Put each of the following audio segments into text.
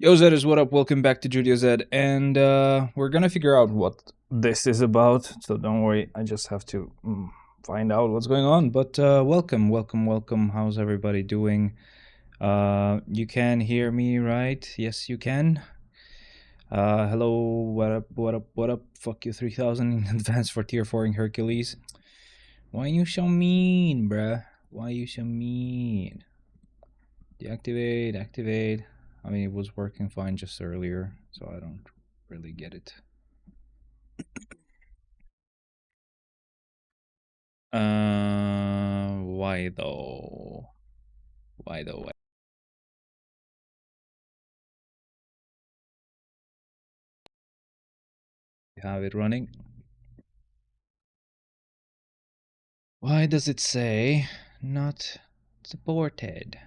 Yo Zed, what up? Welcome back to Judio Zed, and we're gonna figure out what this is about. So don't worry, I just have to find out what's going on. But welcome. How's everybody doing? You can hear me, right? Yes, you can. Hello, what up? Fuck you, 3000 in advance for tier 4ing Hercules. Why you so mean, bruh? Why you so mean? Deactivate, activate. I mean, it was working fine just earlier, so I don't really get it. Why though? Why though? Have it running? Why does it say not supported?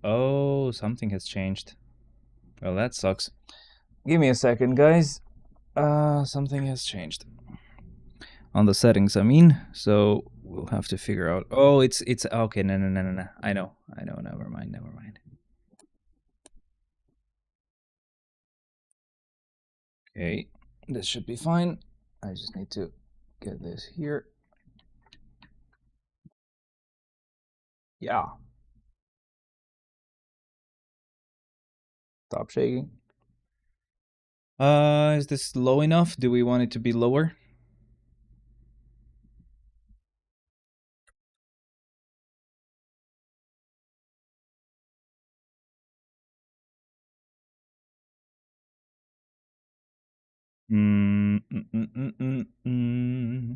Oh, something has changed. Well, that sucks. Give me a second, guys. Something has changed. On the settings, I mean. So we'll have to figure out. Oh, it's okay. No. I know. Never mind. Okay, this should be fine. I just need to get this here. Yeah. Stop shaking. Is this low enough? Do we want it to be lower?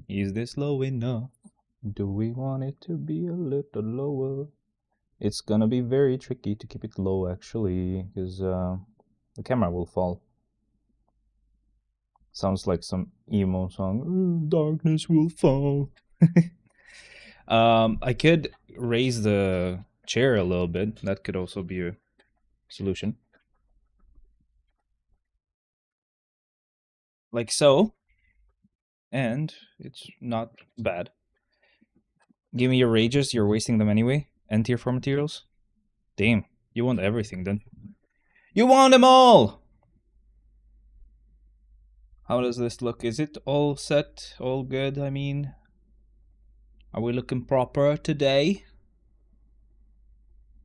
Is this low enough? Do we want it to be a little lower? It's gonna be very tricky to keep it low, actually, because the camera will fall. Sounds like some emo song. Darkness will fall. I could raise the chair a little bit. That could also be a solution. Like so. And it's not bad. Give me your rages, you're wasting them anyway. And tier 4 materials. Damn, you want everything, don't you? You want them all! How does this look? Is it all set? All good, I mean? Are we looking proper today?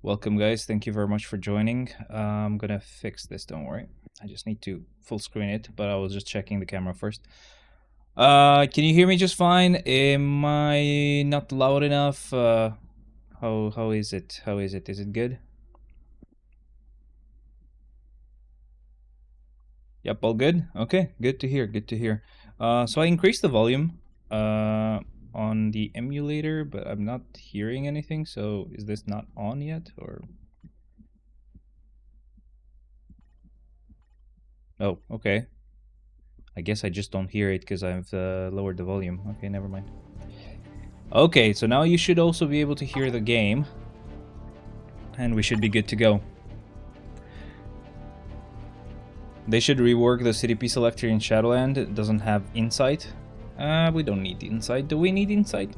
Welcome, guys. Thank you very much for joining. I'm gonna fix this, don't worry. I just need to full screen it, but I was just checking the camera first. Can you hear me just fine? Am I not loud enough? How is it? How is it? Is it good? Yep, all good. Okay, good to hear. Good to hear. So I increased the volume on the emulator, but I'm not hearing anything. So is this not on yet, or? Oh, okay. I guess I just don't hear it because I've lowered the volume. Okay, never mind. Okay, so now you should also be able to hear the game. And we should be good to go. They should rework the CDP selector in Shadowland. It doesn't have insight. We don't need insight. Do we need insight?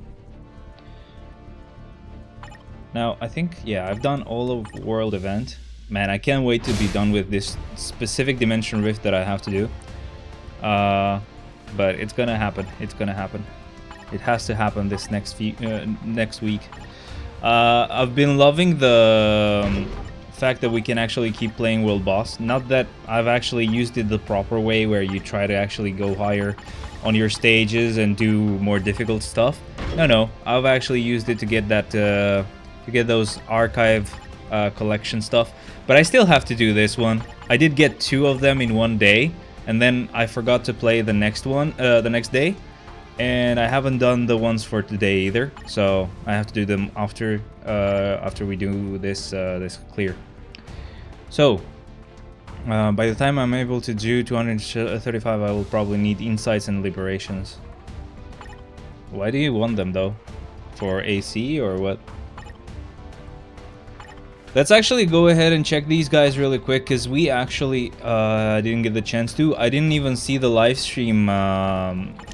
Now, I think, yeah, I've done all of World Event. Man, I can't wait to be done with this specific Dimension Rift that I have to do. But it's gonna happen. It's gonna happen. It has to happen this next week. I've been loving the fact that we can actually keep playing World Boss. Not that I've actually used it the proper way, where you try to actually go higher on your stages and do more difficult stuff. No, I've actually used it to get that to get those archive collection stuff. But I still have to do this one. I did get 2 of them in one day, and then I forgot to play the next one the next day. And I haven't done the ones for today either, so I have to do them after we do this this clear. So by the time I'm able to do 235, I will probably need insights and liberations. Why do you want them though? For AC or what? Let's actually go ahead and check these guys really quick, because we actually didn't get the chance to. I didn't even see the live stream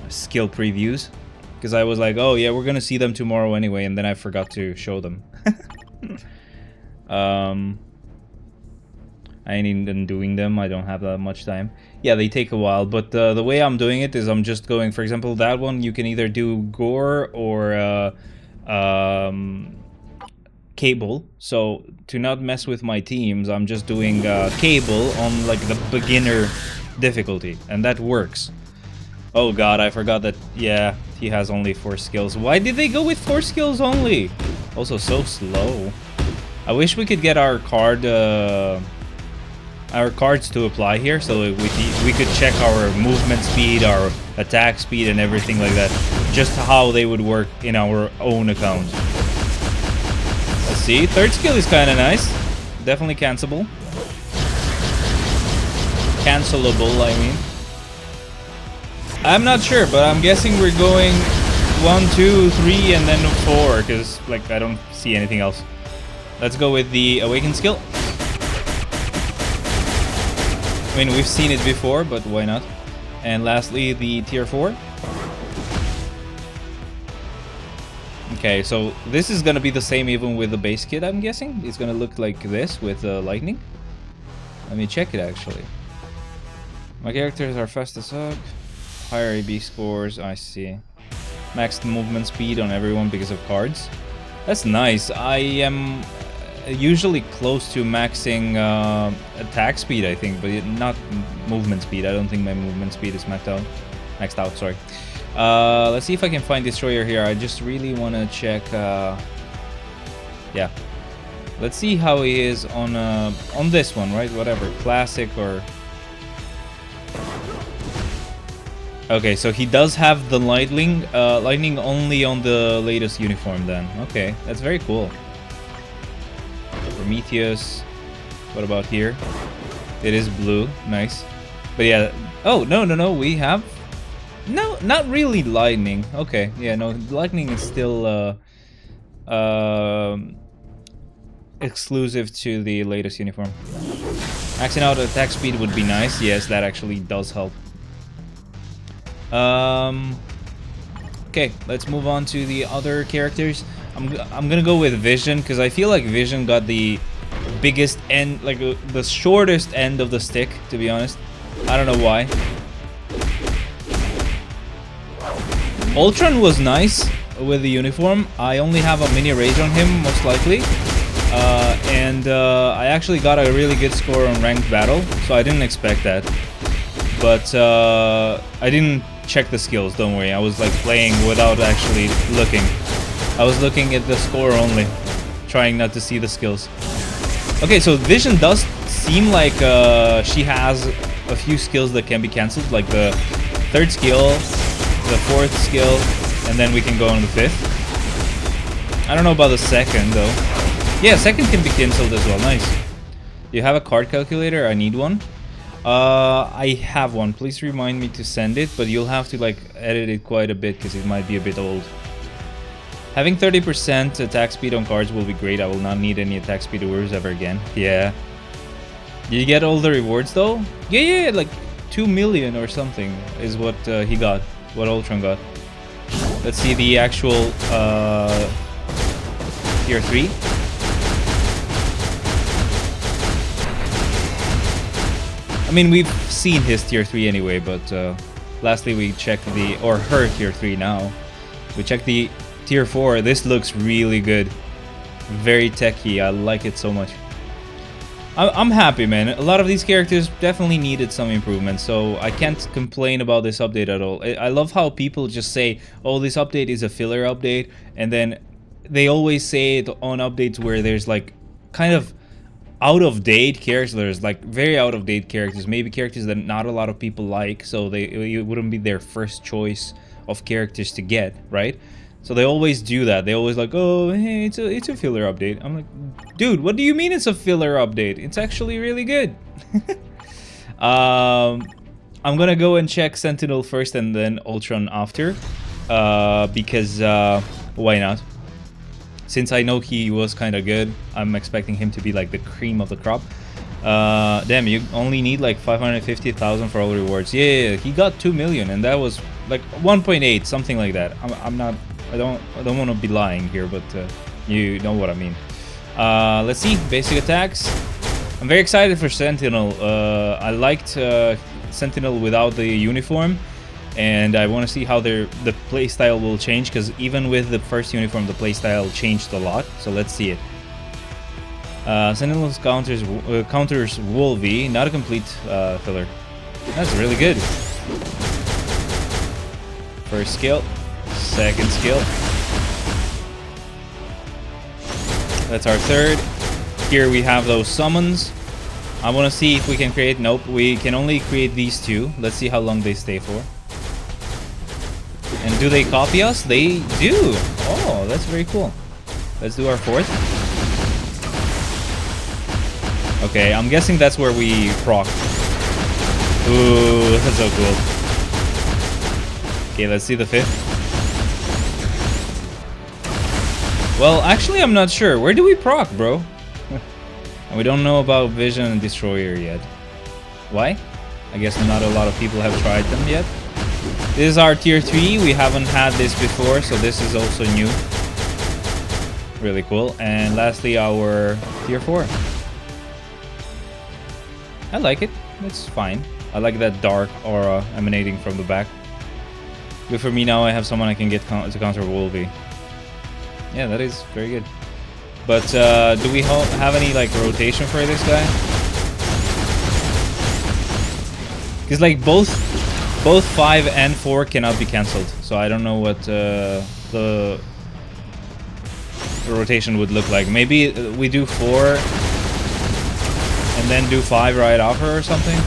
skill previews, because I was like, oh yeah, we're gonna see them tomorrow anyway, and then I forgot to show them. I ain't even doing them. I don't have that much time. Yeah, they take a while, but the way I'm doing it is I'm just going, for example, that one you can either do gore or cable. So to not mess with my teams, I'm just doing cable on like the beginner difficulty, and that works. Oh god, I forgot that, yeah, he has only 4 skills. Why did they go with 4 skills only? Also so slow. I wish we could get our cards to apply here, so we could check our movement speed, our attack speed, and everything like that. Just how they would work in our own account. Let's see, 3rd skill is kind of nice. Definitely cancelable. Cancelable, I mean. I'm not sure, but I'm guessing we're going 1, 2, 3, and then 4, because like I don't see anything else. Let's go with the Awaken skill. I mean, we've seen it before, but why not? And lastly, the tier 4. Okay, so this is gonna be the same even with the base kit, I'm guessing. It's gonna look like this with lightning. Let me check it actually. My characters are fast as fuck. Higher AB scores, I see. Maxed movement speed on everyone because of cards. That's nice. I am usually close to maxing attack speed, I think, but not movement speed. I don't think my movement speed is maxed out. Sorry. Let's see if I can find Destroyer here. I just really want to check. Yeah. Let's see how he is on this one, right? Whatever, classic or. Okay, so he does have the lightning only on the latest uniform then. Okay, that's very cool. Prometheus. What about here? It is blue. Nice. But yeah. Oh, no. We have... No, not really lightning. Okay, yeah, no. Lightning is still exclusive to the latest uniform. Maxing out attack speed would be nice. Yes, that actually does help. Okay, let's move on to the other characters. I'm gonna go with Vision because I feel like Vision got the biggest end, like the shortest end of the stick, to be honest. I don't know why. Ultron was nice with the uniform. I only have a mini rage on him, most likely. And I actually got a really good score on ranked battle, so I didn't expect that. But I didn't check the skills, don't worry. I was like playing without actually looking. I was looking at the score only, trying not to see the skills. Okay, so Vision does seem like she has a few skills that can be cancelled, like the 3rd skill, the 4th skill, and then we can go on the 5th. I don't know about the 2nd though. Yeah, 2nd can be cancelled as well. Nice. Do you have a card calculator? I need one. I have one. Please remind me to send it, but you'll have to like edit it quite a bit because it might be a bit old. Having 30% attack speed on cards will be great. I will not need any attack speed awards ever again. Yeah. Did you get all the rewards though? Yeah, like 2 million or something is what he got. What Ultron got. Let's see the actual tier 3. I mean, we've seen his tier 3 anyway, but lastly we checked the, or her tier 3 now. We checked the tier 4. This looks really good. Very techy. I like it so much. I'm happy, man. A lot of these characters definitely needed some improvement, so I can't complain about this update at all. I love how people just say, oh, this update is a filler update, and then they always say it on updates where there's like kind of out-of-date characters, like very out-of-date characters, maybe characters that not a lot of people like, so it wouldn't be their first choice of characters to get, right? So they always do that. They always like, oh, hey, it's a filler update. I'm like, dude, what do you mean it's a filler update? It's actually really good. I'm gonna go and check Sentinel first and then Ultron after, because why not? Since I know he was kind of good, I'm expecting him to be like the cream of the crop. Damn, you only need like 550,000 for all rewards. Yeah, he got 2 million, and that was like 1.8, something like that. I don't want to be lying here, but you know what I mean. Let's see, basic attacks. I I'm very excited for Sentinel. I liked Sentinel without the uniform, and I want to see how the playstyle will change, because even with the first uniform, the playstyle changed a lot. So let's see it. Sentinel's counters Wolvie, not a complete filler. That's really good. First skill, second skill. That's our third. Here we have those summons. I want to see if we can create... Nope, we can only create these two. Let's see how long they stay for. And do they copy us? They do! Oh, that's very cool. Let's do our fourth. Okay, I'm guessing that's where we proc. Ooh, that's so cool. Okay, let's see the fifth. Well, actually, I'm not sure. Where do we proc, bro? And we don't know about Vision and Destroyer yet. Why? I guess not a lot of people have tried them yet. This is our tier 3. We haven't had this before, so this is also new. Really cool. And lastly, our tier 4. I like it. It's fine. I like that dark aura emanating from the back. Good for me now. I have someone I can get to counter Wolvie. Yeah, that is very good. But do we have any like rotation for this guy? Because like both 5 and 4 cannot be cancelled, so I don't know what the rotation would look like. Maybe we do 4 and then do 5 right after or something.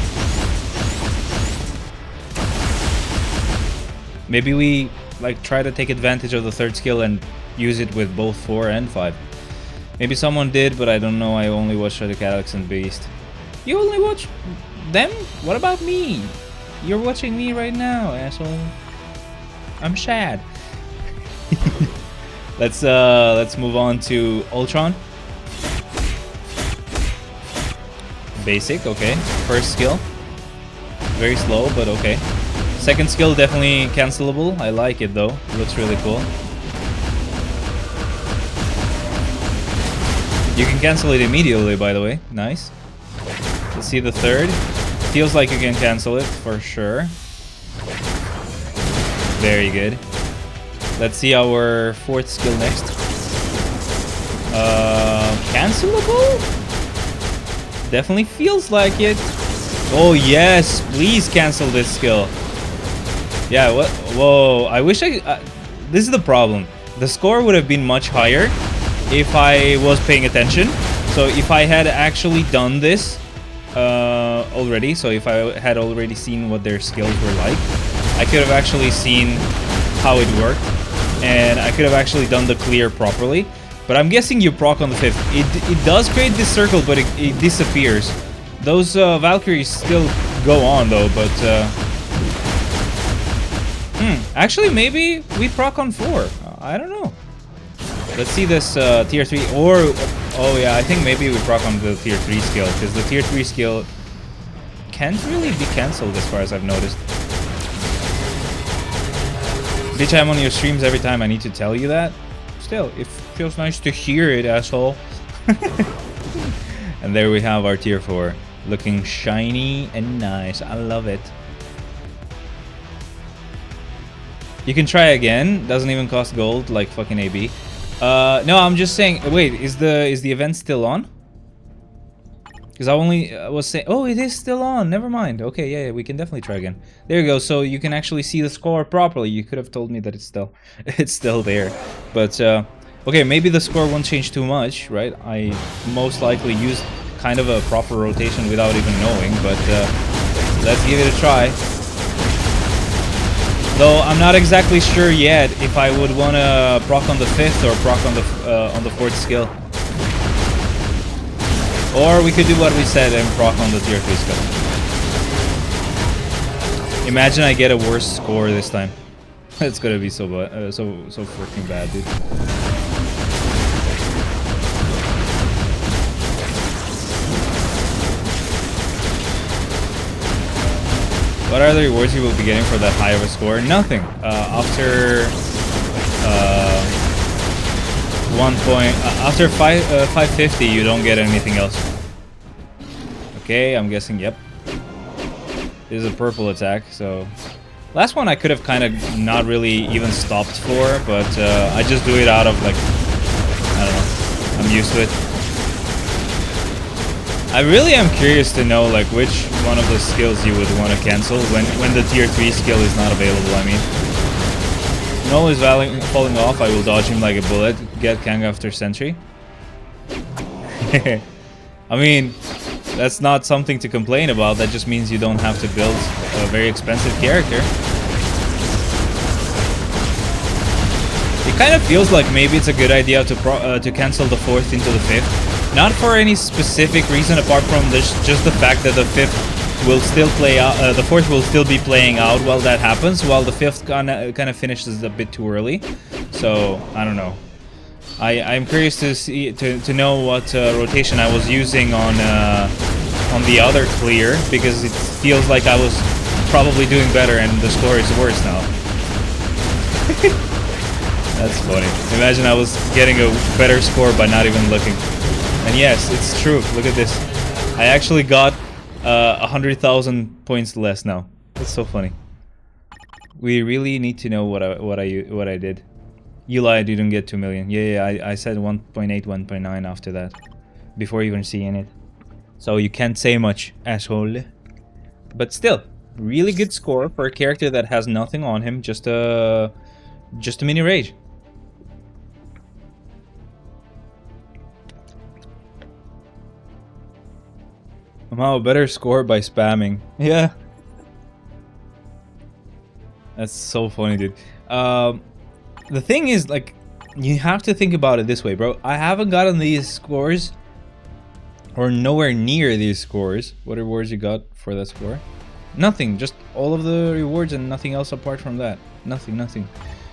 Maybe we like try to take advantage of the third skill and use it with both 4 and 5. Maybe someone did, but I don't know. I only watched the Calyx and Beast. You only watch them? What about me? You're watching me right now, asshole. I'm Shad. Let's move on to Ultron. Basic, okay. First skill. Very slow, but okay. Second skill definitely cancelable. I like it though. It looks really cool. You can cancel it immediately, by the way. Nice. Let's see the third. Feels like you can cancel it for sure. Very good. Let's see our fourth skill next. Cancelable? Definitely feels like it. Oh yes, please cancel this skill. Yeah, what? Whoa, I wish this is the problem. The score would have been much higher if I was paying attention. So if I had actually done this already, so if I had already seen what their skills were like, I could have actually seen how it worked, and I could have actually done the clear properly. But I'm guessing you proc on the 5th. It does create this circle, but it disappears. Those Valkyries still go on though, but actually maybe we proc on 4. I don't know. Let's see this tier 3, or oh yeah, I think maybe we proc on the tier 3 skill, because the tier 3 skill can't really be cancelled as far as I've noticed. Bitch, I'm on your streams every time. I need to tell you that. Still, it feels nice to hear it, asshole. And there we have our tier 4, looking shiny and nice. I love it. You can try again. Doesn't even cost gold like fucking AB. No, I'm just saying. Wait, is the event still on? Because I only was saying. Oh, it is still on. Never mind. Okay, yeah, we can definitely try again. There you go. So you can actually see the score properly. You could have told me that it's still there. But okay, maybe the score won't change too much, right? I most likely used kind of a proper rotation without even knowing. But let's give it a try. Though I'm not exactly sure yet if I would want to proc on the 5th or proc on the 4th skill. Or we could do what we said and proc on the tier 3 skill. Imagine I get a worse score this time. It's gonna be so freaking bad, dude. What are the rewards you will be getting for that high of a score? Nothing. After 550, you don't get anything else. Okay, I'm guessing, yep. This is a purple attack, so... Last one I could have kind of not really even stopped for, but I just do it out of, like... I don't know. I'm used to it. I really am curious to know, like, which one of the skills you would want to cancel when the tier 3 skill is not available, I mean. When all is falling off, I will dodge him like a bullet, get Kang after Sentry. I mean, that's not something to complain about, that just means you don't have to build a very expensive character. It kind of feels like maybe it's a good idea to cancel the 4th into the 5th. Not for any specific reason apart from this, just the fact that the 5th will still play out, the 4th will still be playing out while that happens, while the 5th kind of finishes a bit too early. So, I don't know. I'm curious to see to know what rotation I was using on the other clear, because it feels like I was probably doing better and the score is worse now. That's funny. Imagine I was getting a better score by not even looking. And yes, it's true. Look at this. I actually got 100,000 points less now. That's so funny. We really need to know what I did. You lied, you didn't get 2 million. Yeah, I said 1.8, 1.9 after that. Before even seeing it. So you can't say much, asshole. But still, really good score for a character that has nothing on him, just a mini rage. Somehow a better score by spamming. Yeah. That's so funny, dude. The thing is, like, you have to think about it this way, bro. I haven't gotten these scores, or nowhere near these scores. What rewards you got for that score? Nothing. Just all of the rewards and nothing else apart from that. Nothing, nothing.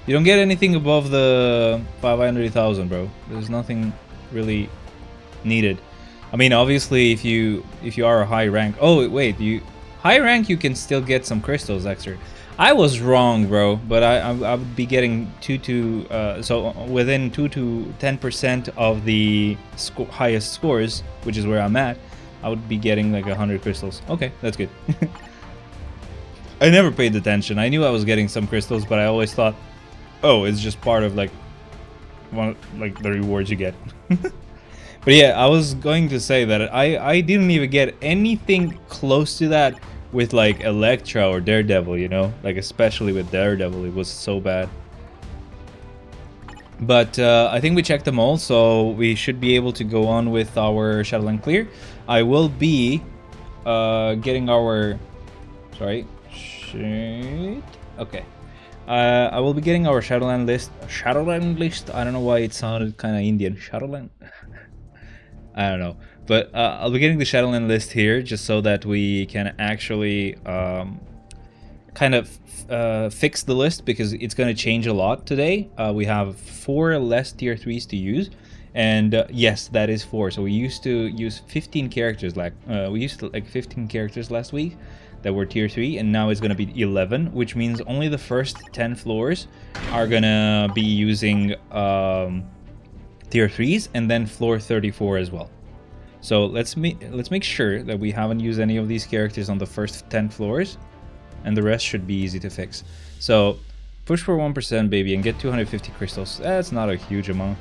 You don't get anything above the 500,000, bro. There's nothing really needed. I mean, obviously, if you are a high rank... Oh, wait, high rank, you can still get some crystals extra. I was wrong, bro, but I would be getting so within 2 to 10% of the highest scores, which is where I'm at, I would be getting like 100 crystals. Okay, that's good. I never paid attention. I knew I was getting some crystals, but I always thought, oh, it's just part of like the rewards you get. But yeah, I was going to say that I didn't even get anything close to that with like Elektra or Daredevil, you know, like especially with Daredevil, it was so bad. But I think we checked them all, so we should be able to go on with our Shadowland clear. I will be getting our... Sorry. Shit. Okay. I will be getting our Shadowland list. Shadowland list? I don't know why it sounded kind of Indian. Shadowland? I don't know. But I'll be getting the Shadowland list here just so that we can actually kind of fix the list, because it's going to change a lot today. We have 4 less tier 3s to use. And yes, that is 4. So we used to use 15 characters. Like we used to 15 characters last week that were tier 3, and now it's going to be 11, which means only the first 10 floors are going to be using tier 3s, and then floor 34 as well. So let's make sure that we haven't used any of these characters on the first 10 floors, and the rest should be easy to fix. So push for 1%, baby, and get 250 crystals. That's not a huge amount.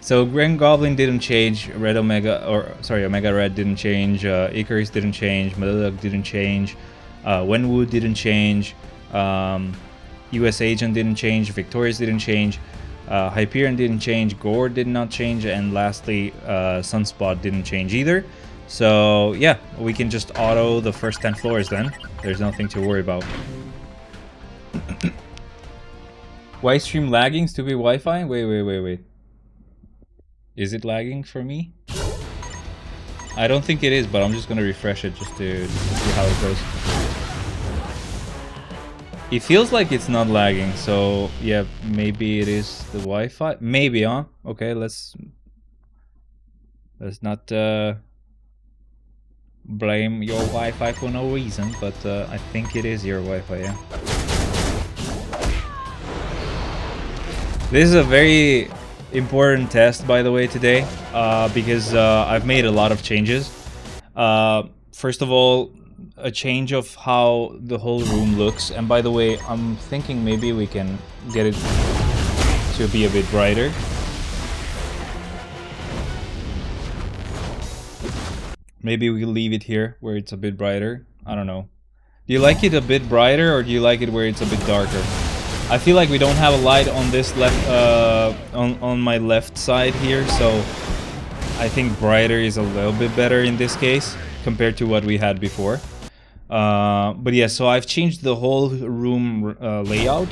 So Grand Goblin didn't change, Omega Red didn't change, Icarus didn't change, Malilok didn't change, Wenwu didn't change, US Agent didn't change, Victorious didn't change, Hyperion didn't change, Gore did not change, and lastly Sunspot didn't change either. So yeah, we can just auto the first 10 floors then. There's nothing to worry about. Why stream lagging? Stupid Wi-Fi? Wait. Is it lagging for me? I don't think it is, but I'm just gonna refresh it just to see how it goes. It feels like it's not lagging, so yeah, maybe it is the Wi-Fi. Maybe, huh? Okay, let's not blame your Wi-Fi for no reason, but I think it is your Wi-Fi, yeah. This is a very important test, by the way, today, because I've made a lot of changes. First of all, a change of how the whole room looks. And by the way, I'm thinking maybe we can get it to be a bit brighter. Maybe we can leave it here where it's a bit brighter. I don't know. Do you like it a bit brighter, or do you like it where it's a bit darker? I feel like we don't have a light on this left, on my left side here, so I think brighter is a little bit better in this case compared to what we had before. But yeah, so I've changed the whole room layout.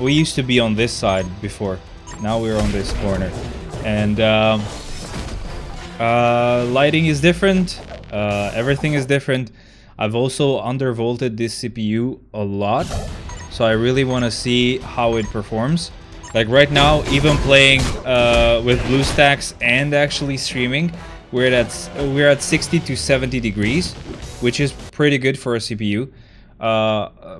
We used to be on this side before. Now we're on this corner, and lighting is different. Everything is different. I've also undervolted this CPU a lot, so I really want to see how it performs. Like right now, even playing with BlueStacks and actually streaming, we're at 60 to 70 degrees, which is pretty good for a CPU.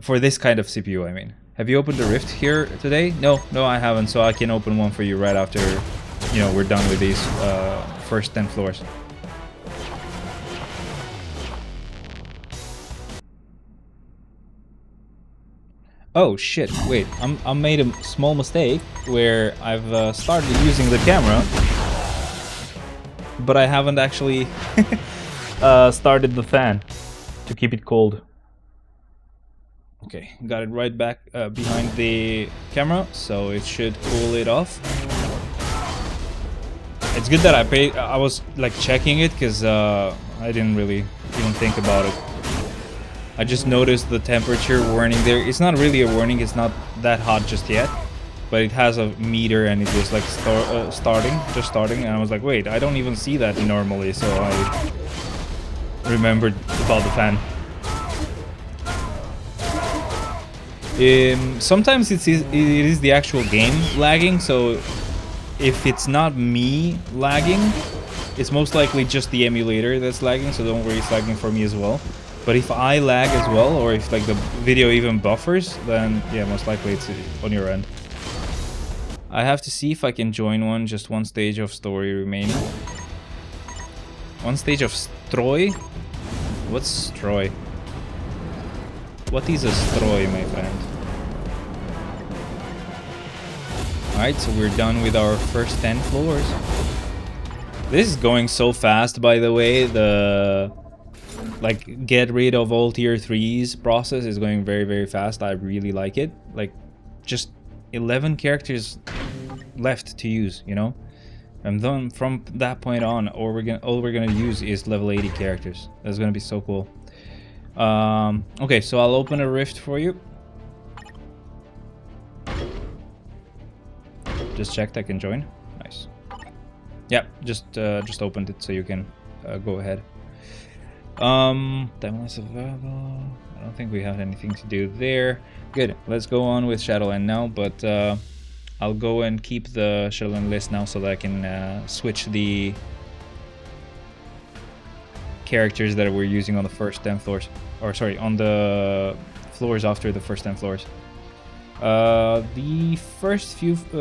For this kind of CPU, I mean. Have you opened a Rift here today? No, I haven't. So I can open one for you right after, you know, we're done with these first 10 floors. Oh shit, wait, I made a small mistake where I've started using the camera, but I haven't actually started the fan to keep it cold. Okay, got it right back behind the camera, so it should cool it off. It's good that I was like checking it, because I didn't really even think about it. I just noticed the temperature warning there. It's not really a warning, it's not that hot just yet, but it has a meter and it was like starting, and I was like, wait, I don't even see that normally, so I remembered about the fan. Sometimes it is the actual game lagging, so if it's not me lagging, it's most likely just the emulator that's lagging, so don't worry, it's lagging for me as well. But if I lag as well, or if like the video even buffers, then yeah, most likely it's on your end. I have to see if I can join just one stage of story remaining. One stage of Stroy? What's Stroy? What is a Stroy, my friend? Alright, so we're done with our first 10 floors. This is going so fast, by the way. The like get rid of all tier 3s process is going very, very fast. I really like it. Like just 11 characters left to use, you know? And then from that point on, all we're gonna use is level 80 characters. That's gonna be so cool. Okay, so I'll open a rift for you. Just checked I can join. Nice. Yeah, just opened it so you can go ahead. Timeless available. I don't think we have anything to do there. Good. Let's go on with Shadowland now, but I'll go and keep the Shadowland list now so that I can switch the characters that we're using on the first 10 floors. Or sorry, on the floors after the first 10 floors. The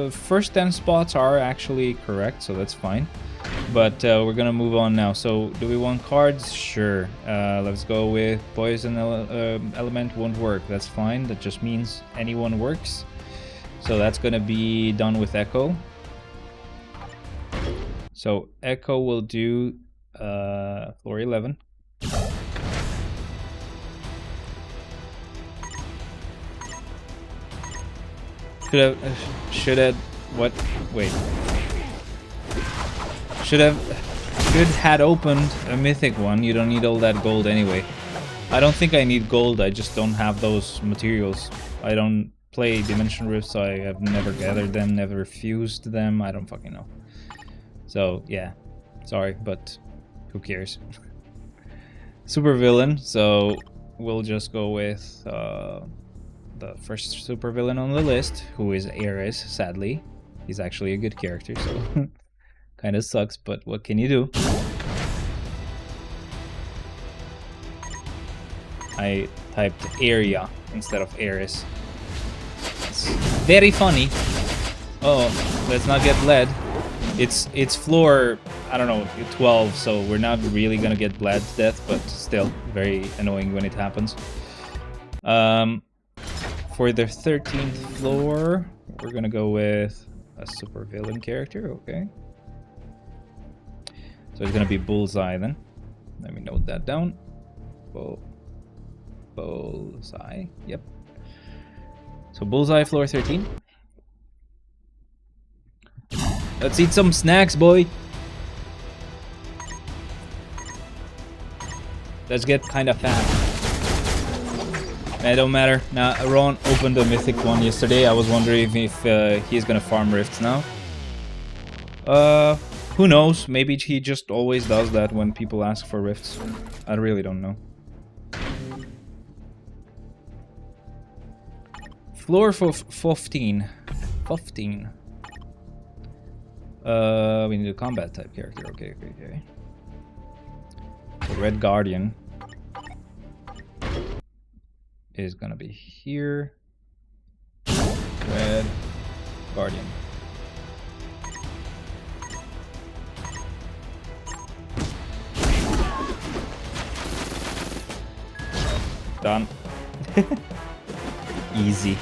first 10 spots are actually correct, so that's fine. But we're gonna move on now. So do we want cards? Sure. Let's go with poison element won't work. That's fine. That just means anyone works. So that's gonna be done with Echo. So Echo will do floor 11. Should have what? Wait. Should had opened a mythic one. You don't need all that gold anyway. I don't think I need gold. I just don't have those materials. I don't play Dimension Rifts, so I have never gathered them, never fused them. I don't fucking know. So yeah, sorry, but who cares? Super villain. So we'll just go with the first super villain on the list, who is Ares. Sadly, he's actually a good character, so kind of sucks, but what can you do? I typed area instead of Ares. It's very funny. Oh, let's not get led. It's floor I don't know, 12, so we're not really gonna get bled to death, but still very annoying when it happens. For the 13th floor, we're gonna go with a super villain character, okay. So it's gonna be Bullseye then. Let me note that down. Bullseye, yep. So Bullseye, floor 13. Let's eat some snacks, boy. Let's get kind of fat. It don't matter. Now, Ron opened the mythic one yesterday. I was wondering if he's gonna farm rifts now. Who knows? Maybe he just always does that when people ask for rifts. I really don't know. Floor for 15. 15. We need a combat type character. Okay. So Red Guardian is gonna be here. Red Guardian. Done. Easy.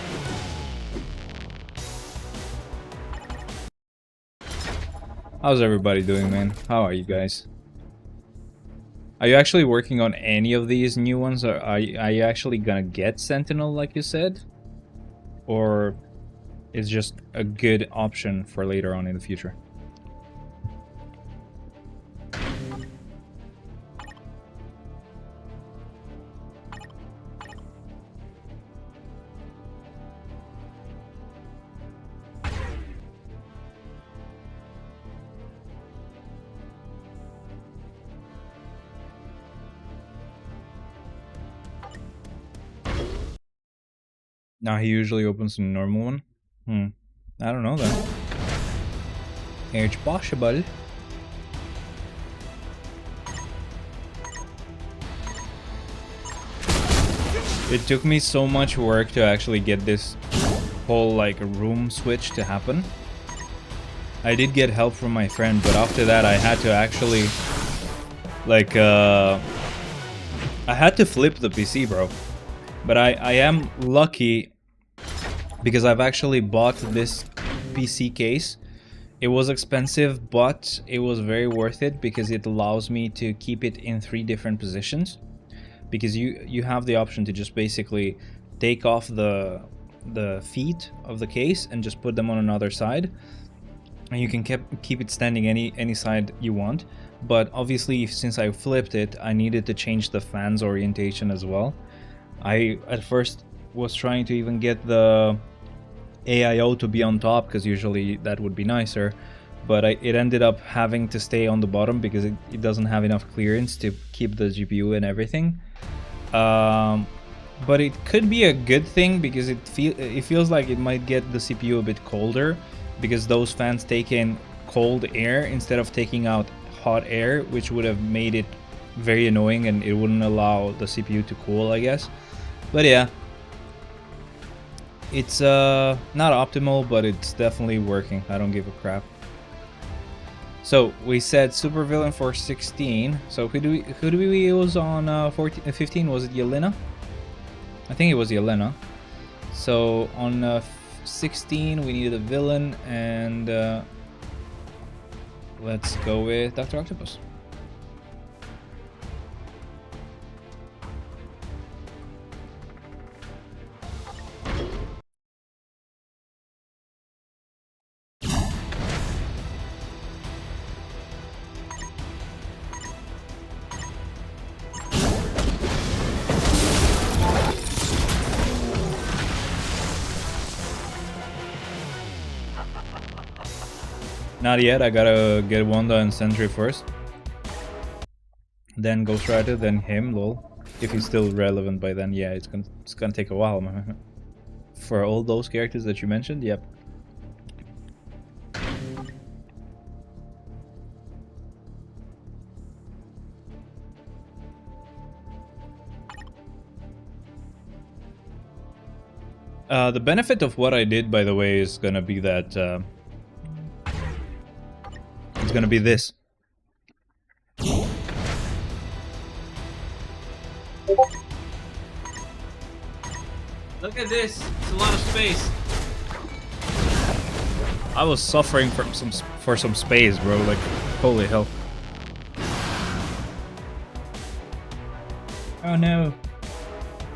How's everybody doing, man? How are you guys? Are you actually working on any of these new ones? Or are you actually gonna get Sentinel like you said? Or is just a good option for later on in the future? Now he usually opens the normal one. I don't know then. It's possible. It took me so much work to actually get this whole like room switch to happen. I did get help from my friend, but after that I had to actually like I had to flip the PC, bro. But I am lucky because I've actually bought this PC case. It was expensive, but it was very worth it because it allows me to keep it in 3 different positions. Because you have the option to just basically take off the feet of the case and just put them on another side. And you can keep it standing any side you want. But obviously, since I flipped it, I needed to change the fan's orientation as well. I at first was trying to even get the AIO to be on top because usually that would be nicer, but it ended up having to stay on the bottom because it doesn't have enough clearance to keep the GPU and everything. But it could be a good thing because it feels like it might get the CPU a bit colder because those fans take in cold air instead of taking out hot air, which would have made it very annoying and it wouldn't allow the CPU to cool, I guess. But yeah, it's not optimal, but it's definitely working. I don't give a crap. So we said supervillain for 16. So who do we use on 15? Was it Yelena? I think it was Yelena. So on 16 we needed a villain, and let's go with Dr. Octopus. Not yet, I gotta get Wanda and Sentry first. Then Ghost Rider, then him, lol. If he's still relevant by then, yeah, it's gonna take a while, man. For all those characters that you mentioned, yep. The benefit of what I did, by the way, is gonna be that it's gonna be this. Look at this. It's a lot of space. I was suffering for some space, bro. Like, holy hell. Oh no.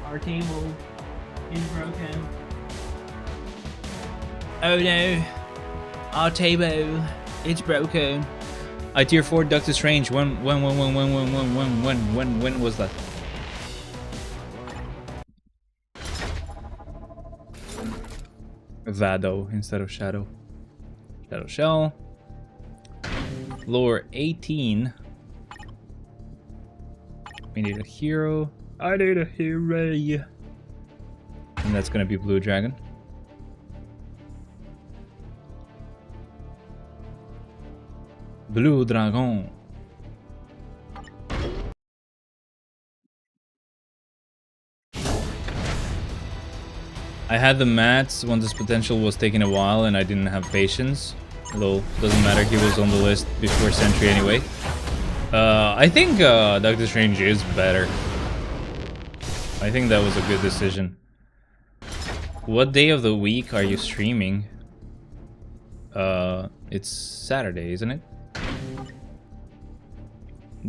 Our table is broken. Oh no. Our table, it's broken. I tier 4 Doctor Strange. When was that? Vado instead of Shadow. Shadow Shell. Lore 18. We need a hero. I need a hero. And that's gonna be Blue Dragon. Blue Dragon. I had the mats when this potential was taking a while and I didn't have patience. Though, doesn't matter, he was on the list before Sentry anyway. I think Doctor Strange is better. I think that was a good decision. What day of the week are you streaming? It's Saturday, isn't it?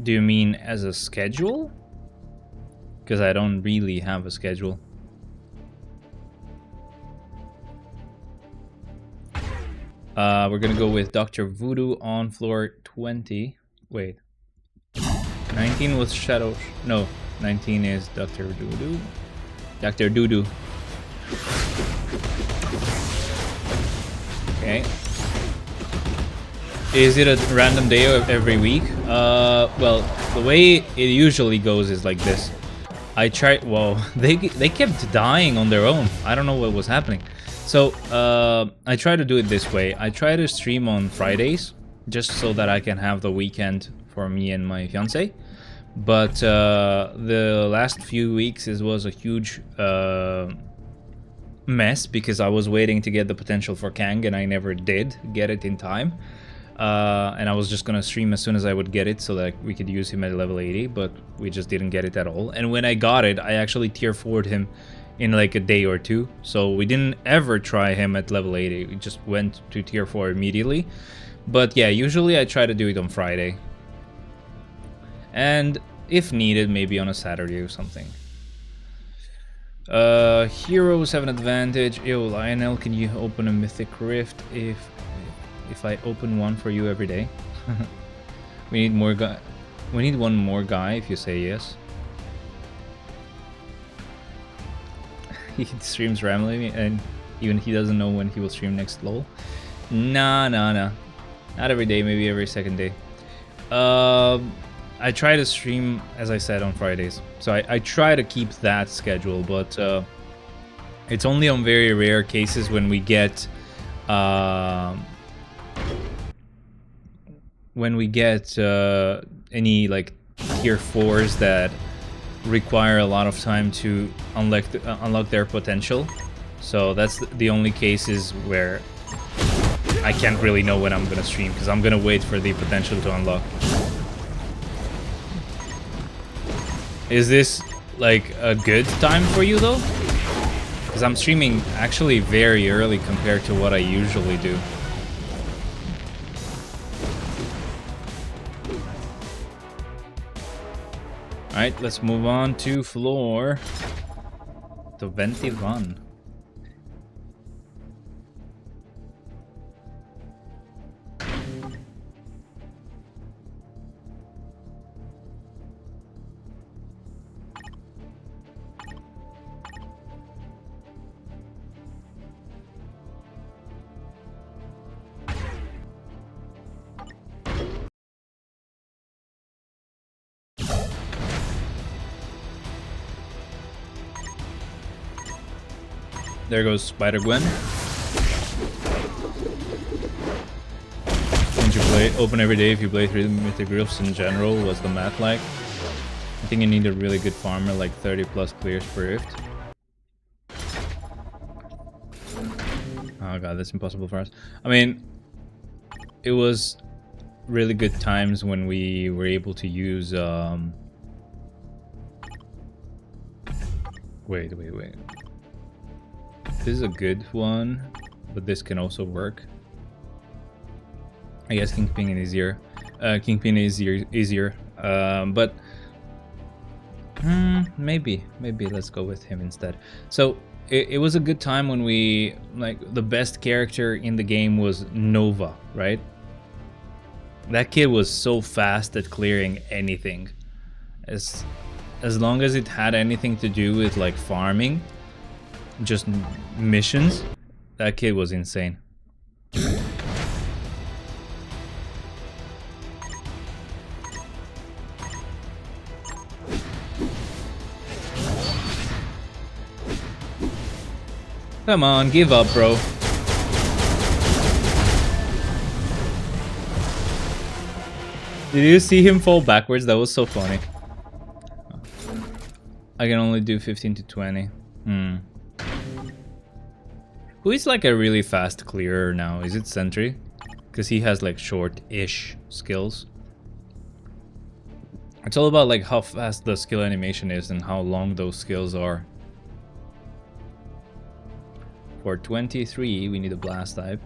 Do you mean as a schedule? Because I don't really have a schedule. We're gonna go with Dr. Voodoo on floor 20. Wait. 19 was Shadow... No, 19 is Dr. Doodoo. Dr. Doodoo. Okay. Is it a random day every week? Well, the way it usually goes is like this. I tried... Whoa, they kept dying on their own. I don't know what was happening. So, I try to do it this way. I try to stream on Fridays, just so that I can have the weekend for me and my fiancé. But the last few weeks it was a huge mess, because I was waiting to get the potential for Kang, and I never did get it in time. And I was just gonna stream as soon as I would get it, so that we could use him at level 80, but we just didn't get it at all. And when I got it, I actually tier 4'd him in like a day or two, so we didn't ever try him at level 80. We just went to tier 4 immediately. But yeah, usually I try to do it on Friday, and if needed, maybe on a Saturday or something. Heroes have an advantage. Yo, Lionel, can you open a mythic rift if I open one for you every day? We need more guy. We need one more guy if you say yes. He streams randomly, and even he doesn't know when he will stream next. Lol. Nah. Not every day, maybe every second day. I try to stream, as I said, on Fridays. So I try to keep that schedule, but it's only on very rare cases when we get any like tier 4s that require a lot of time to unlock their potential. So that's the only cases where I can't really know when I'm gonna stream, because I'm gonna wait for the potential to unlock. Is this like a good time for you though? Because I'm streaming actually very early compared to what I usually do. Alright, let's move on to floor 21. There goes Spider-Gwen. Since you play open every day if you play 3 mythic rifts in general, what's the math like? I think you need a really good farmer, like 30 plus clears per rift. Oh god, that's impossible for us. I mean, it was really good times when we were able to use wait. This is a good one, but this can also work. I guess Kingpin is easier. Kingpin is easier. But maybe let's go with him instead. So it was a good time when we, like, the best character in the game was Nova, right? That kid was so fast at clearing anything. As long as it had anything to do with like farming, just missions, that kid was insane. Come on, give up, bro. Did you see him fall backwards? That was so funny. I can only do 15 to 20. Who is like a really fast clearer now? Is it Sentry? Because he has like short-ish skills. It's all about like how fast the skill animation is and how long those skills are. For 23, we need a blast type.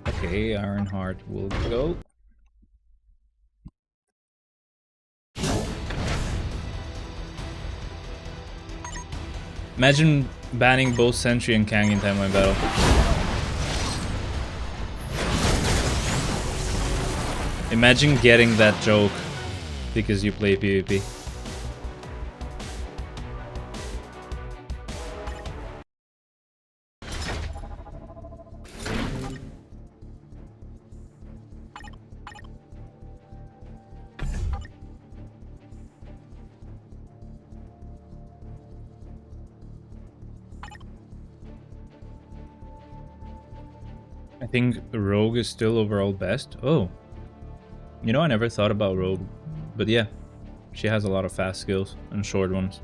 Okay, Ironheart will go. Imagine banning both Sentry and Kang in timeline battle. Imagine getting that joke because you play PvP. I think Rogue is still overall best. Oh. You know, I never thought about Rogue. But yeah, she has a lot of fast skills and short ones.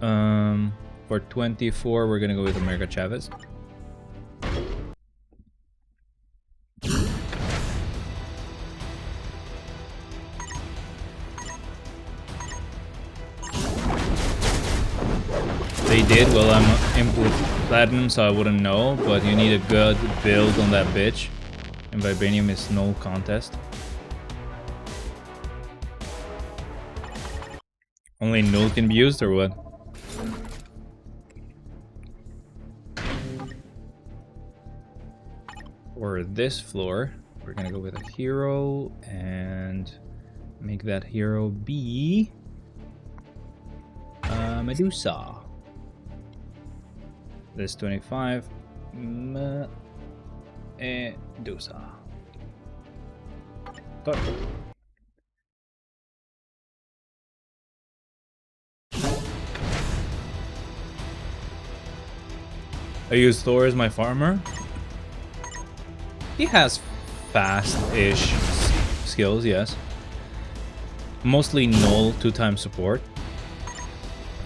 For 24, we're gonna go with America Chavez. They did. Well, I'm input platinum, so I wouldn't know, but you need a good build on that bitch. And Vibranium is no contest. Only null can be used, or what? For this floor, we're gonna go with a hero and make that hero be Medusa. This 25 Medusa. Got it. I use Thor as my farmer. He has fast-ish skills, yes. Mostly null 2-time support.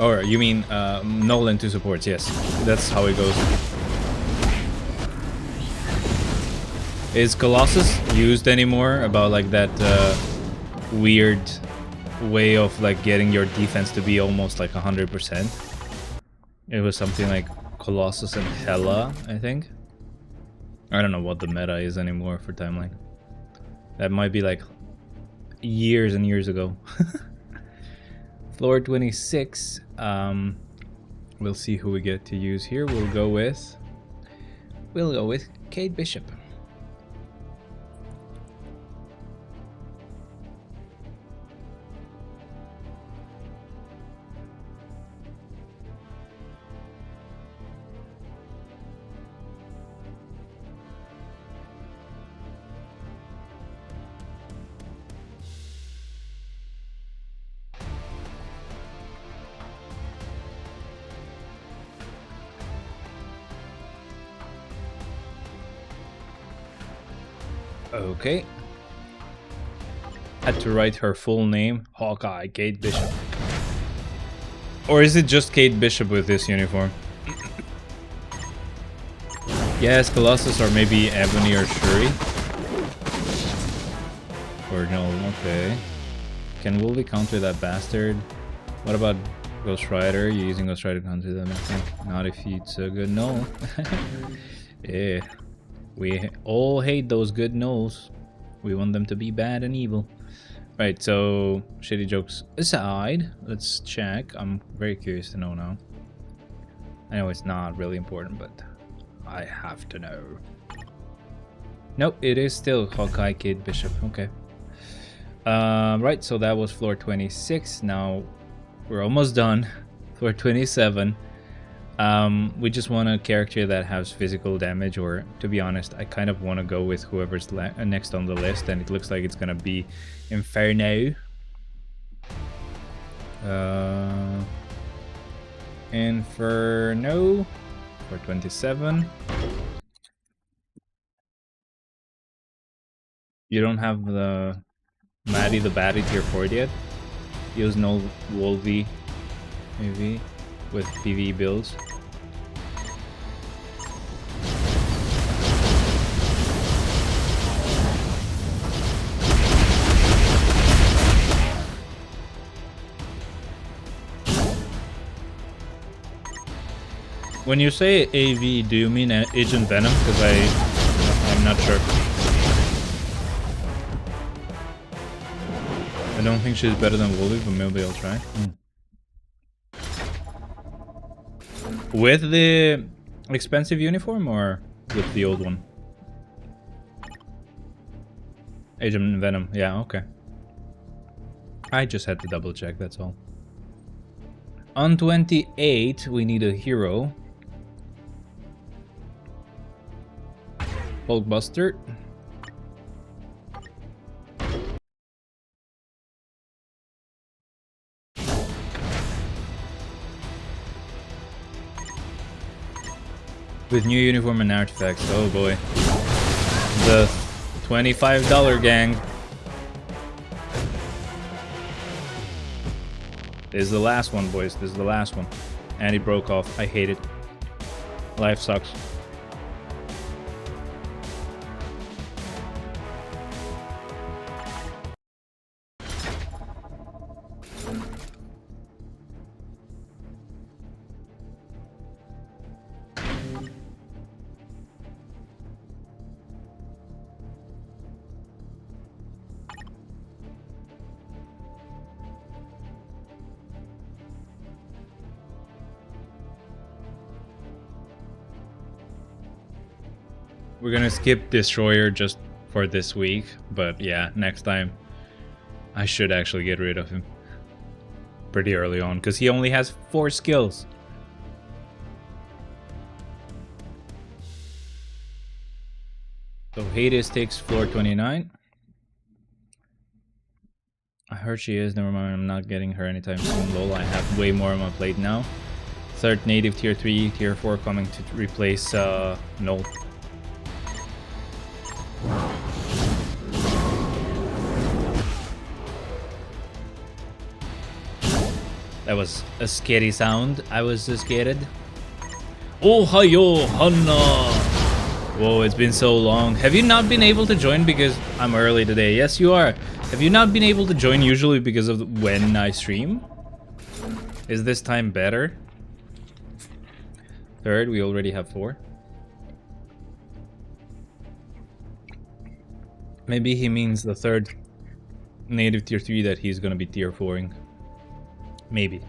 Or you mean null and 2 supports? Yes, that's how it goes. Is Colossus used anymore? About like that weird way of like getting your defense to be almost like 100%. It was something like Colossus and Hela, I think. I don't know what the meta is anymore for timeline. That might be like years and years ago. Floor 26. We'll see who we get to use here. We'll go with Kate Bishop. Okay. Had to write her full name. Hawkeye, Kate Bishop. Or is it just Kate Bishop with this uniform? Yes, Colossus or maybe Ebony or Shuri. Or no, okay. Can Wolvie counter that bastard? What about Ghost Rider? You using Ghost Rider to counter them? I think not if it's a good null. Yeah, we all hate those good nulls. We want them to be bad and evil. Right, so shitty jokes aside, let's check. I'm very curious to know now. I know it's not really important, but I have to know. Nope, it is still Hawkeye Kid Bishop. Okay. Right, so that was floor 26. Now we're almost done. Floor 27. We just want a character that has physical damage, or to be honest, I kind of want to go with whoever's next on the list, and it looks like it's gonna be Inferno. Inferno for 27. You don't have the Maddie the Baddie tier 4 yet. Use no Wolvie maybe with PvE builds. When you say AV, do you mean Agent Venom? Because I'm not sure. I don't think she's better than Wolvie, but maybe I'll try. With the expensive uniform or with the old one? Agent Venom, yeah, okay. I just had to double check, that's all. On 28, we need a hero. Hulkbuster. With new uniform and artifacts, oh boy. The $25 gang. This is the last one, boys. This is the last one. And he broke off. I hate it. Life sucks. We're gonna skip Destroyer just for this week, but yeah, next time I should actually get rid of him pretty early on, because he only has 4 skills. So Hades takes floor 29. I heard she is, never mind, I'm not getting her anytime soon. Lol, I have way more on my plate now. Third native tier 3, tier 4 coming to replace Null. That was a scary sound. I was scared. Oh, hiyo, Hanna. Whoa, it's been so long. Have you not been able to join because I'm early today? Yes, you are. Have you not been able to join usually because of when I stream? Is this time better? Third, we already have 4. Maybe he means the third native tier 3 that he's gonna be tier 4ing. Maybe.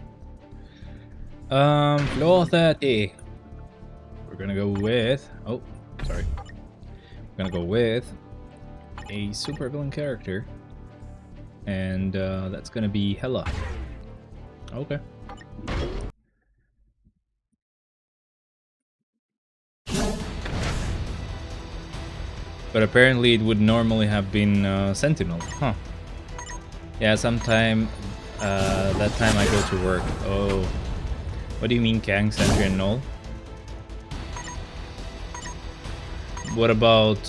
Floor 30. We're gonna go with... Oh, sorry. We're gonna go with a super villain character. And that's gonna be Hela. Okay. But apparently it would normally have been Sentinel. Huh. Yeah, sometime... that time I go to work. Oh. What do you mean Kang, Sentry, and Null? What about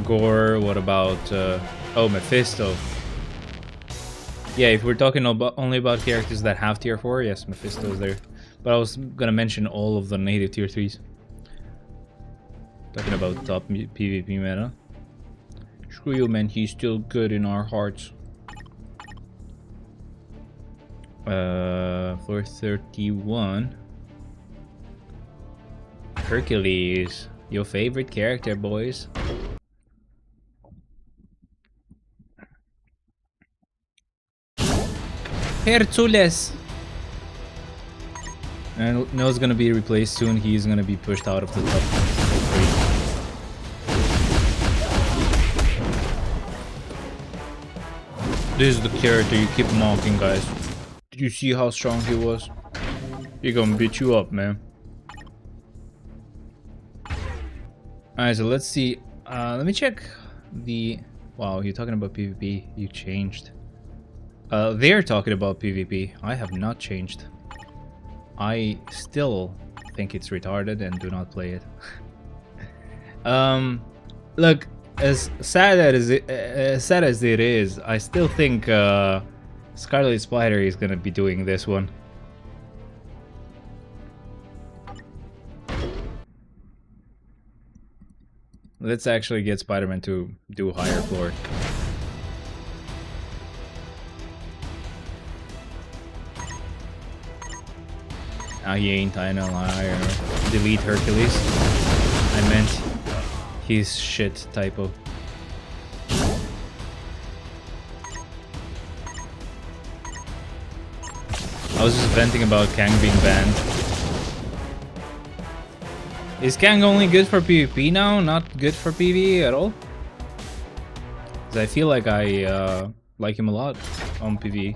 Gore? What about oh, Mephisto? Yeah, if we're talking about only about characters that have tier 4, yes, Mephisto is there. But I was gonna mention all of the native tier 3s. Talking about top PvP meta. Screw you, man, he's still good in our hearts. Floor 31. Hercules, your favorite character, boys. Hercules. And Noah's gonna be replaced soon. He's gonna be pushed out of the top 3. This is the character you keep mocking, guys. Did you see how strong he was? He gonna beat you up, man. Alright, so let's see. Let me check the... Wow, you're talking about PvP. You changed. They're talking about PvP. I have not changed. I still think it's retarded and do not play it. Look, as sad as it is, I still think Scarlet Spider is gonna be doing this one. Let's actually get Spider-Man to do higher floor. He ain't, I know, delete Hercules. I meant his shit typo. I was just venting about Kang being banned. Is Kang only good for PvP now, not good for PvE at all? Because I feel like I like him a lot on PvE.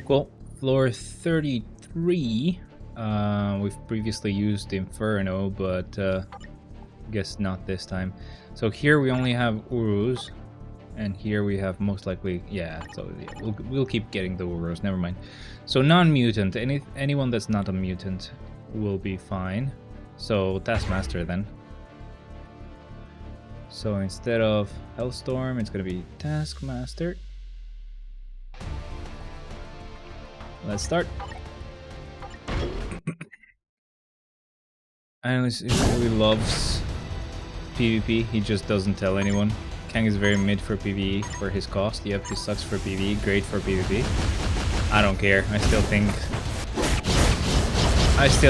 Cool. Floor 33. We've previously used Inferno, but guess not this time. So here we only have Urus, and here we have most likely, yeah. So yeah, we'll keep getting the Urus. Never mind. So non-mutant. Anyone that's not a mutant will be fine. So Taskmaster then. So instead of Hellstorm, it's gonna be Taskmaster. Let's start. Analyst really loves PvP, he just doesn't tell anyone. Kang is very mid for PvE for his cost. Yep, he sucks for PvE, great for PvP. I don't care, I still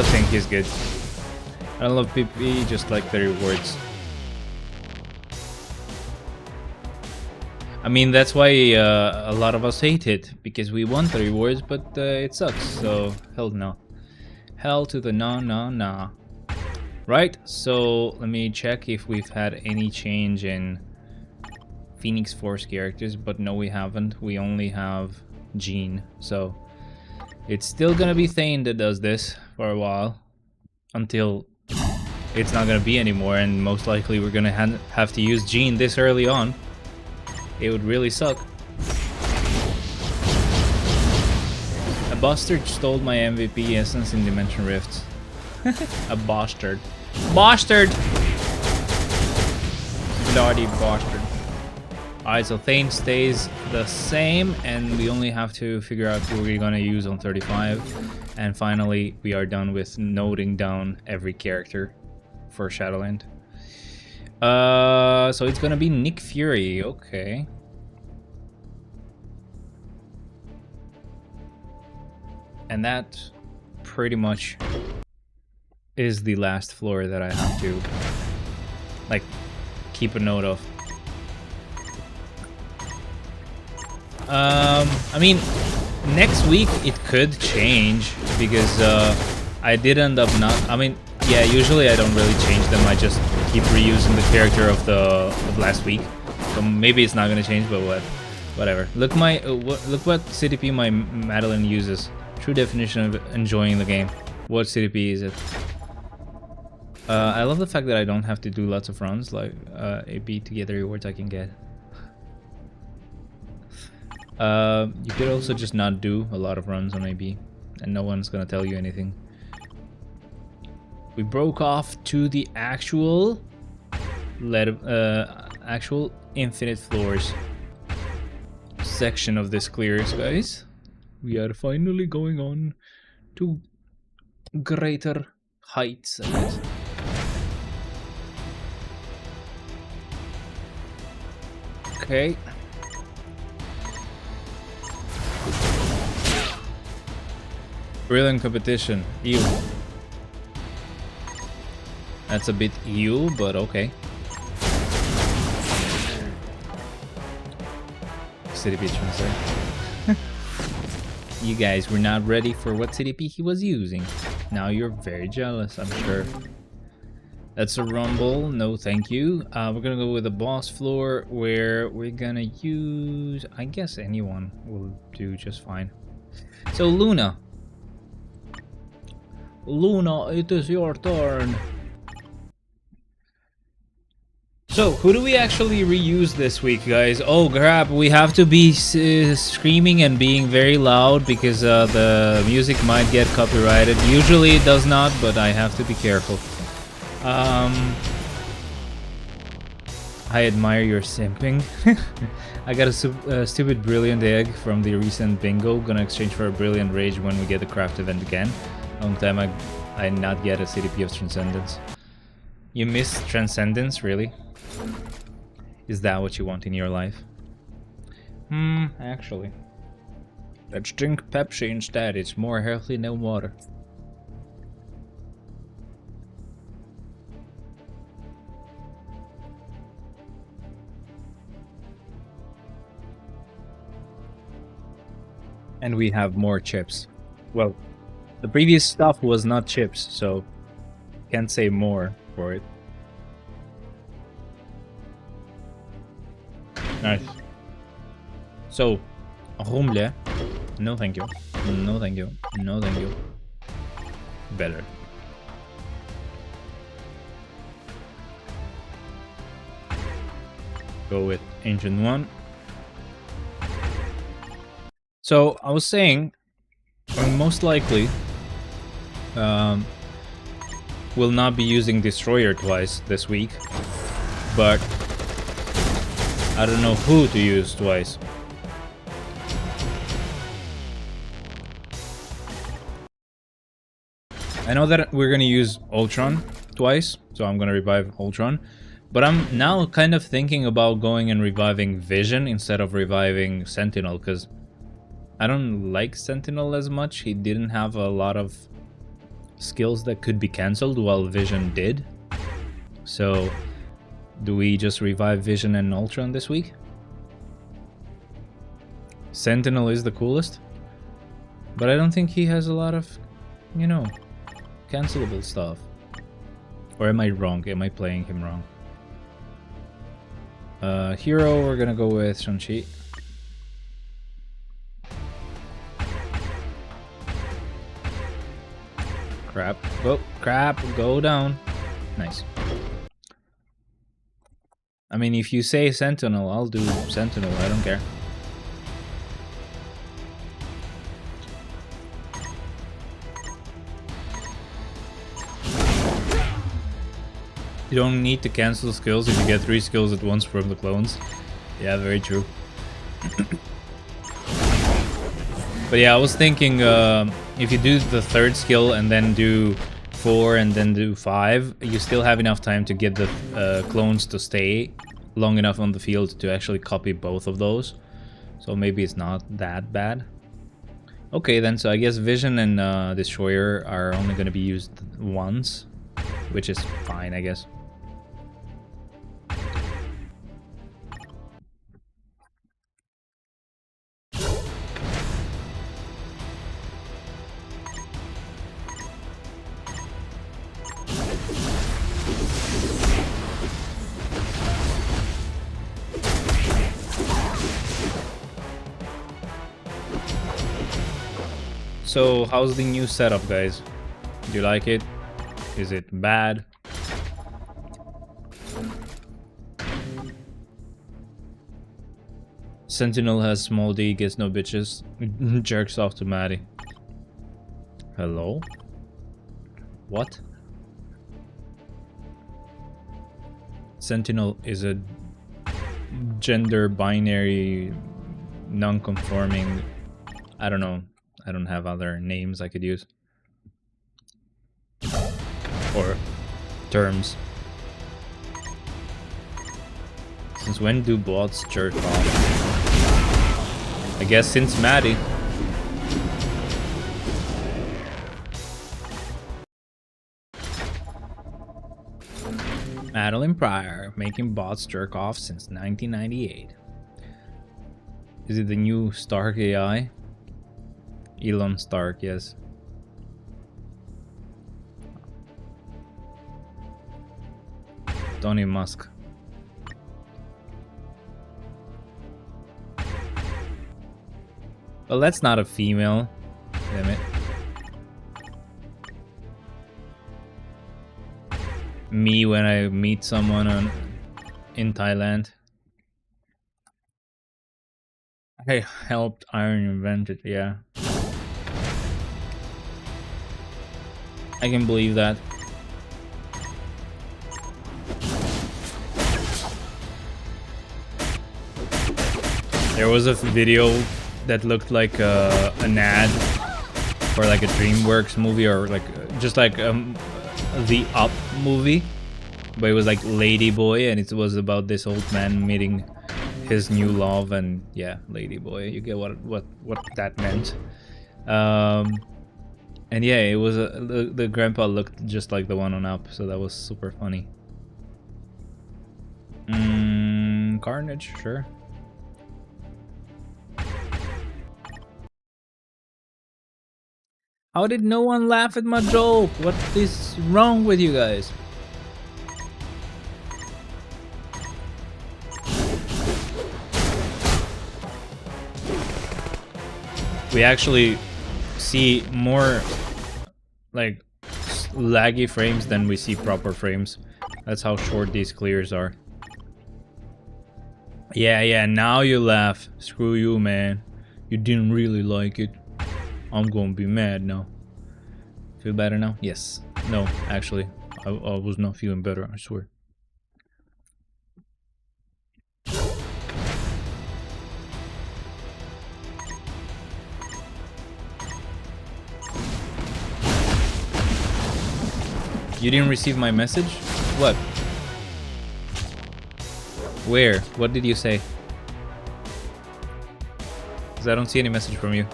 think he's good. I love PvE, just like the rewards. I mean, that's why a lot of us hate it, because we want the rewards, but it sucks, so hell no. Hell to the no. Right, so let me check if we've had any change in Phoenix Force characters, but no, we haven't. We only have Jean, so it's still gonna be Thane that does this for a while, until it's not gonna be anymore, and most likely we're gonna have to use Jean this early on. It would really suck. A bastard stole my MVP essence in Dimension Rifts. A bastard. Bastard! Bloody bastard. Alright, so Thane stays the same, and we only have to figure out who we're gonna use on 35. And finally, we are done with noting down every character for Shadowland. So it's gonna be Nick Fury, okay. And that pretty much is the last floor that I have to, like, keep a note of. I mean, next week it could change, because I did end up not, I mean, yeah, usually I don't really change them, I just keep reusing the character of last week. So maybe it's not gonna change, but whatever. Look look what CDP my Madeline uses. True definition of enjoying the game. What CDP is it? I love the fact that I don't have to do lots of runs, like AB to get the rewards I can get. You could also just not do a lot of runs on AB, and no one's gonna tell you anything. We broke off to the actual infinite floors section of this clears, guys. We are finally going on to greater heights, I guess. Okay. Brilliant competition. Ew. That's a bit ew, but okay. CDP transfer. You guys were not ready for what CDP he was using. Now you're very jealous, I'm sure. That's a rumble. No, thank you. We're gonna go with a boss floor where we're gonna use... I guess anyone will do just fine. So, Luna. Luna, it is your turn. So, who do we actually reuse this week, guys? Oh, crap, we have to be screaming and being very loud because the music might get copyrighted. Usually it does not, but I have to be careful. I admire your simping. I got a stupid brilliant egg from the recent bingo. Gonna exchange for a brilliant rage when we get the craft event again. Long time I not get a CDP of Transcendence. You miss Transcendence, really? Is that what you want in your life? Actually. Let's drink Pepsi instead. It's more healthy than water. And we have more chips. Well, the previous stuff was not chips, so can't say more for it. Nice. So, rumble. No thank you. No thank you. No thank you. Better. Go with Ancient One. So, I was saying, most likely, will not be using Destroyer twice this week, but I don't know who to use twice. I know that we're gonna use Ultron twice, so I'm gonna revive Ultron, but I'm now kind of thinking about going and reviving Vision instead of reviving Sentinel, because I don't like Sentinel as much. He didn't have a lot of skills that could be cancelled while Vision did. So, do we just revive Vision and Ultron this week? Sentinel is the coolest, but I don't think he has a lot of, you know, cancelable stuff. Or am I wrong? Am I playing him wrong? Hero, we're gonna go with Shang-Chi. Crap. Go, crap, go down. Nice. I mean, if you say Sentinel, I'll do Sentinel, I don't care. You don't need to cancel skills if you get 3 skills at once from the clones. Yeah, very true. But yeah, I was thinking if you do the 3rd skill and then do 4 and then do 5, you still have enough time to get the clones to stay long enough on the field to actually copy both of those. So maybe it's not that bad. Okay then, so I guess Vision and Destroyer are only going to be used once, which is fine, I guess. So, how's the new setup, guys? Do you like it? Is it bad? Sentinel has small D, gets no bitches. Jerks off to Maddie. Hello? What? Sentinel is a gender binary, non-conforming... I don't know. I don't have other names I could use. or terms. Since when do bots jerk off? I guess since Maddie. Madeline Pryor, making bots jerk off since 1998. Is it the new Stark AI? Elon Stark, yes. Tony Musk. Well, that's not a female. Damn it. Me when I meet someone in Thailand. I helped Iron invent it, yeah. I can believe that. There was a video that looked like an ad for like a DreamWorks movie, or like just like the Up movie, but it was like Lady Boy, and it was about this old man meeting his new love, and yeah, Lady Boy. You get what that meant. And yeah, it was the grandpa looked just like the one on Up, so that was super funny. Carnage, sure. How did no one laugh at my joke? What is wrong with you guys? We actually see more like laggy frames than we see proper frames. That's how short these clears are. Yeah, now you laugh. Screw you, man. You didn't really like it. I'm gonna be mad now. Feel better now? Yes. No, actually, I was not feeling better, I swear. You didn't receive my message? What? Where? What did you say? Because I don't see any message from you.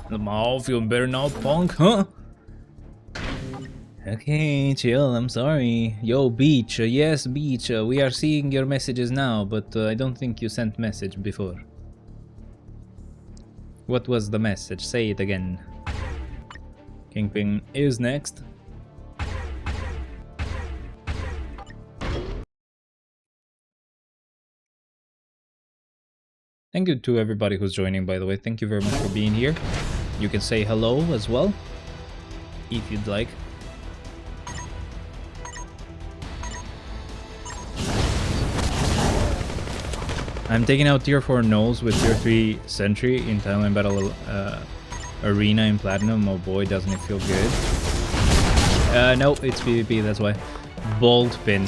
I'm all feeling better now, punk, huh? Okay, chill, I'm sorry. Yo, Beach, yes, Beach, we are seeing your messages now, but I don't think you sent message before. What was the message? Say it again. Kingpin is next. Thank you to everybody who's joining, by the way. Thank you very much for being here. You can say hello as well, if you'd like. I'm taking out tier 4 Knowles with tier 3 Sentry in Thailand Battle Arena in Platinum. Oh boy, doesn't it feel good. No, it's PvP, that's why. Bolt pin.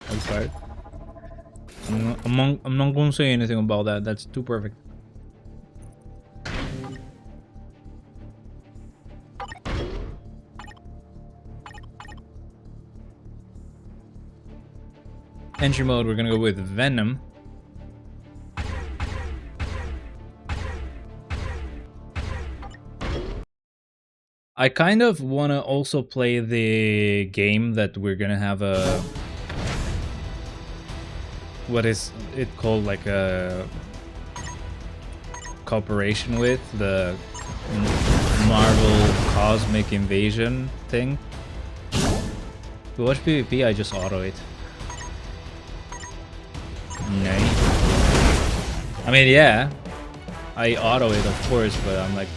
I'm sorry. I'm not going to say anything about that. That's too perfect. Entry mode, we're going to go with Venom. I kind of want to also play the game that we're going to have a... What is it called? Like a cooperation with the Marvel Cosmic Invasion thing. If you watch PvP, I just auto it. No. I mean, yeah, I auto it, of course, but I'm like,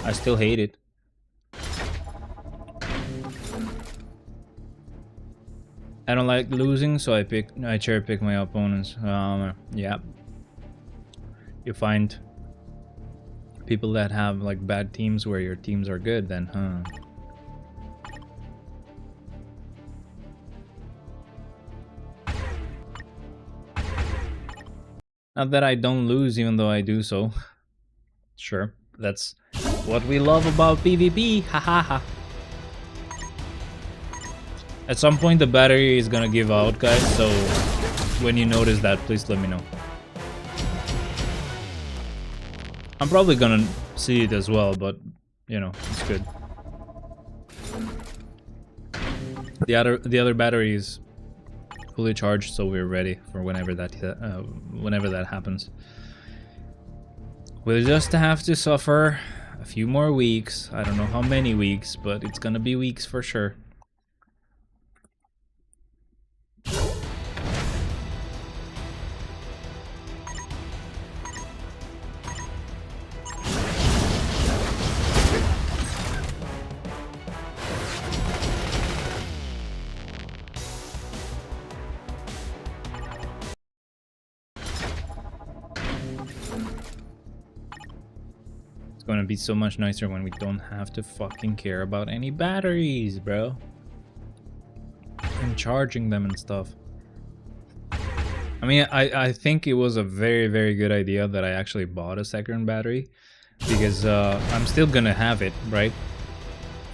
I still hate it. I don't like losing, so I cherry pick my opponents. Yeah. You find people that have like bad teams where your teams are good, then, huh? Not that I don't lose, even though I do so. Sure, that's what we love about PvP. Ha ha ha. At some point the battery is gonna give out, guys, so when you notice that, please let me know. I'm probably gonna see it as well, but you know, it's good. The other battery is fully charged, so we're ready for whenever that happens. We'll just have to suffer a few more weeks. I don't know how many weeks, but it's gonna be weeks for sure. It's gonna be so much nicer when we don't have to fucking care about any batteries, bro. And charging them and stuff. I mean, I think it was a very, very good idea that I actually bought a second battery. Because I'm still gonna have it, right?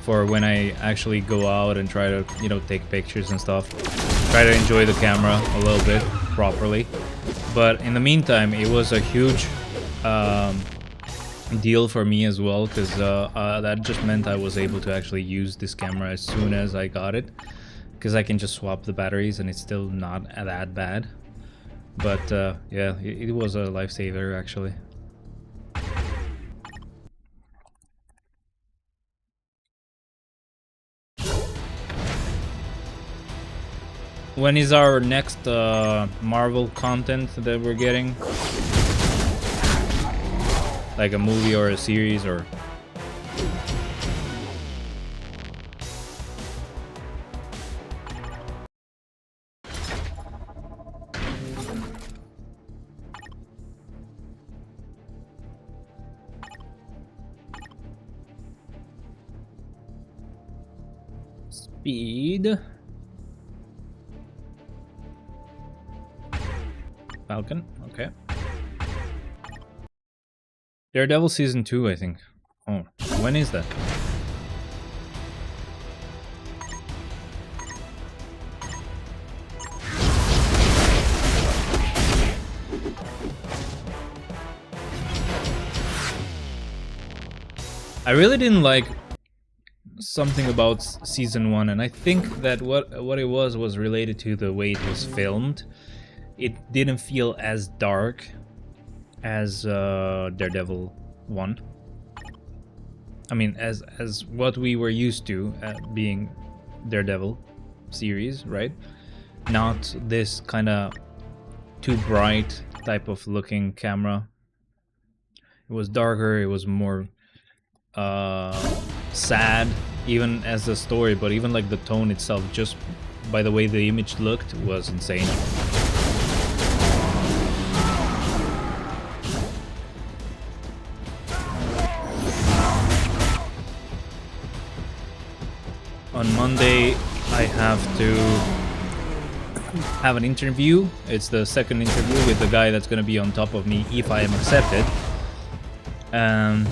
For when I actually go out and try to, you know, take pictures and stuff. Try to enjoy the camera a little bit properly. But in the meantime, it was a huge deal for me as well, because that just meant I was able to actually use this camera as soon as I got it. Because I can just swap the batteries and it's still not that bad. But yeah, it was a lifesaver actually. When is our next Marvel content that we're getting? Like a movie or a series or... Speed. Falcon, okay. Daredevil Season 2, I think. Oh, when is that? I really didn't like something about Season 1, and I think that what it was related to the way it was filmed. It didn't feel as dark as Daredevil 1. I mean, as what we were used to being Daredevil series, right? Not this kind of too bright type of looking camera. It was darker, it was more sad, even as the story, but even like the tone itself, just by the way the image looked, was insane. On Monday, I have to have an interview. It's the second interview with the guy that's going to be on top of me if I am accepted. And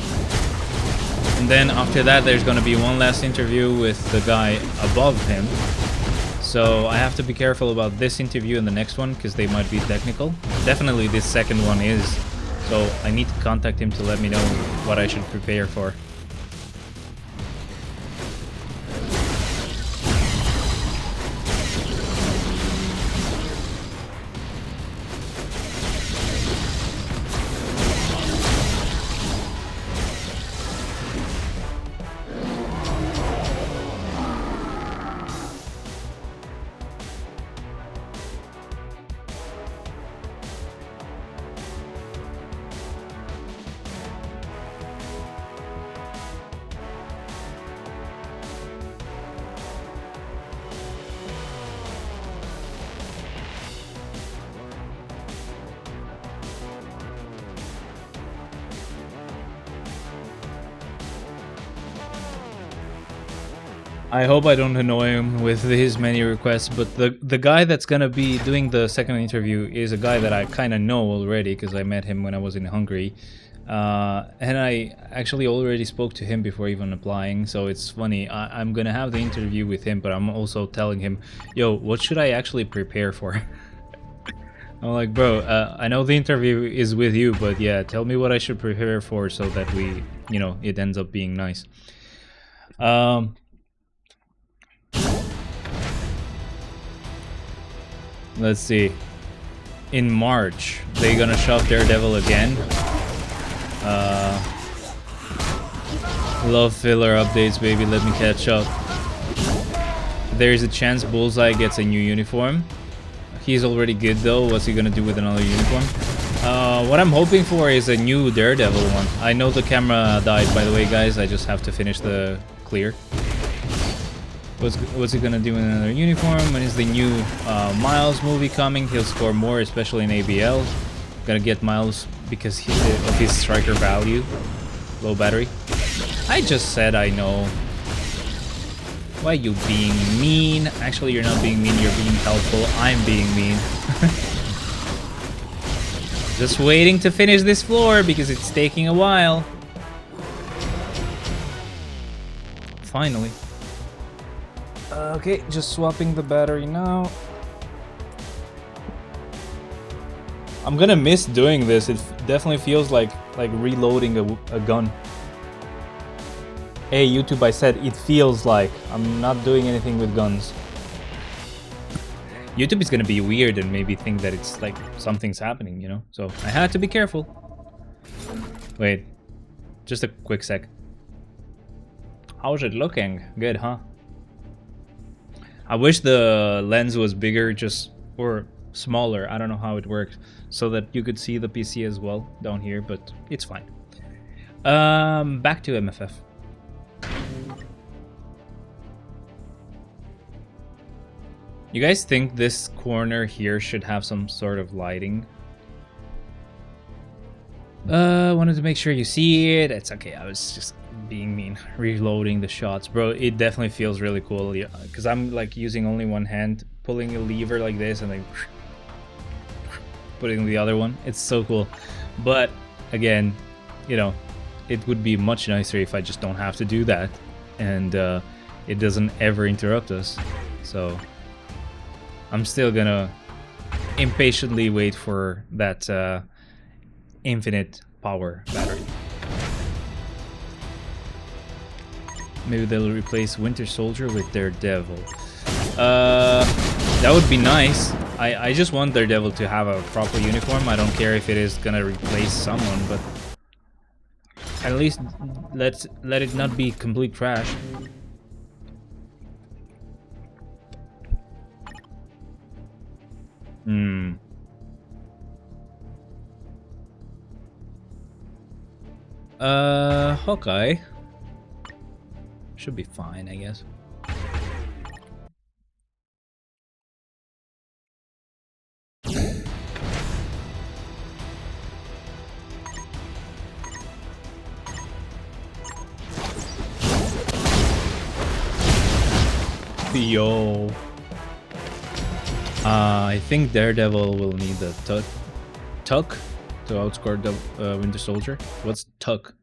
then after that, there's going to be one last interview with the guy above him. So I have to be careful about this interview and the next one, because they might be technical. Definitely this second one is. So I need to contact him to let me know what I should prepare for. I hope I don't annoy him with his many requests, but the guy that's gonna be doing the second interview is a guy that I kind of know already because I met him when I was in Hungary. And I actually already spoke to him before even applying, so it's funny. I'm gonna have the interview with him, but I'm also telling him, yo, what should I actually prepare for? I'm like, bro, I know the interview is with you, but yeah, tell me what I should prepare for so that we, you know, it ends up being nice. Let's see. In March, they're gonna shove Daredevil again. Love filler updates, baby. Let me catch up. There's a chance Bullseye gets a new uniform. He's already good though. What's he gonna do with another uniform? What I'm hoping for is a new Daredevil one. I know the camera died, by the way, guys. I just have to finish the clear. What's he gonna do in another uniform? When is the new Miles movie coming? He'll score more, especially in ABL. Gonna get Miles because of his striker value. Low battery. I just said I know. Why are you being mean? Actually, you're not being mean, you're being helpful. I'm being mean. Just waiting to finish this floor because it's taking a while. Finally. Okay, just swapping the battery now. I'm gonna miss doing this. It definitely feels like reloading a gun. Hey YouTube, I said it feels like. I'm not doing anything with guns. YouTube is gonna be weird and maybe think that it's like something's happening, you know? So I had to be careful. Wait, just a quick sec. How's it looking? Good, huh? I wish the lens was bigger, or smaller. I don't know how it works, so that you could see the PC as well down here, but it's fine. Back to MFF. You guys think this corner here should have some sort of lighting? Wanted to make sure you see it. It's okay, I was just being mean. Reloading the shots. Bro, it definitely feels really cool, because I'm like using only one hand, pulling a lever like this and then putting the other one. It's so cool. But again, you know, it would be much nicer if I just don't have to do that and it doesn't ever interrupt us. So I'm still gonna impatiently wait for that infinite power battery. Maybe they'll replace Winter Soldier with Daredevil. That would be nice. I just want Daredevil to have a proper uniform. I don't care if it is gonna replace someone, but at least let it not be complete trash. Hawkeye should be fine, I guess. Yo. I think Daredevil will need the tuck to outscore the Winter Soldier. What's tuck?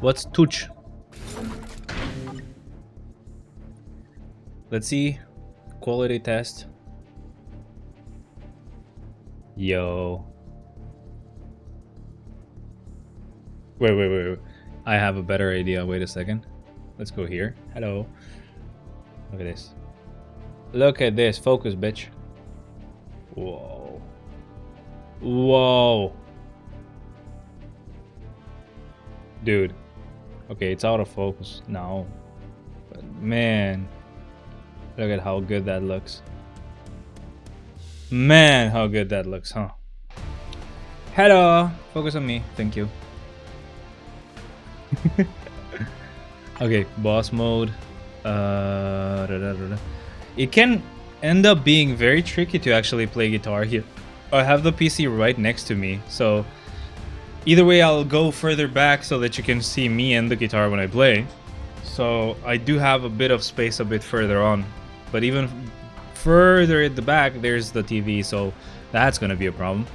What's touch? Let's see. Quality test. Yo. Wait. I have a better idea. Wait a second. Let's go here. Hello. Look at this. Look at this. Focus, bitch. Whoa. Whoa. Dude. Okay, it's out of focus now. But man. Look at how good that looks. Man, how good that looks, huh? Hello. Focus on me. Thank you. Okay, boss mode. It can end up being very tricky to actually play guitar here. I have the PC right next to me, so either way I'll go further back so that you can see me and the guitar when I play. So I do have a bit of space a bit further on. But even further at the back, there's the TV, so that's gonna be a problem.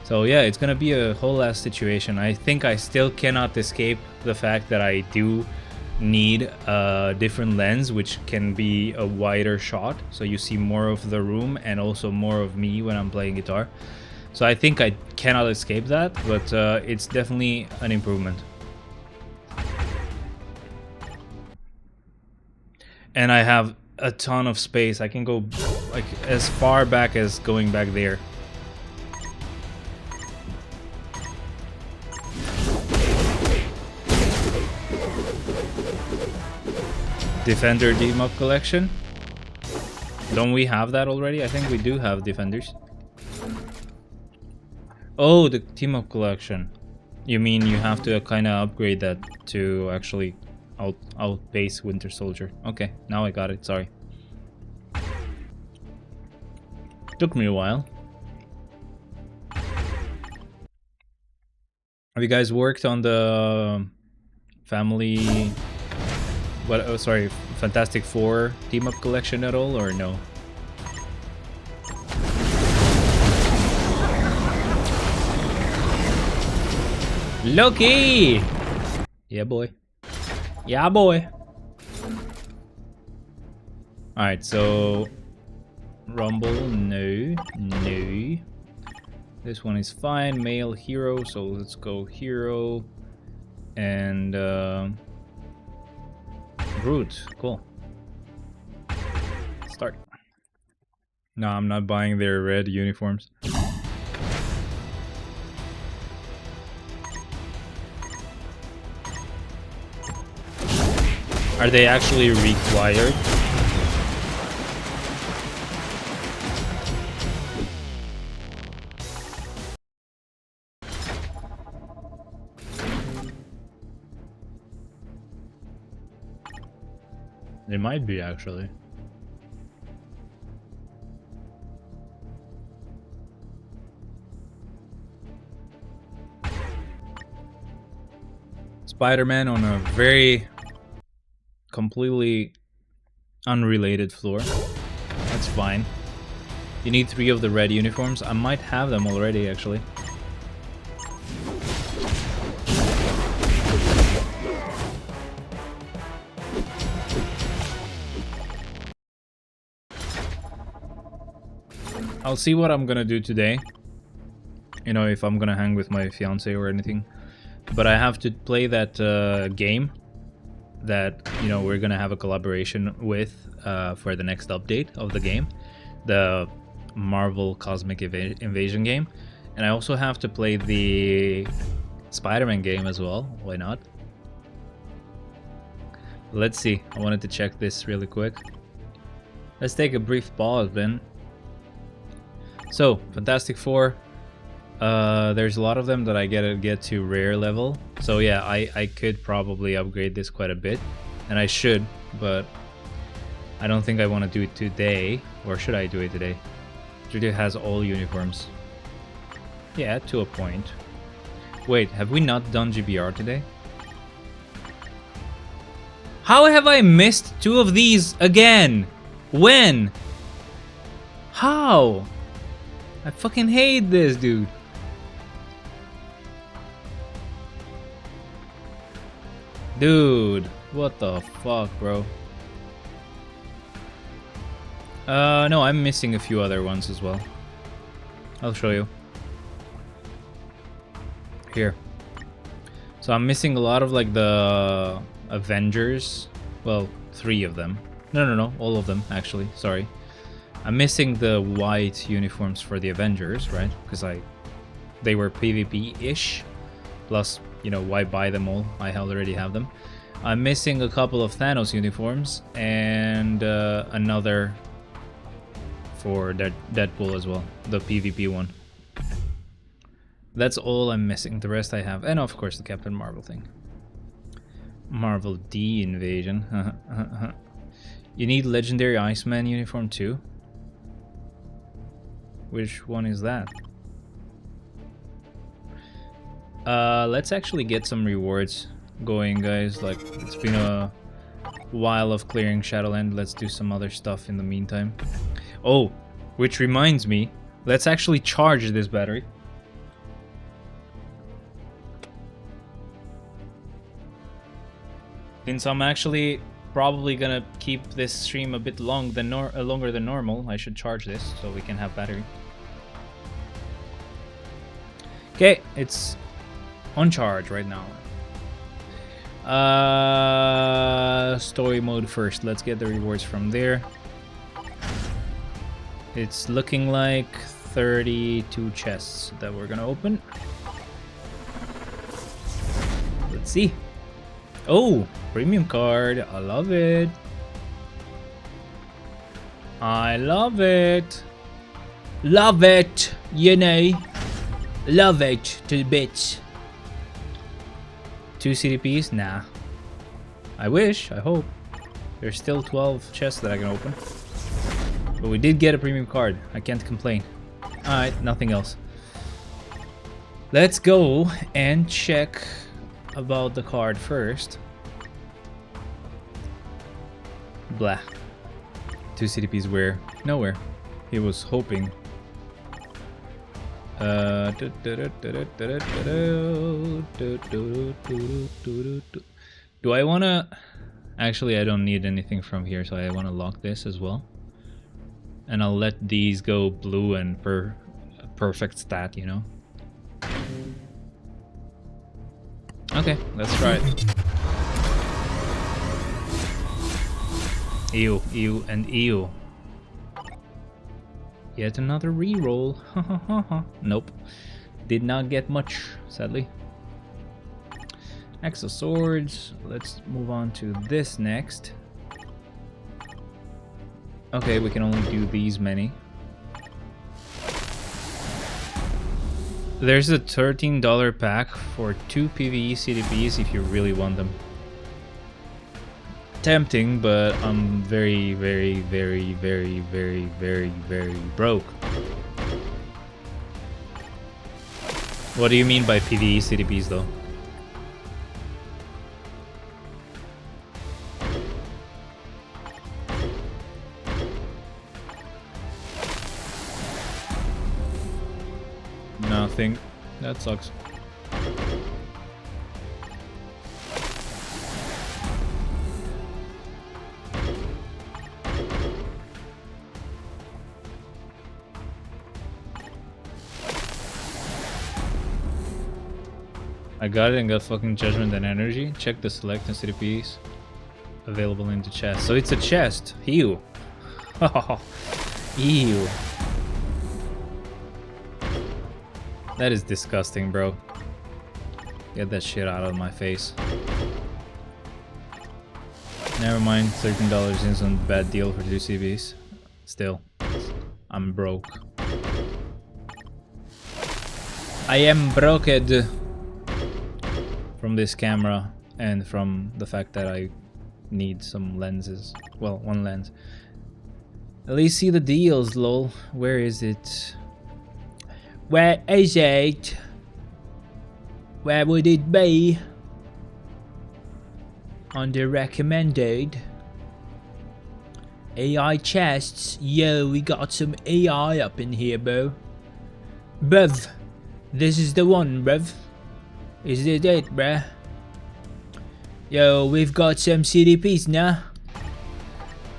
So yeah, it's gonna be a whole ass situation. I think I still cannot escape the fact that I do need a different lens, which can be a wider shot, so you see more of the room and also more of me when I'm playing guitar. So I think I cannot escape that, but it's definitely an improvement. And I have a ton of space. I can go like as far back as going back there. Defender team-up collection. Don't we have that already? I think we do have defenders. Oh, the team-up collection. You mean you have to kind of upgrade that to actually outpace Winter Soldier. Okay, now I got it, sorry. Took me a while. Have you guys worked on the family... What? Oh, sorry, Fantastic Four team-up collection at all, or no? Loki! Yeah, boy. Yeah, boy. Alright, so... Rumble, no. No. This one is fine. Male hero, so let's go hero. And, Groot, cool. Start. No, I'm not buying their red uniforms. Are they actually required? They might be, actually. Spider-Man on a very completely unrelated floor. That's fine. You need 3 of the red uniforms. I might have them already, actually. I'll see what I'm gonna do today. You know, if I'm gonna hang with my fiance or anything. But I have to play that game that, you know, we're gonna have a collaboration with for the next update of the game. The Marvel Cosmic Invasion game. And I also have to play the Spider-Man game as well. Why not? Let's see. I wanted to check this really quick. Let's take a brief pause then. So, Fantastic Four. There's a lot of them that I get to rare level. So yeah, I could probably upgrade this quite a bit. And I should, but I don't think I want to do it today. Or should I do it today? Judy has all uniforms. Yeah, to a point. Wait, have we not done GBR today? How have I missed 2 of these again? When? How? I fucking hate this, dude. Dude, what the fuck, bro? No, I'm missing a few other ones as well. I'll show you. Here. So I'm missing a lot of like the Avengers. Well, 3 of them. No, all of them actually, sorry. I'm missing the white uniforms for the Avengers, right? Because they were PvP-ish. Plus, you know, why buy them all? I already have them. I'm missing a couple of Thanos uniforms and another for Deadpool as well, the PvP one. That's all I'm missing. The rest I have, and of course the Captain Marvel thing. Marvel D invasion. You need Legendary Iceman uniform too. Which one is that? Let's actually get some rewards going, guys. Like, it's been a while of clearing Shadowland, let's do some other stuff in the meantime. Oh, which reminds me, let's actually charge this battery. Since I'm actually probably gonna keep this stream a bit longer than normal, I should charge this so we can have battery. Okay, it's on charge right now. Story mode first. Let's get the rewards from there. It's looking like 32 chests that we're gonna open. Let's see. Oh, premium card. I love it. I love it. Love it, you know. Love it to bits. 2 CDPs? Nah. I wish, I hope. There's still 12 chests that I can open. But we did get a premium card. I can't complain. Alright, nothing else. Let's go and check about the card first. Blah. 2 CDPs where? Nowhere. He was hoping. Do I wanna... Actually, I don't need anything from here, so I wanna lock this as well. And I'll let these go blue and perfect stat, you know? Okay, let's try it. Ew, ew, and ew. Yet another reroll. Nope. Did not get much, sadly. Axe of Swords. Let's move on to this next. Okay, we can only do these many. There's a $13 pack for 2 PvE CDPs if you really want them. Tempting, but I'm very, very, very, very, very, very, very broke. What do you mean by PvE CDPs though? Nothing. That sucks. I got it and got fucking Judgment and Energy. Check the select and CDPs available in the chest. So it's a chest. Ew. Ew. That is disgusting, bro. Get that shit out of my face. Never mind, $13 isn't a bad deal for 2 CBs. Still, I'm broke. I am broked from this camera and from the fact that I need some lenses. Well, one lens. At least see the deals, lol. Where is it? Where is it? Where would it be? Under recommended. AI chests. Yo, we got some AI up in here, bro. Bruv. This is the one, bruv. Is it bruh? Yo, we've got some CDPs now.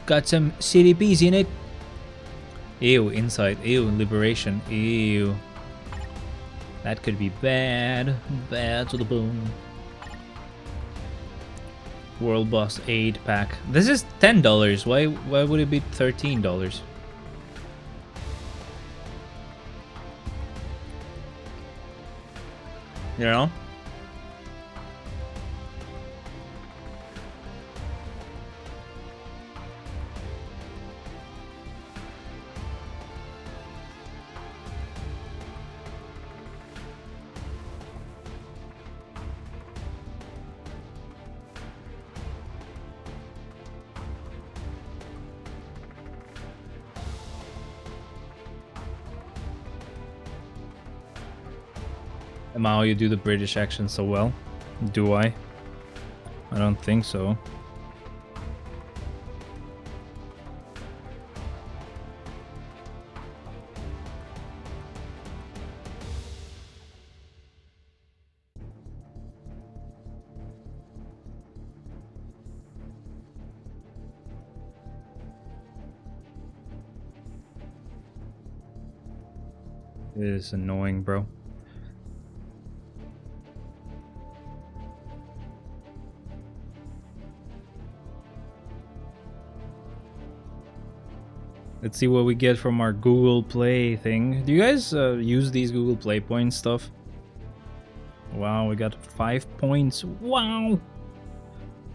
Got some CDPs in it. Ew, insight. Ew, liberation. Ew. That could be bad. Bad to the bone. World Boss Aid Pack. This is $10. Why would it be $13? You know? Mao, you do the British accent so well. Do I? I don't think so. It is annoying, bro. Let's see what we get from our Google Play thing. Do you guys use these Google Play points stuff? Wow, we got 5 points. Wow!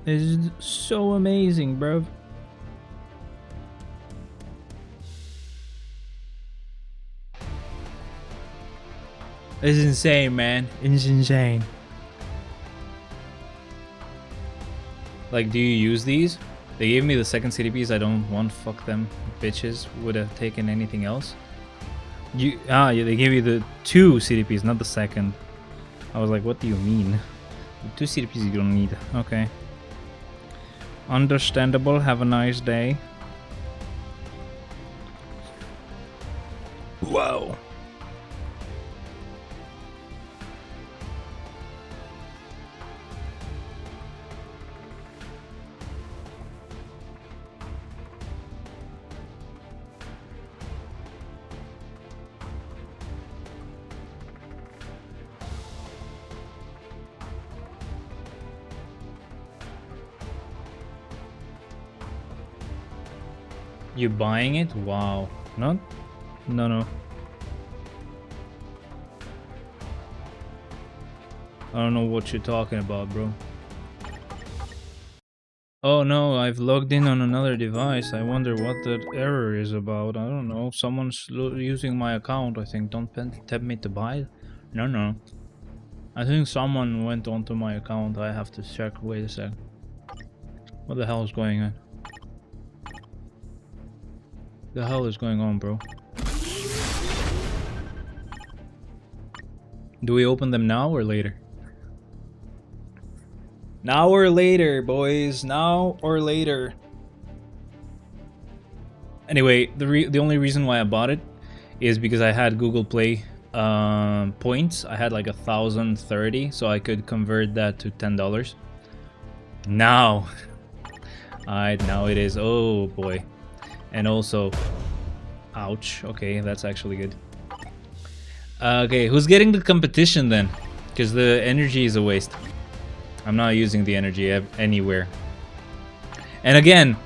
This is so amazing, bro. It's insane, man. It's insane. Like, do you use these? They gave me the second CDPs. I don't want. Fuck them, bitches. Would have taken anything else. Yeah, they gave you the 2 CDPs, not the second. I was like, what do you mean? The 2 CDPs you don't need. Okay. Understandable. Have a nice day. Wow. You buying it? Wow. Not? No. I don't know what you're talking about, bro. Oh no, I've logged in on another device. I wonder what that error is about. I don't know. Someone's using my account, I think. Don't tempt me to buy? No. I think someone went onto my account. I have to check. Wait a sec. What the hell is going on? The hell is going on, bro? Do we open them now or later? Now or later, boys. Now or later. Anyway, the only reason why I bought it is because I had Google Play points. I had like 1,030, so I could convert that to $10. Now, now it is. Oh boy. And also, ouch. Okay, that's actually good. Okay, who's getting the competition then? Because the energy is a waste. I'm not using the energy anywhere. And again,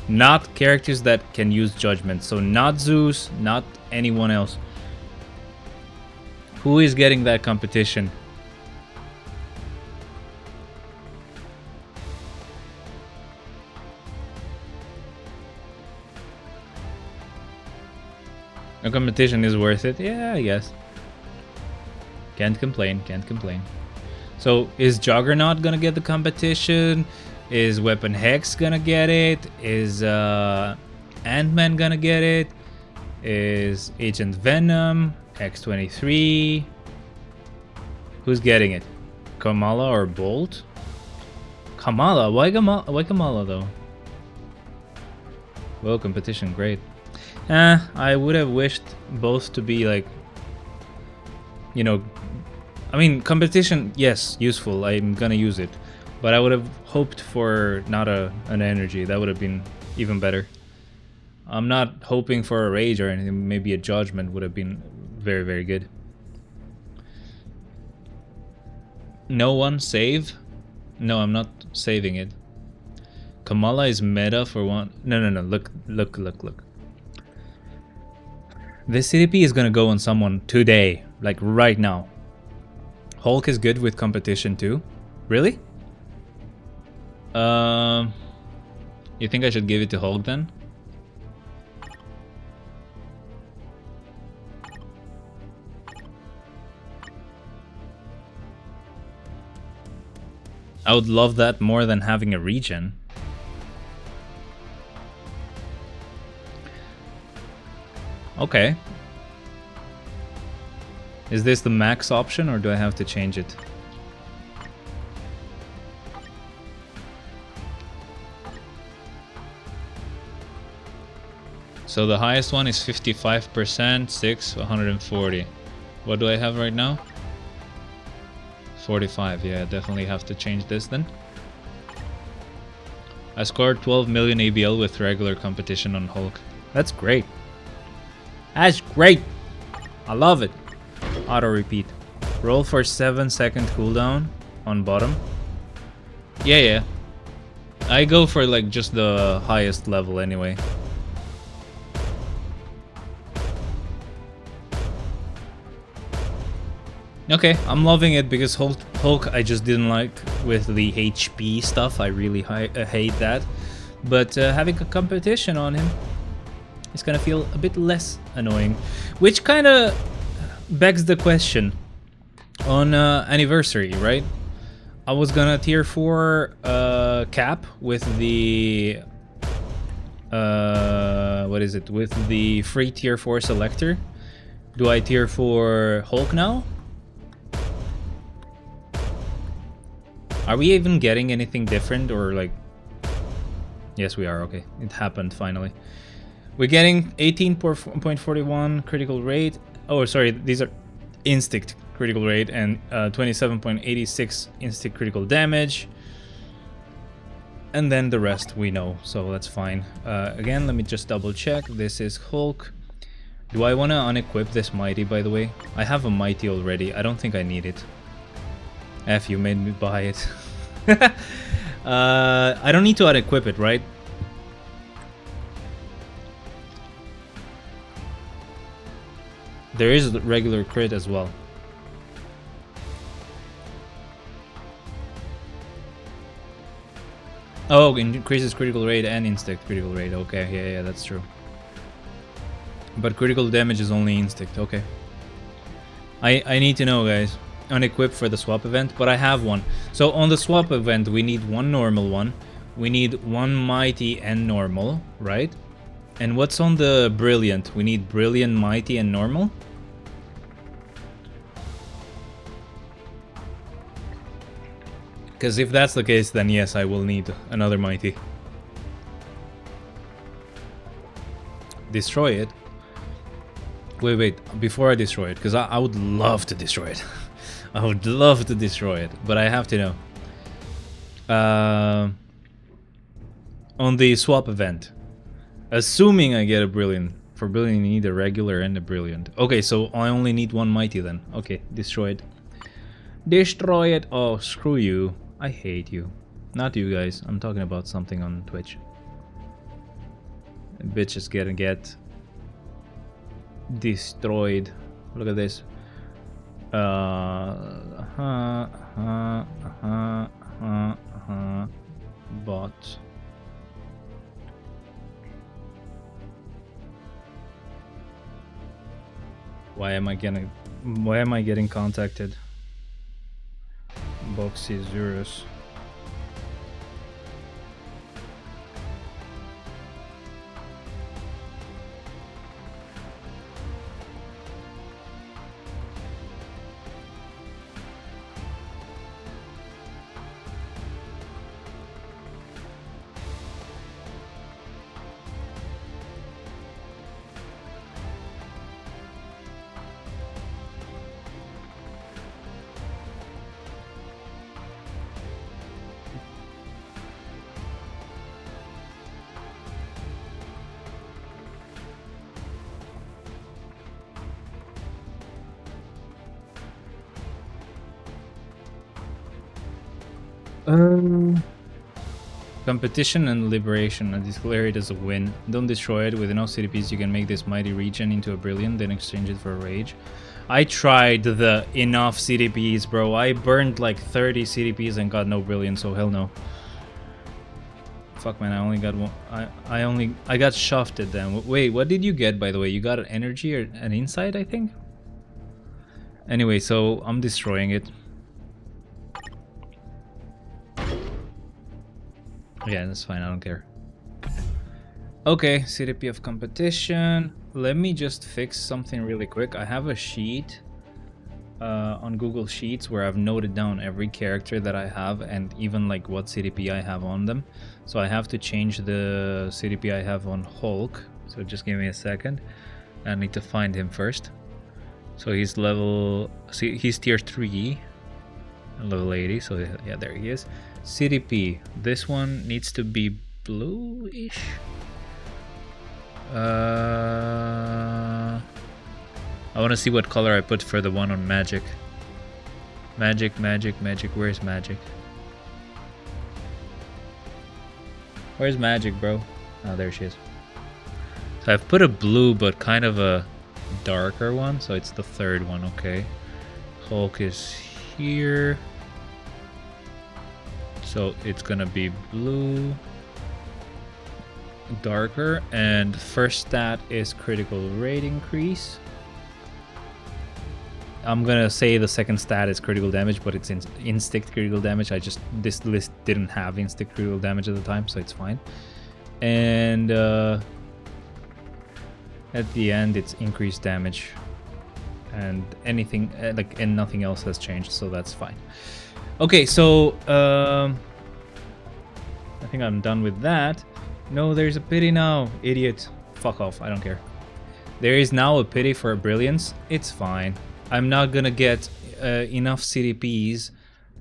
not characters that can use judgment. So not Zeus, not anyone else. Who is getting that competition? A competition is worth it. Yeah, I guess. Can't complain, can't complain. So, is Juggernaut gonna get the competition? Is Weapon Hex gonna get it? Is Ant-Man gonna get it? Is Agent Venom? X-23? Who's getting it? Kamala or Bolt? Kamala? Why Kamala though? Well, competition, great. I would have wished both to be like, you know, I mean, competition, yes, useful, I'm gonna use it. But I would have hoped for not an energy, that would have been even better. I'm not hoping for a rage or anything, maybe a judgment would have been very, very good. No one save? No, I'm not saving it. Kamala is meta for one. No, look. This CDP is gonna go on someone today, like right now. Hulk is good with competition too. Really? You think I should give it to Hulk then? I would love that more than having a regen. Okay. Is this the max option or do I have to change it? So the highest one is 55%, 6, 140. What do I have right now? 45, yeah, definitely have to change this then. I scored 12 million ABL with regular competition on Hulk. That's great. That's great! I love it. Auto repeat. Roll for 7-second cooldown on bottom. Yeah. I go for like just the highest level anyway. Okay, I'm loving it because Hulk I just didn't like with the HP stuff. I really hate that. But having a competition on him is gonna feel a bit less annoying. Which kind of begs the question on anniversary, right? I was gonna tier 4 cap with the what is it? With the free tier 4 selector. Do I tier 4 Hulk now? Are we even getting anything different or like... Yes, we are. Okay, it happened finally. We're getting 18.41 critical rate. Oh, sorry, these are instinct critical rate and 27.86 instinct critical damage. And then the rest we know, so that's fine. Again, let me just double check. This is Hulk. Do I want to unequip this Mighty, by the way? I have a Mighty already. I don't think I need it. F, you made me buy it. I don't need to unequip it, right? There is regular crit as well. Oh, increases critical rate and instinct critical rate. Okay, yeah, that's true. But critical damage is only instinct. Okay. I need to know, guys. Unequip for the swap event, but I have one. So on the swap event, we need one normal one. We need one mighty and normal, right? And what's on the brilliant? We need brilliant, mighty, and normal? Because if that's the case, then yes, I will need another mighty. Destroy it? Wait, before I destroy it, because I would love to destroy it. I would love to destroy it, but I have to know. On the swap event, assuming I get a brilliant. For brilliant, you need a regular and a brilliant. Okay, so I only need one mighty then. Okay, destroy it. Destroy it. Oh, screw you. I hate you. Not you guys. I'm talking about something on Twitch. Bitch is gonna get destroyed. Look at this. Bot. Why am I getting contacted? Boxy Zurus. Competition and liberation. I declare it as a win. Don't destroy it. With enough CDPs, you can make this mighty regen into a brilliant, then exchange it for a rage. I tried the enough CDPs, bro. I burned like 30 CDPs and got no brilliant, so hell no. Fuck, man, I only got one. I got shafted then. Wait, what did you get, by the way? You got an energy or an insight, I think? Anyway, so I'm destroying it. Yeah, that's fine, I don't care. Okay, CDP of competition. Let me just fix something really quick. I have a sheet on Google Sheets where I've noted down every character that I have and even like what CDP I have on them. So I have to change the CDP I have on Hulk. So just give me a second. I need to find him first. So he's level... See, he's tier 3. Level 80, so yeah, there he is. CDP, this one needs to be bluish. I want to see what color I put for the one on magic. Magic, magic, magic. Where's magic? Where's magic, bro? Oh, there she is. So I've put a blue, but kind of a darker one. So it's the third one, okay. Hulk is here. So it's gonna be blue. Darker. And first stat is critical rate increase. I'm gonna say the second stat is critical damage, but it's instinct critical damage. This list didn't have instinct critical damage at the time, so it's fine. And at the end, it's increased damage, and anything and nothing else has changed, so that's fine. Okay, so I think I'm done with that. No, there's a pity now, idiot. Fuck off, I don't care. There is now a pity for brilliance. It's fine. I'm not gonna get enough CDPs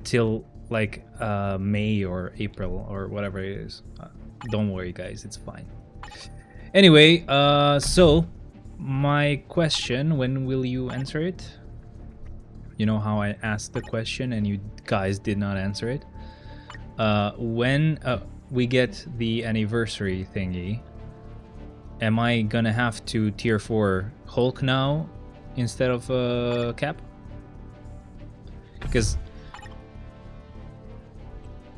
till like May or April or whatever it is. Don't worry, guys, it's fine. Anyway, so my question, when will you answer it? You know how I asked the question and you guys did not answer it? When we get the anniversary thingy, am I gonna have to tier 4 Hulk now instead of Cap? Because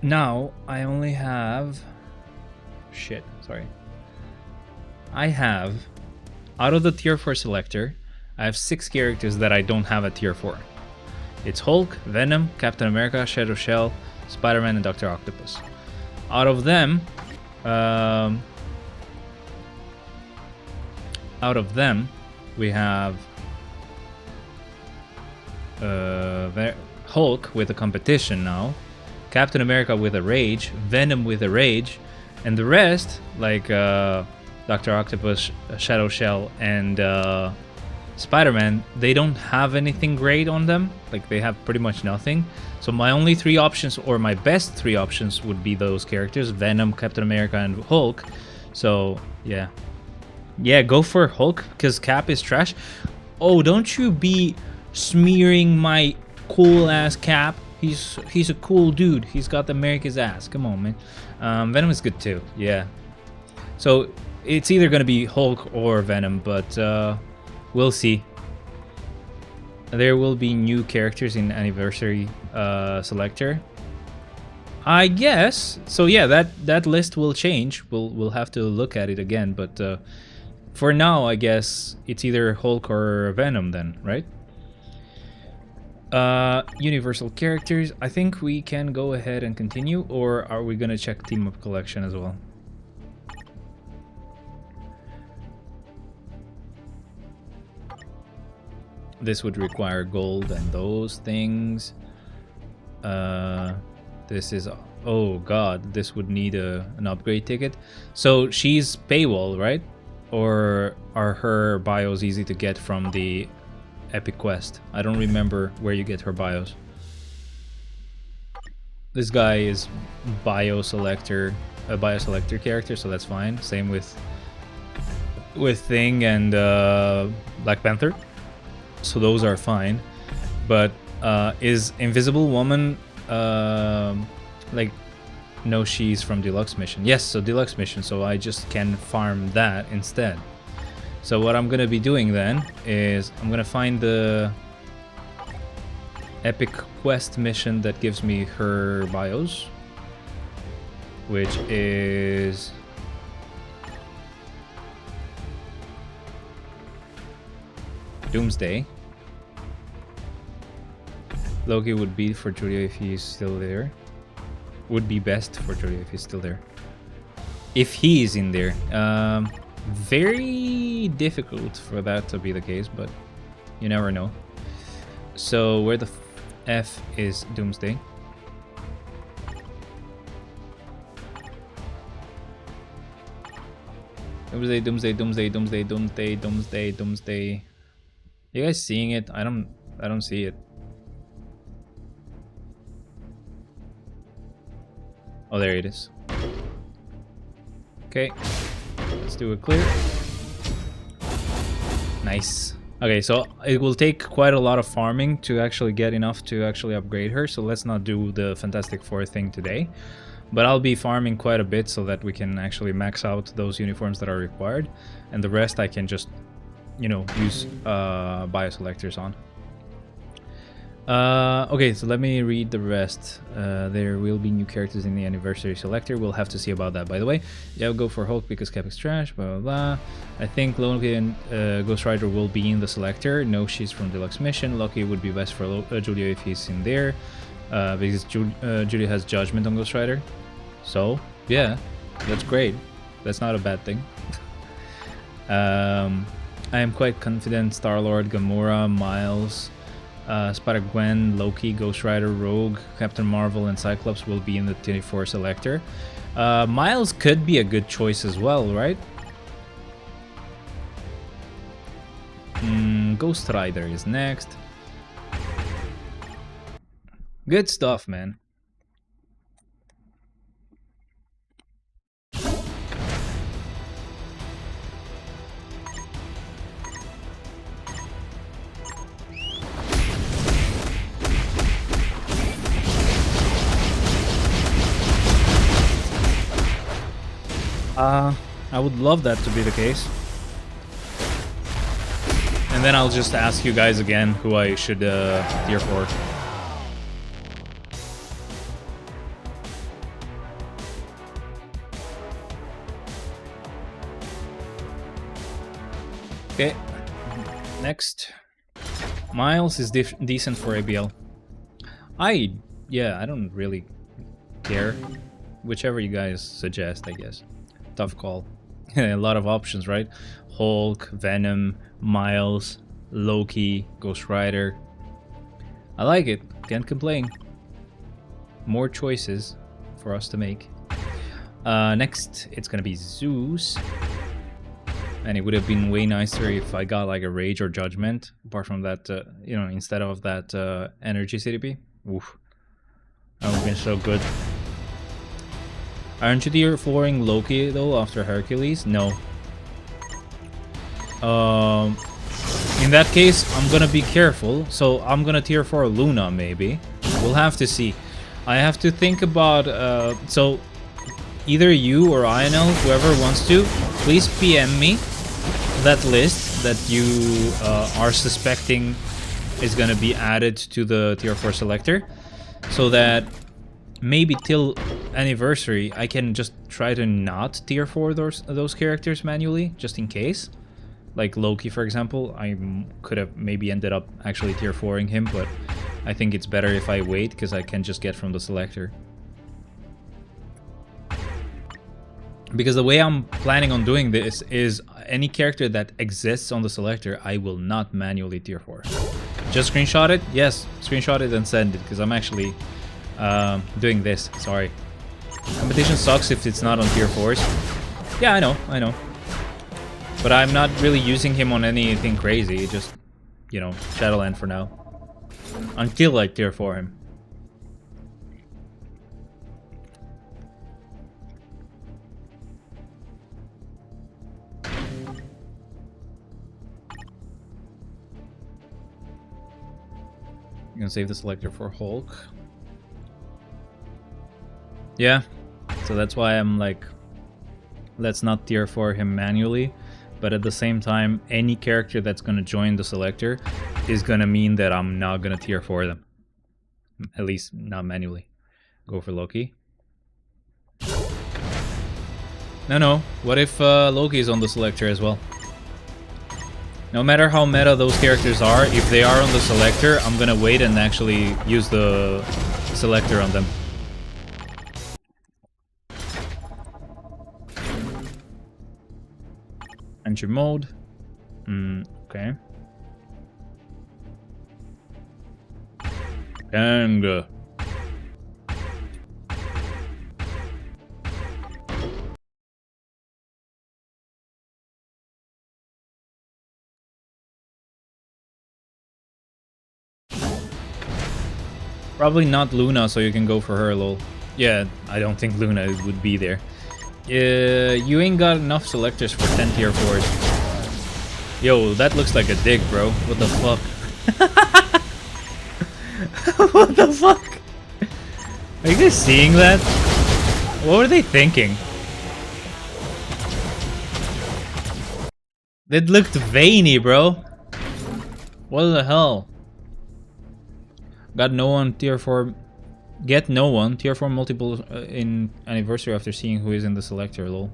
now I only have... Shit, sorry. I have, out of the tier 4 selector, I have 6 characters that I don't have at tier 4. It's Hulk, Venom, Captain America, Shadow Shell, Spider-Man, and Dr. Octopus. Out of them, we have Hulk with a competition now, Captain America with a rage, Venom with a rage, and the rest, like Dr. Octopus, Shadow Shell, and Spider-Man, they don't have anything great on them. Like, they have pretty much nothing. So my only 3 options, or my best 3 options, would be those characters: Venom, Captain America, and Hulk. So yeah, go for Hulk because Cap is trash. Oh, don't you be smearing my cool ass Cap. He's a cool dude. He's got America's ass. Come on, man. Venom is good too. Yeah. So it's either gonna be Hulk or Venom, but we'll see. There will be new characters in Anniversary Selector, I guess. So yeah, that list will change. We'll have to look at it again, but for now, I guess it's either Hulk or Venom then, right? Universal characters. I think we can go ahead and continue, or are we gonna check Team Up Collection as well? This would require gold and those things. This is... Oh god, this would need an upgrade ticket. So she's paywall, right? Or are her bios easy to get from the Epic Quest? I don't remember where you get her bios. This guy is a bio selector character, so that's fine. Same with Thing and Black Panther. So those are fine. But is Invisible Woman like... No, she's from Deluxe Mission. Yes, so Deluxe Mission, so I just can farm that instead. So what I'm gonna be doing then is I'm gonna find the Epic Quest mission that gives me her bios, which is Doomsday. Loki would be for Julia if he's still there. Would be best for Julia if he's still there. If he's in there. Very difficult for that to be the case, but you never know. So where the F is Doomsday? Doomsday, Doomsday, Doomsday, Doomsday, Doomsday, Doomsday, Doomsday. You guys seeing it? I don't see it. Oh, there it is. Okay, let's do a clear. Nice. Okay, so it will take quite a lot of farming to actually get enough to actually upgrade her, so let's not do the Fantastic Four thing today. But I'll be farming quite a bit so that we can actually max out those uniforms that are required, and the rest I can just, you know, use bioselectors on. Okay, so let me read the rest. There will be new characters in the anniversary selector. We'll have to see about that, by the way. Yeah, I'll go for Hulk because Cap's trash, blah, blah, blah. I think Loki and Ghost Rider will be in the selector. No, she's from Deluxe Mission. Loki would be best for Julia if he's in there. Because Julia has Judgment on Ghost Rider. So, yeah, that's great. That's not a bad thing. I am quite confident Star-Lord, Gamora, Miles... Spider-Gwen, Loki, Ghost Rider, Rogue, Captain Marvel, and Cyclops will be in the 24 selector. Miles could be a good choice as well, right? Ghost Rider is next. Good stuff, man. I would love that to be the case. And then I'll just ask you guys again who I should tier for. Okay, next. Miles is decent for ABL. Yeah, I don't really care. Whichever you guys suggest, I guess. Tough call. A lot of options, right? Hulk, Venom, Miles, Loki, Ghost Rider. I like it. Can't complain. More choices for us to make. Next, it's gonna be Zeus. And it would have been way nicer if I got like a Rage or Judgment. Apart from that, you know, instead of that Energy CDP. Oof. That would have been so good. Aren't you tier flooring Loki though after Hercules? No. In that case, I'm gonna be careful. So I'm gonna tier for Luna maybe. We'll have to see. I have to think about. So either you or INL, whoever wants to, please PM me that list that you are suspecting is gonna be added to the tier 4 selector, so that maybe till anniversary I can just try to not tier 4 those characters manually, just in case. Like Loki, for example, I could have maybe ended up actually tier 4ing him, but I think it's better if I wait because I can just get from the selector. Because the way I'm planning on doing this is any character that exists on the selector, I will not manually tier 4. Just screenshot it? Yes, screenshot it and send it, because I'm actually doing this. Sorry. Competition sucks if it's not on tier 4s. Yeah, I know. But I'm not really using him on anything crazy, just, you know, Shadowland for now. Until I tier 4 him. I'm gonna save the selector for Hulk. Yeah, so that's why I'm like, let's not tier 4 him manually. But at the same time, any character that's gonna join the selector is gonna mean that I'm not gonna tier 4 them. At least not manually. Go for Loki. No. What if Loki is on the selector as well? No matter how meta those characters are, if they are on the selector, I'm gonna wait and actually use the selector on them. Entry mode. Okay. And probably not Luna, so you can go for her, lol. Yeah, I don't think Luna would be there. You ain't got enough selectors for 10 tier 4s. Yo, that looks like a dick, bro. What the fuck? What the fuck? Are you guys seeing that? What were they thinking? It looked veiny, bro. What the hell? Got no one tier 4. Get no one tier 4 multiple in anniversary after seeing who is in the selector, lol.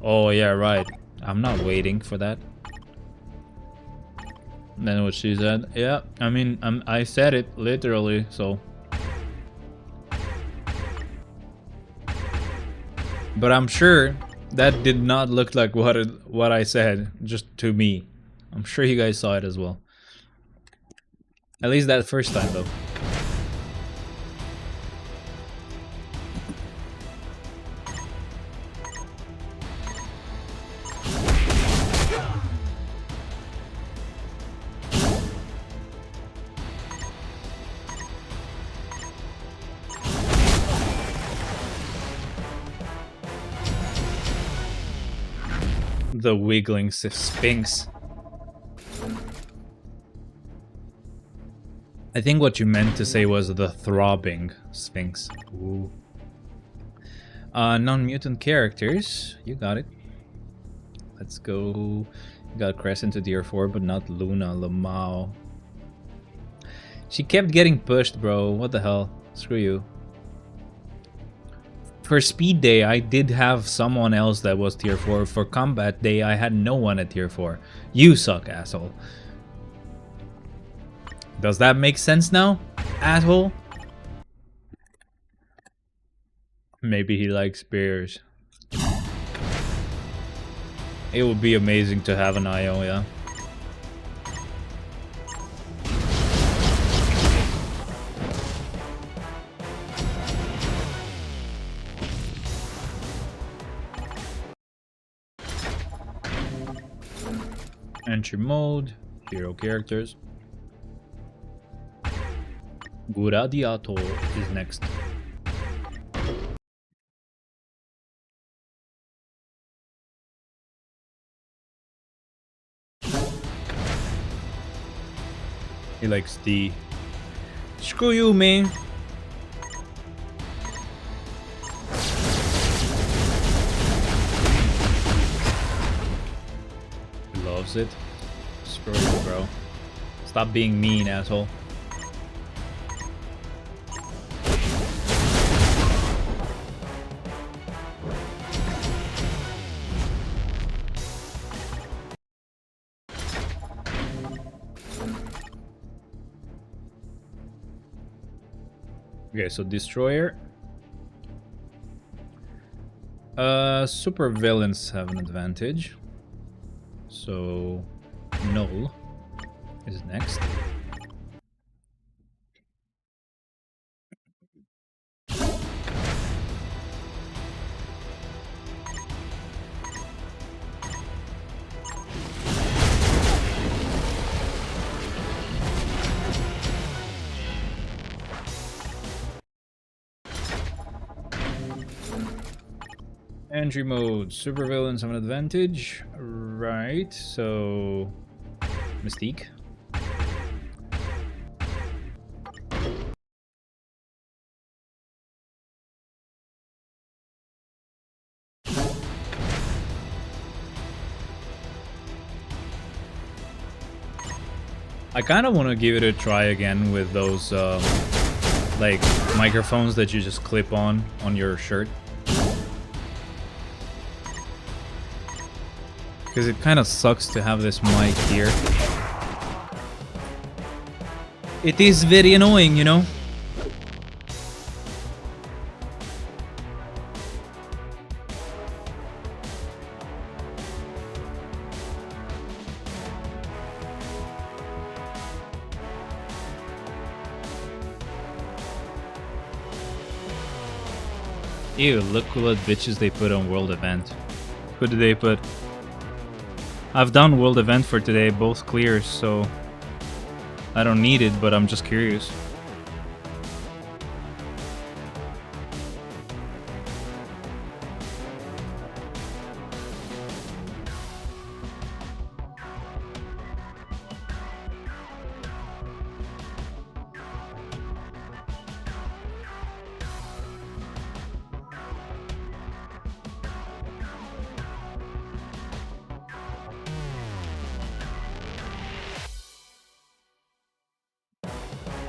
Oh yeah, right. I'm not waiting for that. Then what she said. Yeah, I mean, I said it literally, so. But I'm sure that did not look like what I said, just to me. I'm sure you guys saw it as well. At least that first time, though. The wiggling sphinx. I think what you meant to say was the throbbing sphinx. Ooh. Non-mutant characters. You got it. Let's go. You got Crescent to tier 4, but not Luna Lamau. She kept getting pushed, bro. What the hell? Screw you. For Speed Day, I did have someone else that was tier 4. For Combat Day, I had no one at tier 4. You suck, asshole. Does that make sense now, asshole? Maybe he likes bears. It would be amazing to have an IO, yeah. Entry mode, hero characters. Guradiato is next. He likes D. Screw you, man. He loves it. Screw you, bro. Stop being mean, asshole. Okay, so Destroyer. Super villains have an advantage. So Null is next. Entry mode, supervillains have an advantage. Right, so Mystique. I kind of want to give it a try again with those like microphones that you just clip on your shirt. Because it kind of sucks to have this mic here. It is very annoying, you know? Ew, look what bitches they put on World Event. Who did they put? I've done World Event for today, both clears, so I don't need it, but I'm just curious.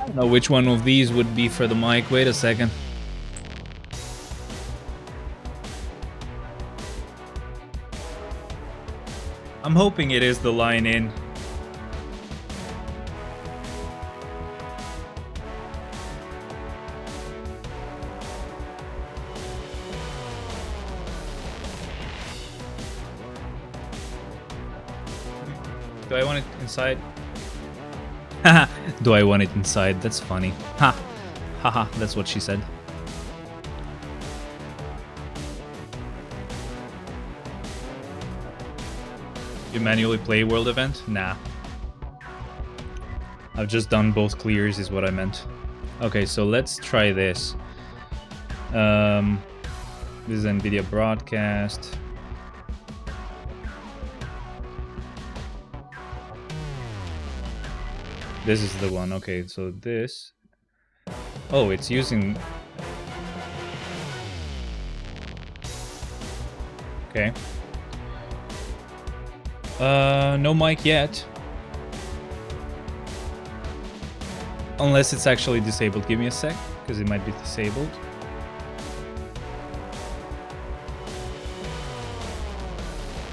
don't know which one of these would be for the mic. Wait a second. I'm hoping it is the line in. Do I want it inside? Haha. Do I want it inside? That's funny. Ha. Haha, that's what she said. You manually play world event? Nah. I've just done both clears is what I meant. Okay, so let's try this. This is NVIDIA broadcast. This is the one. Okay, so this... Oh, it's using... Okay. No mic yet. Unless it's actually disabled. Give me a sec, because it might be disabled.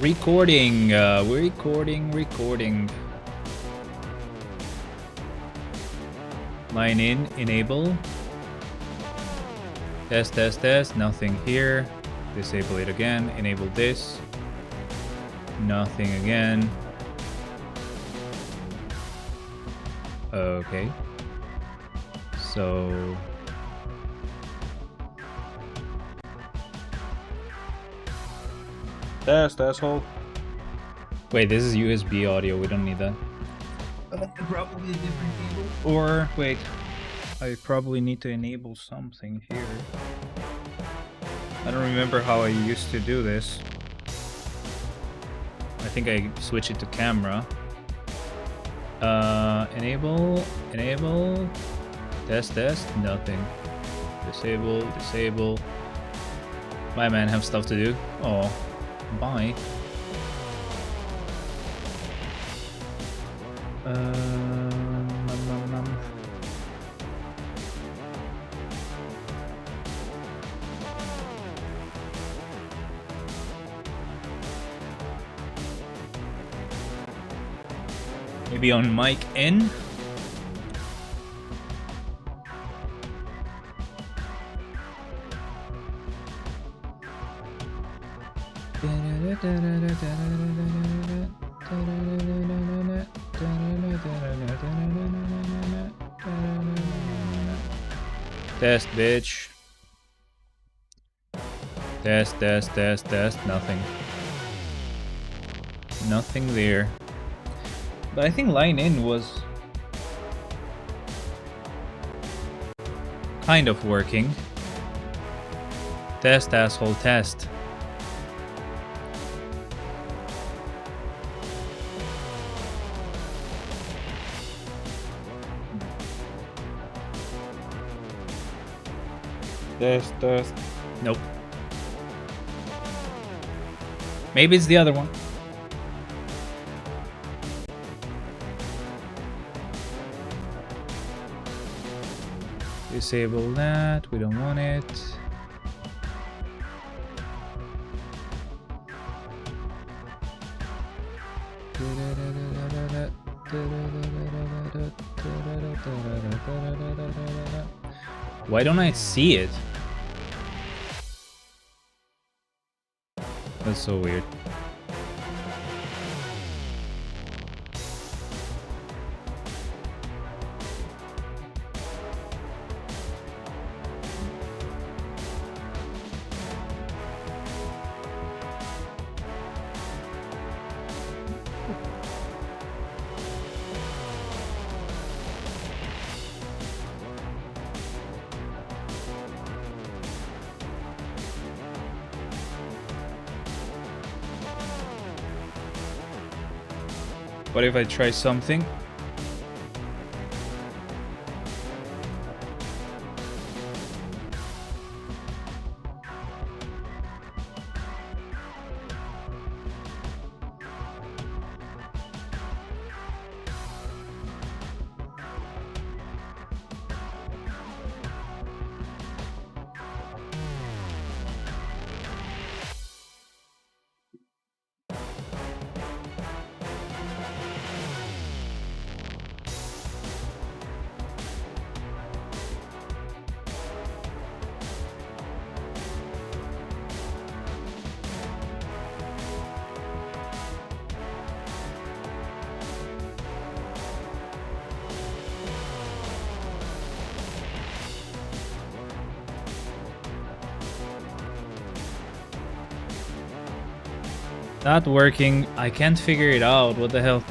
Recording. We're recording. Line in, enable. Test. Nothing here. Disable it again. Enable this. Nothing again. Okay. So... Test, asshole. Wait, this is USB audio. We don't need that. Probably a different cable. Or, wait. I probably need to enable something here. I don't remember how I used to do this. I think I switch it to camera. Enable. Test, nothing. Disable. My man have stuff to do. Oh, bye. Maybe on mic in. Test, bitch. Test. Nothing there. But I think line in was kind of working. Test, asshole, test. Test. Nope. Maybe it's the other one. Disable that. We don't want it. Why don't I see it? That's so weird. What if I try something? Not working. I can't figure it out. What the hell?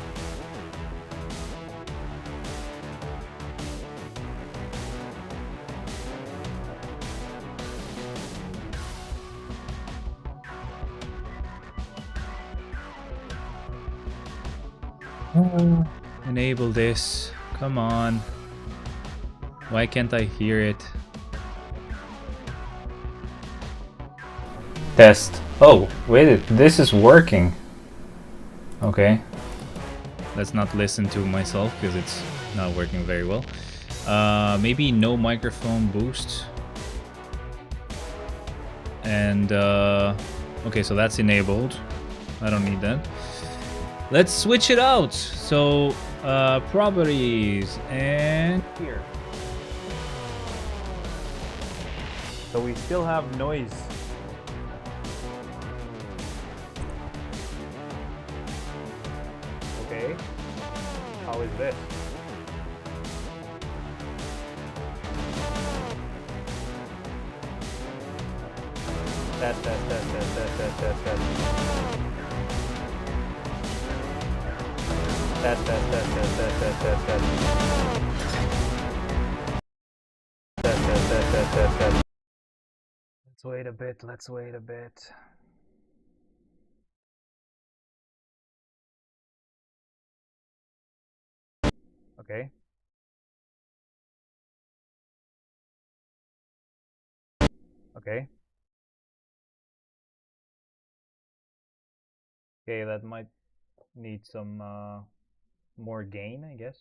Enable this. Come on. Why can't I hear it? Test. Oh, wait, this is working. Okay. Let's not listen to myself because it's not working very well. Maybe no microphone boost. And, okay, so that's enabled. I don't need that. Let's switch it out. So, properties and here. So we still have noise. Okay. How is this? Test. Let's wait a bit. Okay. Okay. Okay, that might need some more gain, I guess.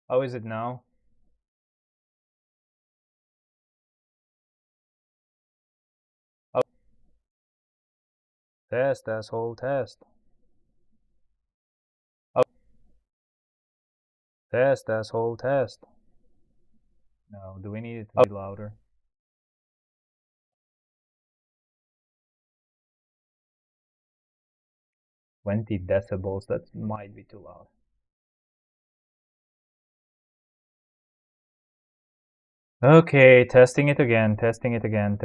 How is it now? Oh. Test, asshole, test. Oh. Test, asshole, test. No, do we need it to be louder? 20 decibels, that might be too loud. Okay, testing it again. Okay, testing it again.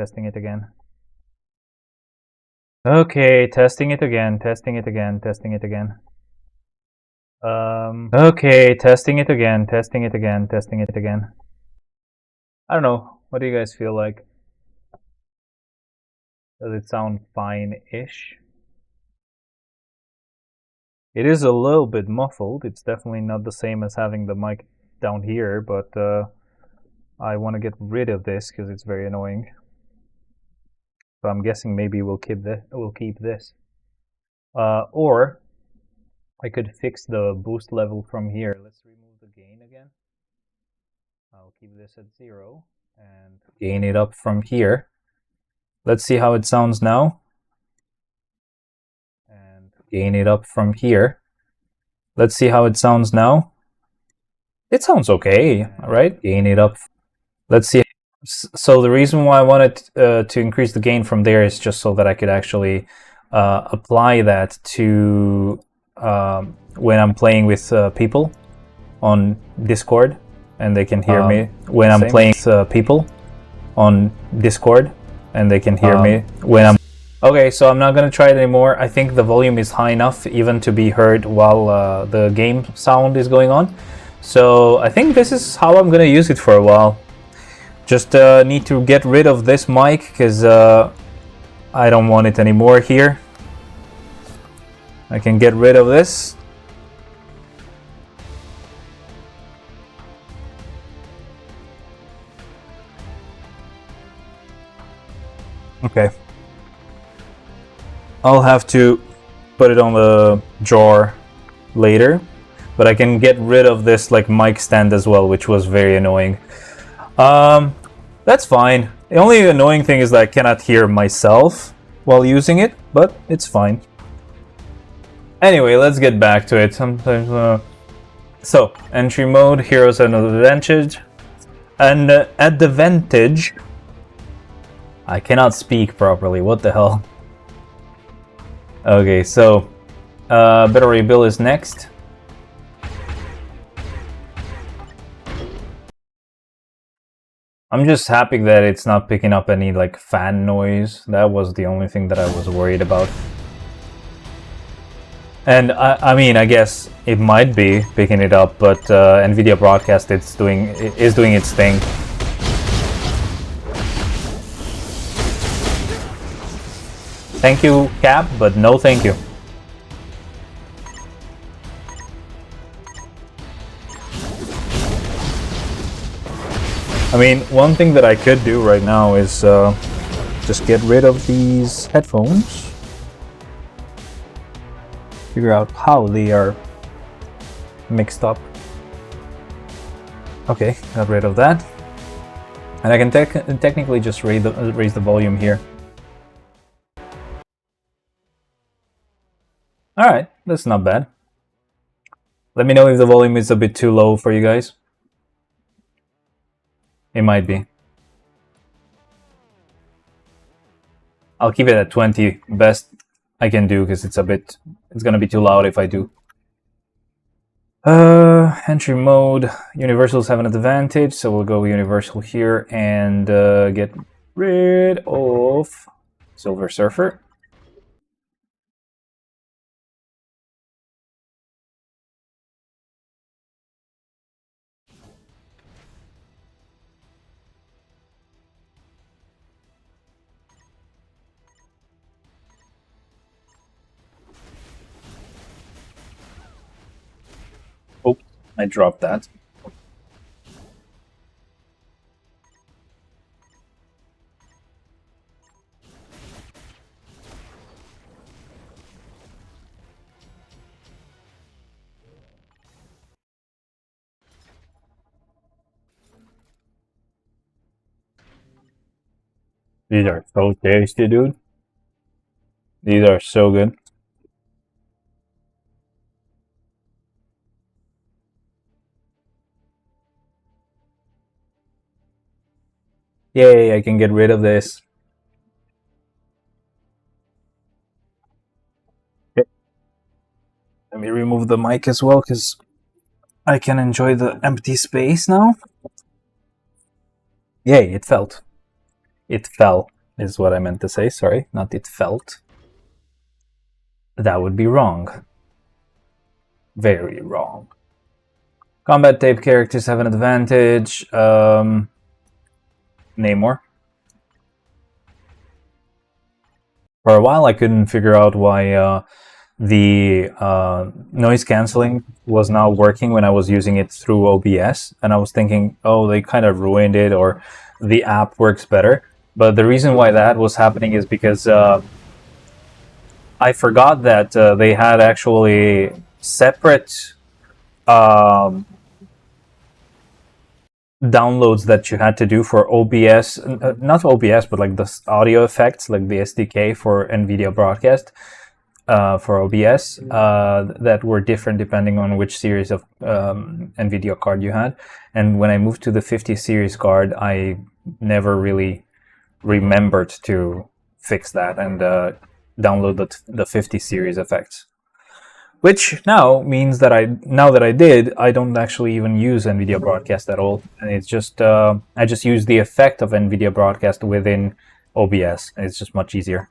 Okay, testing it again. I don't know. What do you guys feel like? Does it sound fine-ish? It is a little bit muffled. It's definitely not the same as having the mic down here, but I want to get rid of this because it's very annoying. So I'm guessing maybe we'll keep this. Or I could fix the boost level from here. Let's remove the gain again. I'll keep this at 0 and gain it up from here. Let's see how it sounds now. And gain it up from here. Let's see how it sounds now. It sounds okay, right? Gain it up. Let's see. So the reason why I wanted to increase the gain from there is just so that I could actually apply that to when I'm playing with people on Discord, and they can hear me when I'm playing with people on Discord, and they can hear me when I'm... Okay, so I'm not going to try it anymore. I think the volume is high enough even to be heard while the game sound is going on. So I think this is how I'm going to use it for a while. Just need to get rid of this mic because I don't want it anymore here. I can get rid of this. Okay. I'll have to put it on the jar later, but I can get rid of this like mic stand as well, which was very annoying. That's fine. The only annoying thing is that I cannot hear myself while using it, but it's fine. Anyway, let's get back to it. Sometimes, so, entry mode, heroes and advantage. And advantage. I cannot speak properly, what the hell? Okay, so, battery bill is next. I'm just happy that it's not picking up any like fan noise. That was the only thing that I was worried about. And I mean, I guess it might be picking it up, but NVIDIA Broadcast is doing its thing. Thank you, Cap, but no thank you. I mean, one thing that I could do right now is just get rid of these headphones. Figure out how they are mixed up. Okay, got rid of that. And I can technically just raise the volume here. Alright, that's not bad. Let me know if the volume is a bit too low for you guys. It might be. I'll keep it at 20, best I can do, because it's gonna be too loud if I do. Entry mode, universals have an advantage, so we'll go universal here and get rid of Silver Surfer. Oh, I dropped that. These are so tasty, dude. These are so good. Yay, I can get rid of this. Okay. Let me remove the mic as well, because I can enjoy the empty space now. Yay, it felt. It fell, is what I meant to say, sorry, not it felt. That would be wrong. Very wrong. Combat tape characters have an advantage. Namor. For a while, I couldn't figure out why the noise cancelling was not working when I was using it through OBS, and I was thinking, oh, they kind of ruined it, or the app works better. But the reason why that was happening is because I forgot that they had actually separate downloads that you had to do for OBS, not OBS, but like the audio effects, like the SDK for NVIDIA Broadcast for OBS, that were different depending on which series of NVIDIA card you had. And when I moved to the 50 series card, I never really remembered to fix that and download the 50 series effects. Which now means that now that I did, I don't actually even use NVIDIA Broadcast at all, and it's just I just use the effect of NVIDIA Broadcast within OBS, and it's just much easier.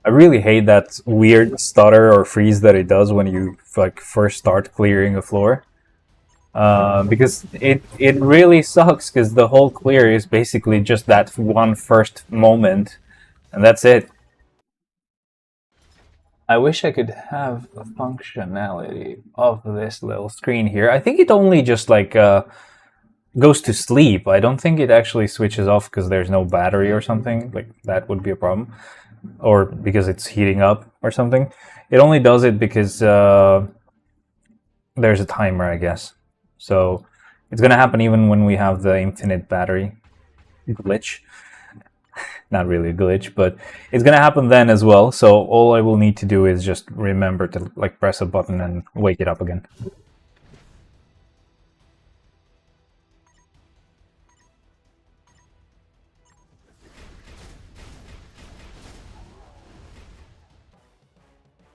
I really hate that weird stutter or freeze that it does when you like first start clearing a floor. Because it really sucks, because the whole clear is basically just that one first moment, and that's it. I wish I could have the functionality of this little screen here. I think it only just like goes to sleep. I don't think it actually switches off because there's no battery or something. Like that would be a problem, or because it's heating up or something. It only does it because there's a timer, I guess. So it's gonna happen even when we have the infinite battery glitch. Not really a glitch, but it's gonna happen then as well. So all I will need to do is just remember to like press a button and wake it up again.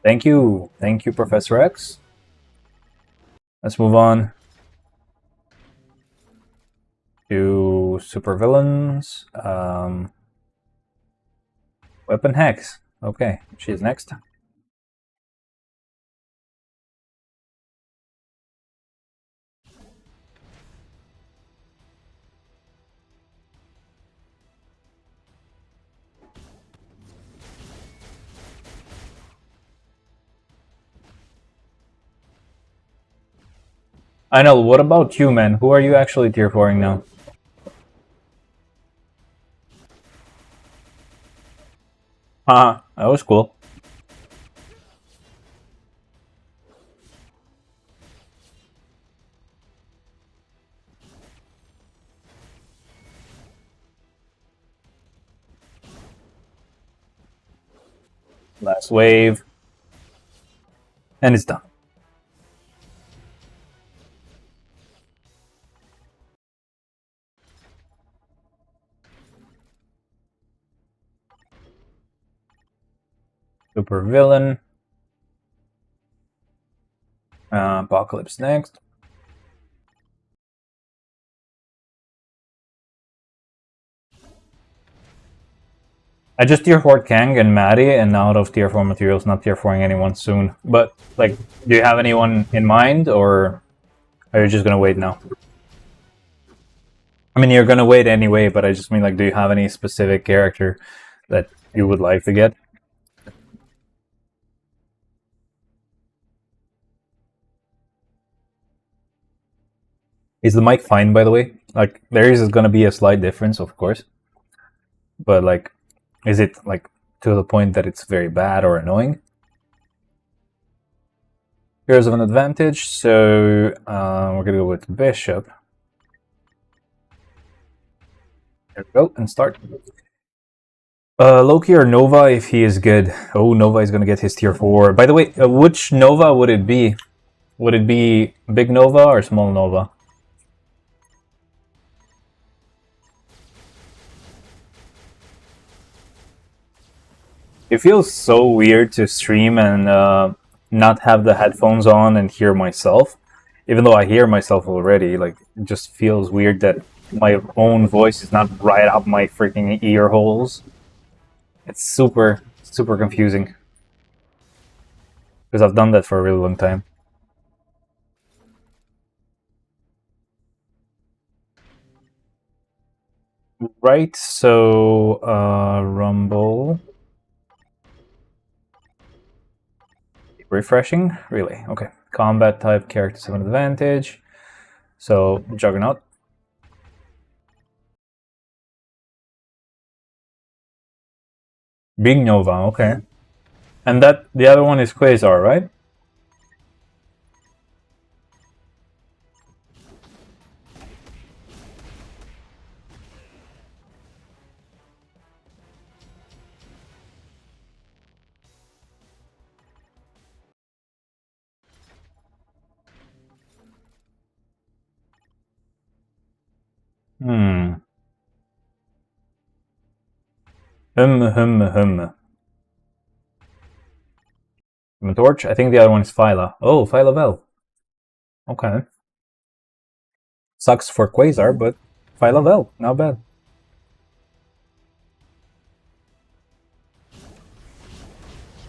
Thank you, Professor X. Let's move on to supervillains. Weapon Hex. Okay, she's next. I know, what about you, man? Who are you actually tier 4ing now? Haha, that was cool. Last wave. And it's done. Super villain. Apocalypse next. I just tier 4 Kang and Maddie, and out of tier 4 materials, not tier 4ing anyone soon. But, like, do you have anyone in mind, or are you just gonna wait now? I mean, you're gonna wait anyway, but I just mean, like, do you have any specific character that you would like to get? Is the mic fine, by the way? Like, there is gonna be a slight difference, of course. But, like, is it, like, to the point that it's very bad or annoying? Heroes of an advantage, so we're gonna go with Bishop. There we go, and start. Loki or Nova if he is good. Oh, Nova is gonna get his tier 4. By the way, which Nova would it be? Would it be Big Nova or Small Nova? It feels so weird to stream and not have the headphones on and hear myself. Even though I hear myself already, like, it just feels weird that my own voice is not right up my freaking ear holes. It's super, super confusing. Because I've done that for a really long time. Right, so Rumble. Refreshing? Really? Okay. Combat type characters have an advantage. So, Juggernaut. Big Nova, okay. And that the other one is Quasar, right? Hmm. Torch? I think the other one is Phyla. Oh, Phyla Vel. Okay. Sucks for Quasar, but Phyla Vel, not bad.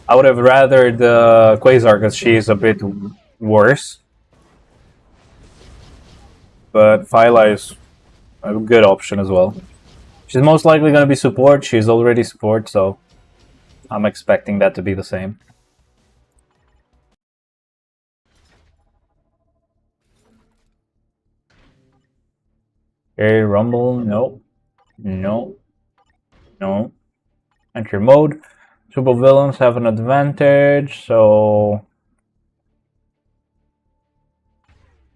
I would have rather the Quasar because she is a bit worse. But Phyla is a good option as well. She's most likely going to be support. She's already support, so I'm expecting that to be the same. Okay, Rumble, no. No. No. Enter mode. Super villains have an advantage, so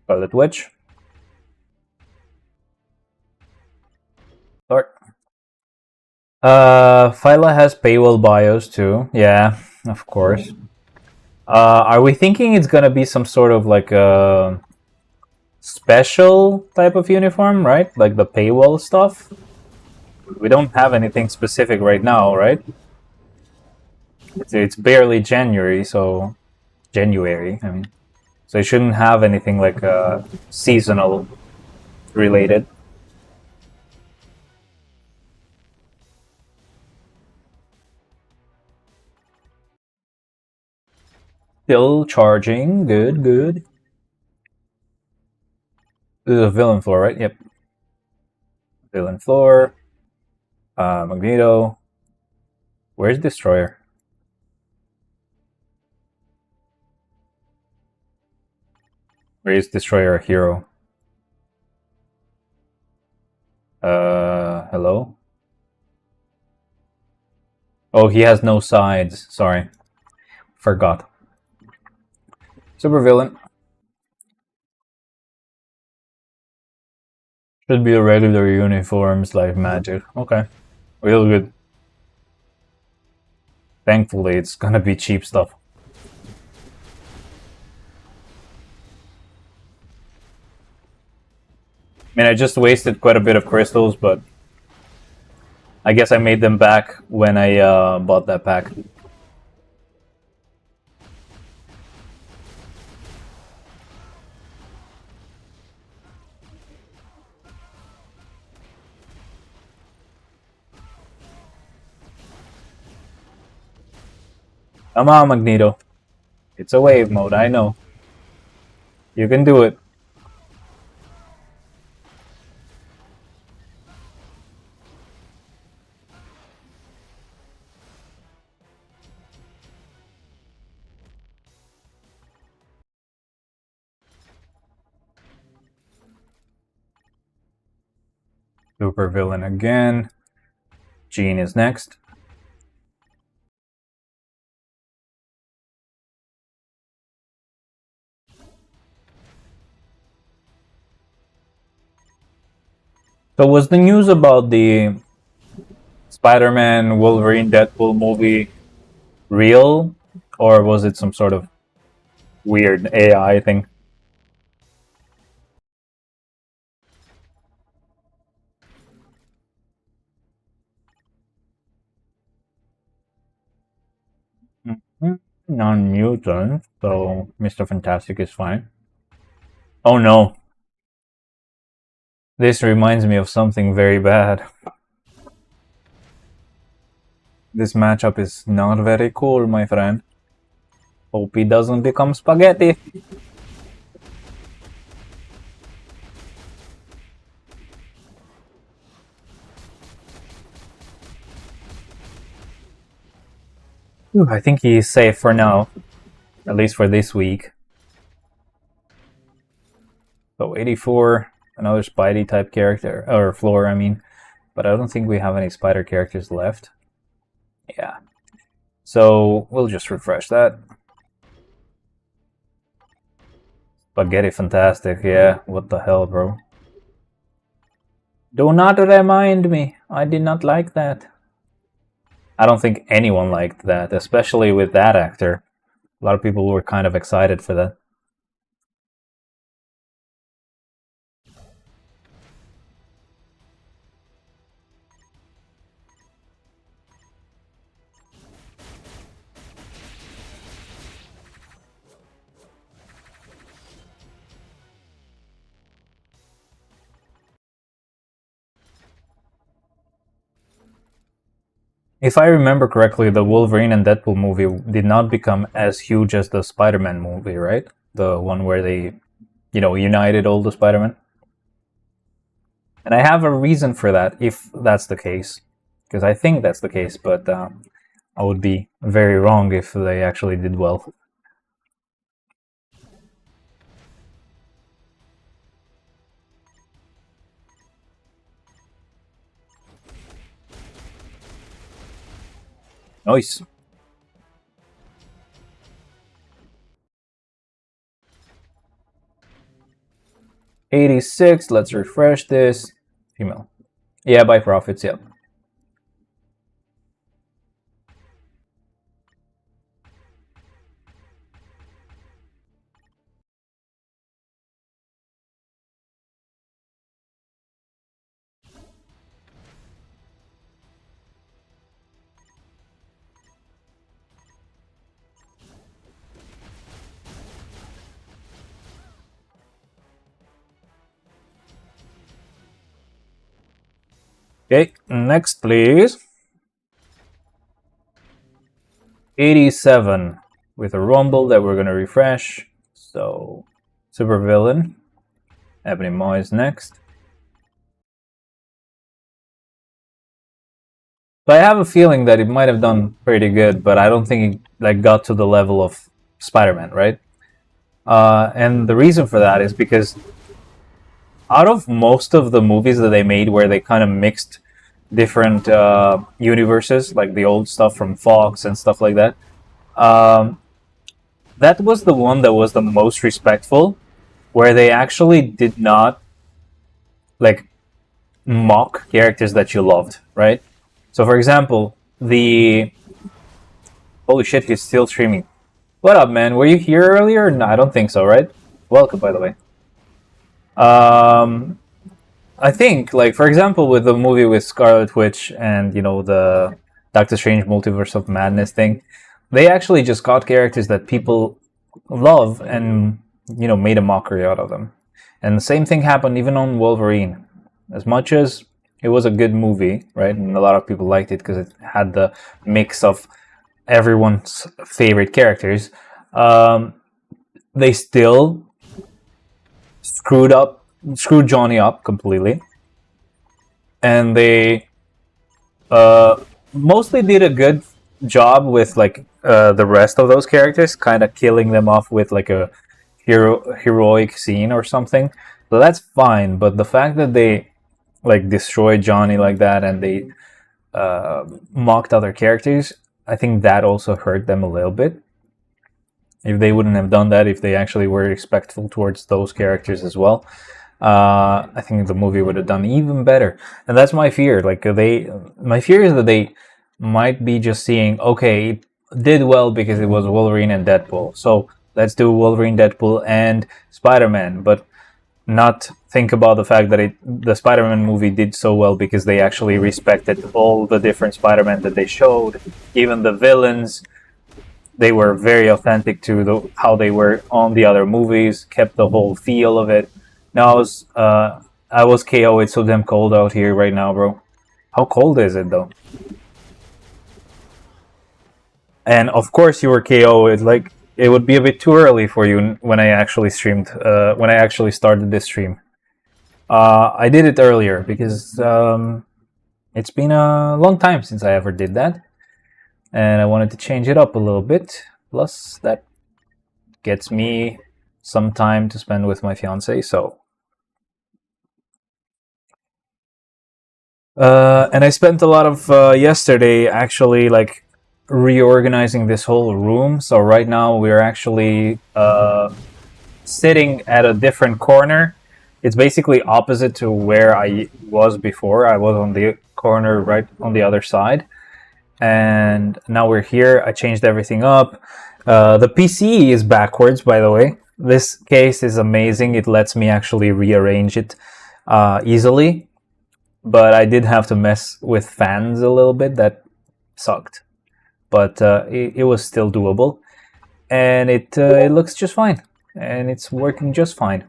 Scarlet Witch. Start. Phyla has paywall bios too. Yeah, of course. Are we thinking it's gonna be some sort of like a special type of uniform, right? Like the paywall stuff? We don't have anything specific right now, right? It's barely January, so... January, I mean. So it shouldn't have anything like seasonal related. Still charging. Good, good. This is a villain floor, right? Yep. Villain floor. Magneto. Where's Destroyer? Where is Destroyer a hero? Hello? Oh, he has no sides. Sorry. Forgot. Super villain. Should be a regular uniforms like magic. Okay. Real good. Thankfully, it's gonna be cheap stuff. I mean, I just wasted quite a bit of crystals, but I guess I made them back when I bought that pack. Come on, Magneto. It's a wave mode, I know. You can do it. Super villain again. Jean is next. So was the news about the Spider-Man, Wolverine, Deadpool movie real? Or was it some sort of weird AI thing? Non-mutant, so Mr. Fantastic is fine. Oh no. This reminds me of something very bad. This matchup is not very cool, my friend. Hope he doesn't become spaghetti. I think he's safe for now, at least for this week. So 84, another Spidey type character, or floor, I mean. But I don't think we have any spider characters left. Yeah. So we'll just refresh that. Spaghetti fantastic, yeah. What the hell, bro? Do not remind me. I did not like that. I don't think anyone liked that, especially with that actor. A lot of people were kind of excited for that. If I remember correctly, the Wolverine and Deadpool movie did not become as huge as the Spider-Man movie, right? The one where they, united all the Spider-Man. And I have a reason for that, if that's the case. Because I think that's the case, but I would be very wrong if they actually did well. Nice. 86, let's refresh this. Female. Yeah, by profits, yep. Okay, next please. 87 with a rumble that we're gonna refresh. So, super villain. Ebony Maw is next. So I have a feeling that it might have done pretty good, but I don't think it got to the level of Spider-Man, right? And the reason for that is because out of most of the movies that they made where they kind of mixed different universes, like the old stuff from Fox and stuff like that, um, that was the one that was the most respectful, where they actually did not like mock characters that you loved, right? So, for example, the holy shit, he's still streaming. What up, man? Were you here earlier? No, I don't think so, right? Welcome, by the way. I think, like, for example, with the movie with Scarlet Witch and, you know, the Doctor Strange Multiverse of Madness thing, they actually just got characters that people love and, you know, made a mockery out of them. And the same thing happened even on Wolverine. As much as it was a good movie, right? And a lot of people liked it because it had the mix of everyone's favorite characters. They still screwed Johnny up completely, and they mostly did a good job with like the rest of those characters, kind of killing them off with like a heroic scene or something. So that's fine, but the fact that they like destroyed Johnny like that and they mocked other characters, I think that also hurt them a little bit. If they wouldn't have done that, if they actually were respectful towards those characters as well, I think the movie would have done even better. And that's my fear. My fear is that they might be just seeing, okay, it did well because it was Wolverine and Deadpool, so let's do Wolverine, Deadpool, and Spider-Man, but not think about the fact that the Spider-Man movie did so well because they actually respected all the different Spider-Man that they showed, even the villains. They were very authentic to how they were on the other movies, kept the whole feel of it. Now I was KO. It's so damn cold out here right now, bro. How cold is it though? And of course you were KO. It's like it would be a bit too early for you when I actually streamed. When I actually started this stream, I did it earlier because it's been a long time since I ever did that. And I wanted to change it up a little bit. Plus, that gets me some time to spend with my fiance. So, and I spent a lot of yesterday actually like reorganizing this whole room. So right now we're actually sitting at a different corner. It's basically opposite to where I was before. I was on the corner right on the other side. And now we're here. I changed everything up. The PC is backwards, by the way. This case is amazing. It lets me actually rearrange it easily. But I did have to mess with fans a little bit. That sucked. But it was still doable. And it looks just fine. And it's working just fine.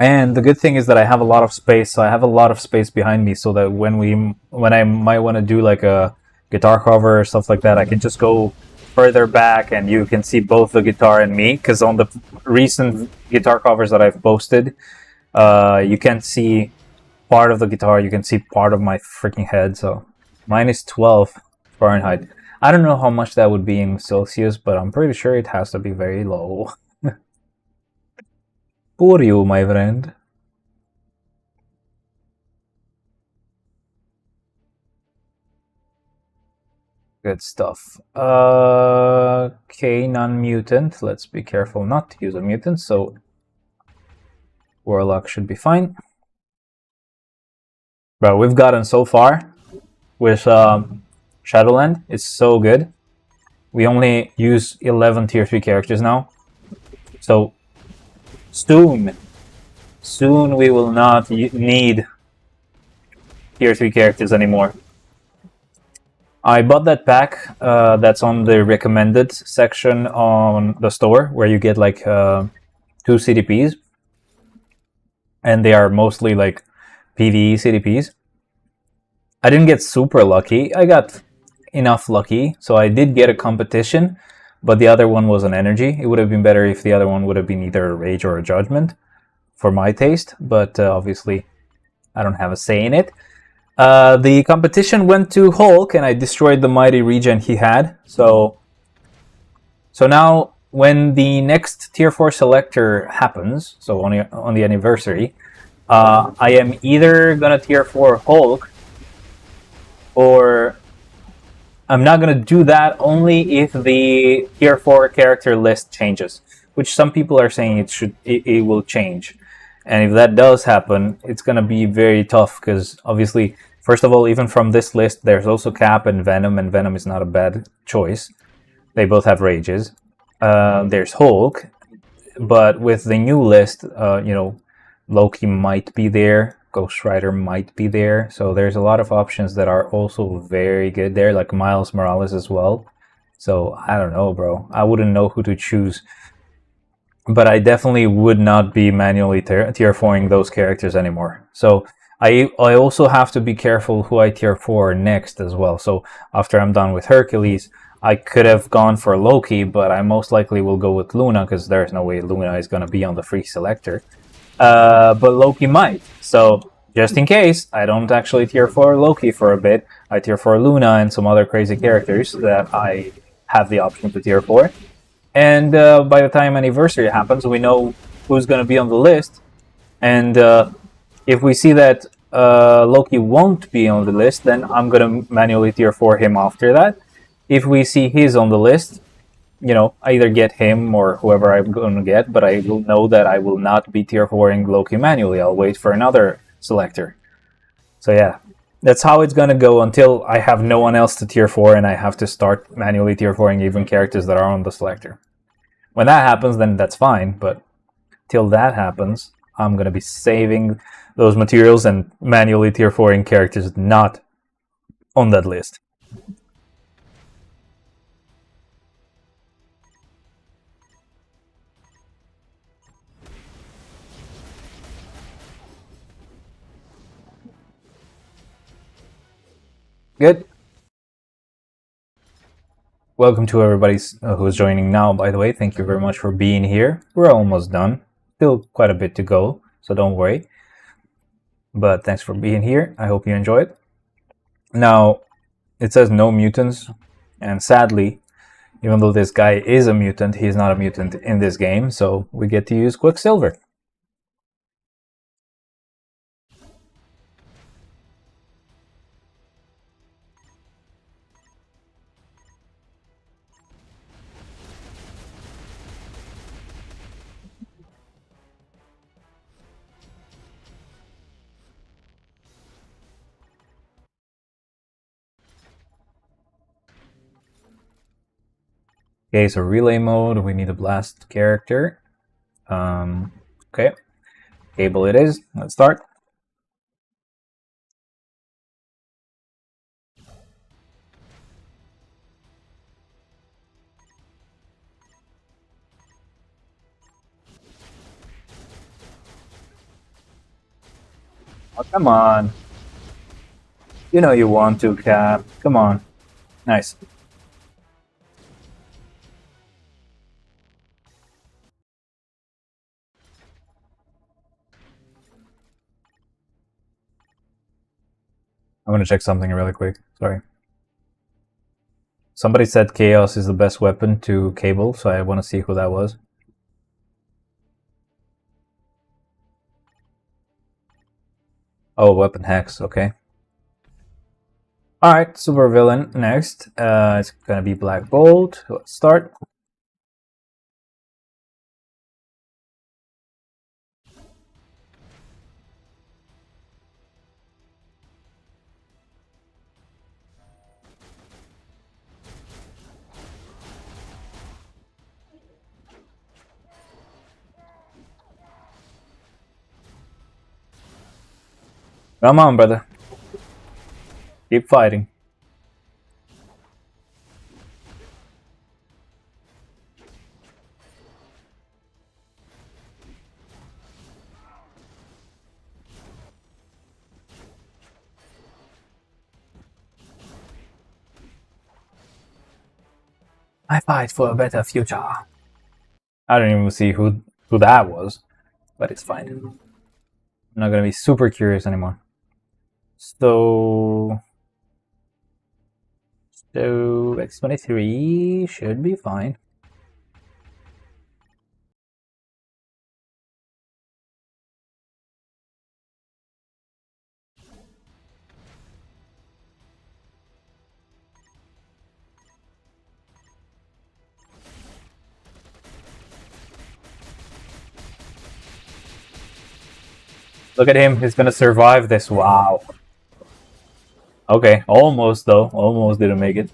And the good thing is that I have a lot of space, so I have a lot of space behind me, so that when I might want to do like a guitar cover or stuff like that, I can just go further back and you can see both the guitar and me. Because on the recent guitar covers that I've posted, you can't see part of the guitar, you can see part of my freaking head. So mine is 12 Fahrenheit. I don't know how much that would be in Celsius, but I'm pretty sure it has to be very low. Poor you, my friend. Good stuff. Okay, non-mutant. Let's be careful not to use a mutant, so Warlock should be fine. But we've gotten so far with Shadowland. It's so good. We only use 11 tier 3 characters now. So soon we will not need tier 3 characters anymore. I bought that pack that's on the recommended section on the store, where you get like 2 CDPs. and they are mostly like PvE CDPs. I didn't get super lucky. I got enough lucky, so I did get a competition, but the other one was an energy. It would have been better if the other one would have been either a rage or a judgment for my taste, but obviously I don't have a say in it. The competition went to Hulk, and I destroyed the mighty regen he had. So now when the next tier 4 selector happens, so on the anniversary, I am either gonna tier 4 Hulk, or I'm not gonna do that only if the tier 4 character list changes, which some people are saying it will change. And if that does happen, it's gonna be very tough because obviously, first of all, even from this list, there's also Cap and Venom is not a bad choice. They both have rages. There's Hulk, but with the new list, Loki might be there, Ghost Rider might be there. So there's a lot of options that are also very good there, like Miles Morales as well. So I don't know, bro. I wouldn't know who to choose. But I definitely would not be manually tier 4ing those characters anymore. So I also have to be careful who I tier 4 next as well. So after I'm done with Hercules, I could have gone for Loki, but I most likely will go with Luna because there's no way Luna is going to be on the free selector. But Loki might. So just in case, I don't actually tier 4 Loki for a bit. I tier 4 Luna and some other crazy characters that I have the option to tier 4. And by the time anniversary happens, we know who's going to be on the list. And if we see that Loki won't be on the list, then I'm going to manually tier 4 him after that. If we see he's on the list, I either get him or whoever I'm going to get, but I will know that I will not be tier 4ing Loki manually. I'll wait for another selector. So yeah, that's how it's going to go until I have no one else to tier 4 and I have to start manually tier 4ing even characters that are on the selector. When that happens, then that's fine, but till that happens, I'm going to be saving those materials and manually tier 4ing characters not on that list. Good. Welcome to everybody who's joining now, by the way. Thank you very much for being here. We're almost done. Still quite a bit to go, so don't worry. But thanks for being here. I hope you enjoyed. Now, it says no mutants, and sadly, even though this guy is a mutant, he's not a mutant in this game, so we get to use Quicksilver. Okay, so relay mode, we need a blast character. Okay, Cable it is. Let's start. Oh, come on. You know you want to, Cap. Come on. Nice. I'm gonna check something really quick. Sorry. Somebody said Chaos is the best weapon to Cable, so I want to see who that was. Oh, Weapon Hex, okay. Alright, super villain next. It's gonna be Black Bolt. Let's start. Come on, brother. Keep fighting. I fight for a better future. I don't even see who that was, but it's fine. I'm not gonna be super curious anymore. So X23 should be fine. Look at him, he's gonna survive this. Wow. Okay, almost though. Almost didn't make it.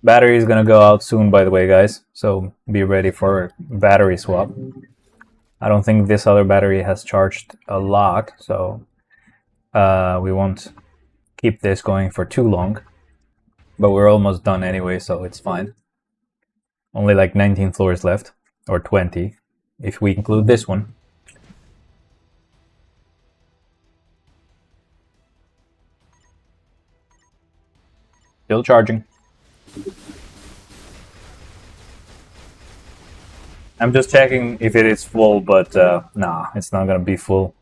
Battery is gonna go out soon, by the way, guys. So be ready for battery swap. I don't think this other battery has charged a lot, so we won't keep this going for too long. But we're almost done anyway, so it's fine. Only like 19 floors left, or 20, if we include this one. Still charging. I'm just checking if it is full, but nah, it's not gonna be full.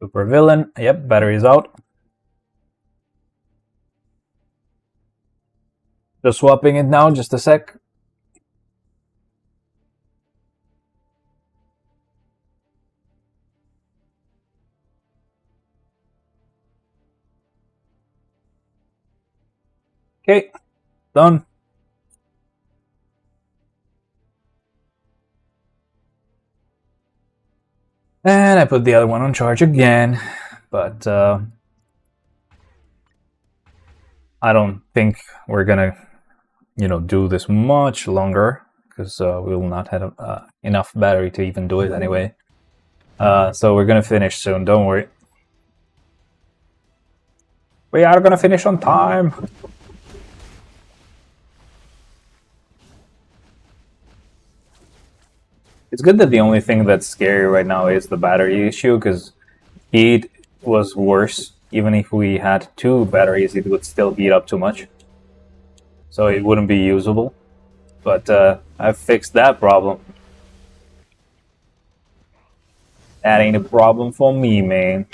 Super villain. Yep, battery's out. Just swapping it now, just a sec. Okay, done. And I put the other one on charge again, but I don't think we're gonna, do this much longer because we will not have enough battery to even do it anyway. So we're gonna finish soon. Don't worry. We are gonna finish on time. It's good that the only thing that's scary right now is the battery issue, because heat was worse. Even if we had two batteries, it would still heat up too much. So it wouldn't be usable. But I've fixed that problem. That ain't a problem for me, man.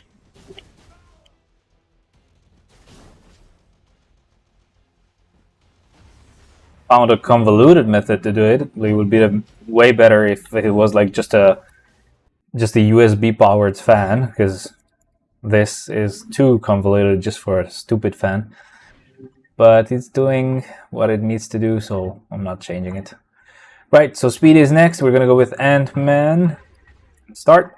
Found a convoluted method to do it. It would be way better if it was like just a USB powered fan, because this is too convoluted just for a stupid fan. But it's doing what it needs to do, so I'm not changing it. Right, so speed is next. We're gonna go with Ant-Man. Start.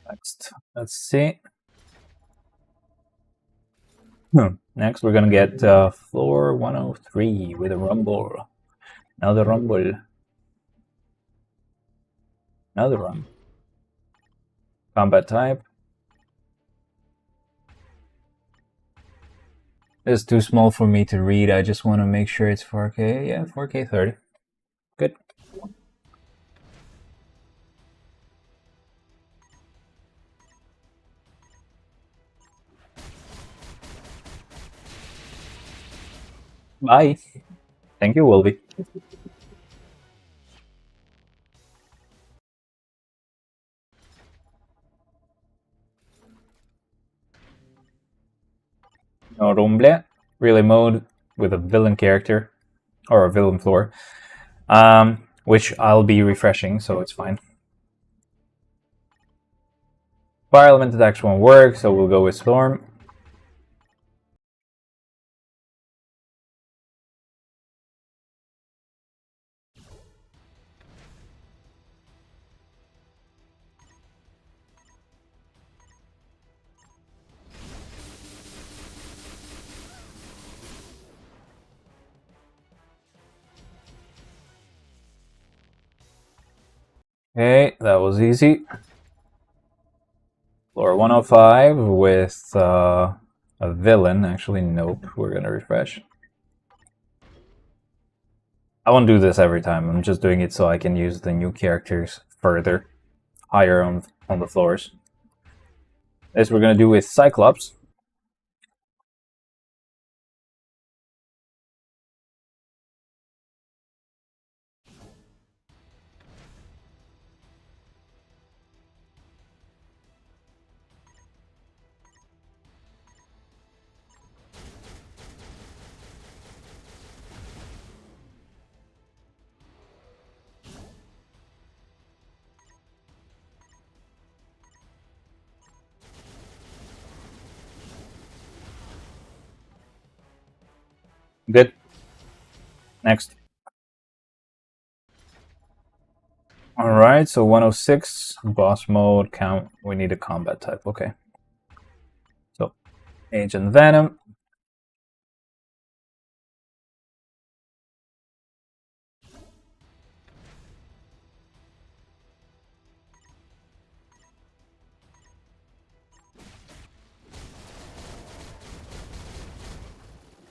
Next, let's see. Next, we're gonna get floor 103 with a rumble. Another rumble. Another rumble. Combat type. It's too small for me to read. I just want to make sure it's 4K. Yeah, 4K 30. Good. Bye. Thank you, Wolby. No rumble. Relay mode with a villain character. Or a villain floor. Which I'll be refreshing, so it's fine. Fire element attacks won't work, so we'll go with Storm. Okay, that was easy. Floor 105 with a villain. Actually, nope. We're gonna refresh. I won't do this every time. I'm just doing it so I can use the new characters further, higher on the floors. This we're gonna do with Cyclops. Good. Next. Alright, so 106, boss mode, count. We need a combat type. Okay. So, Agent Venom.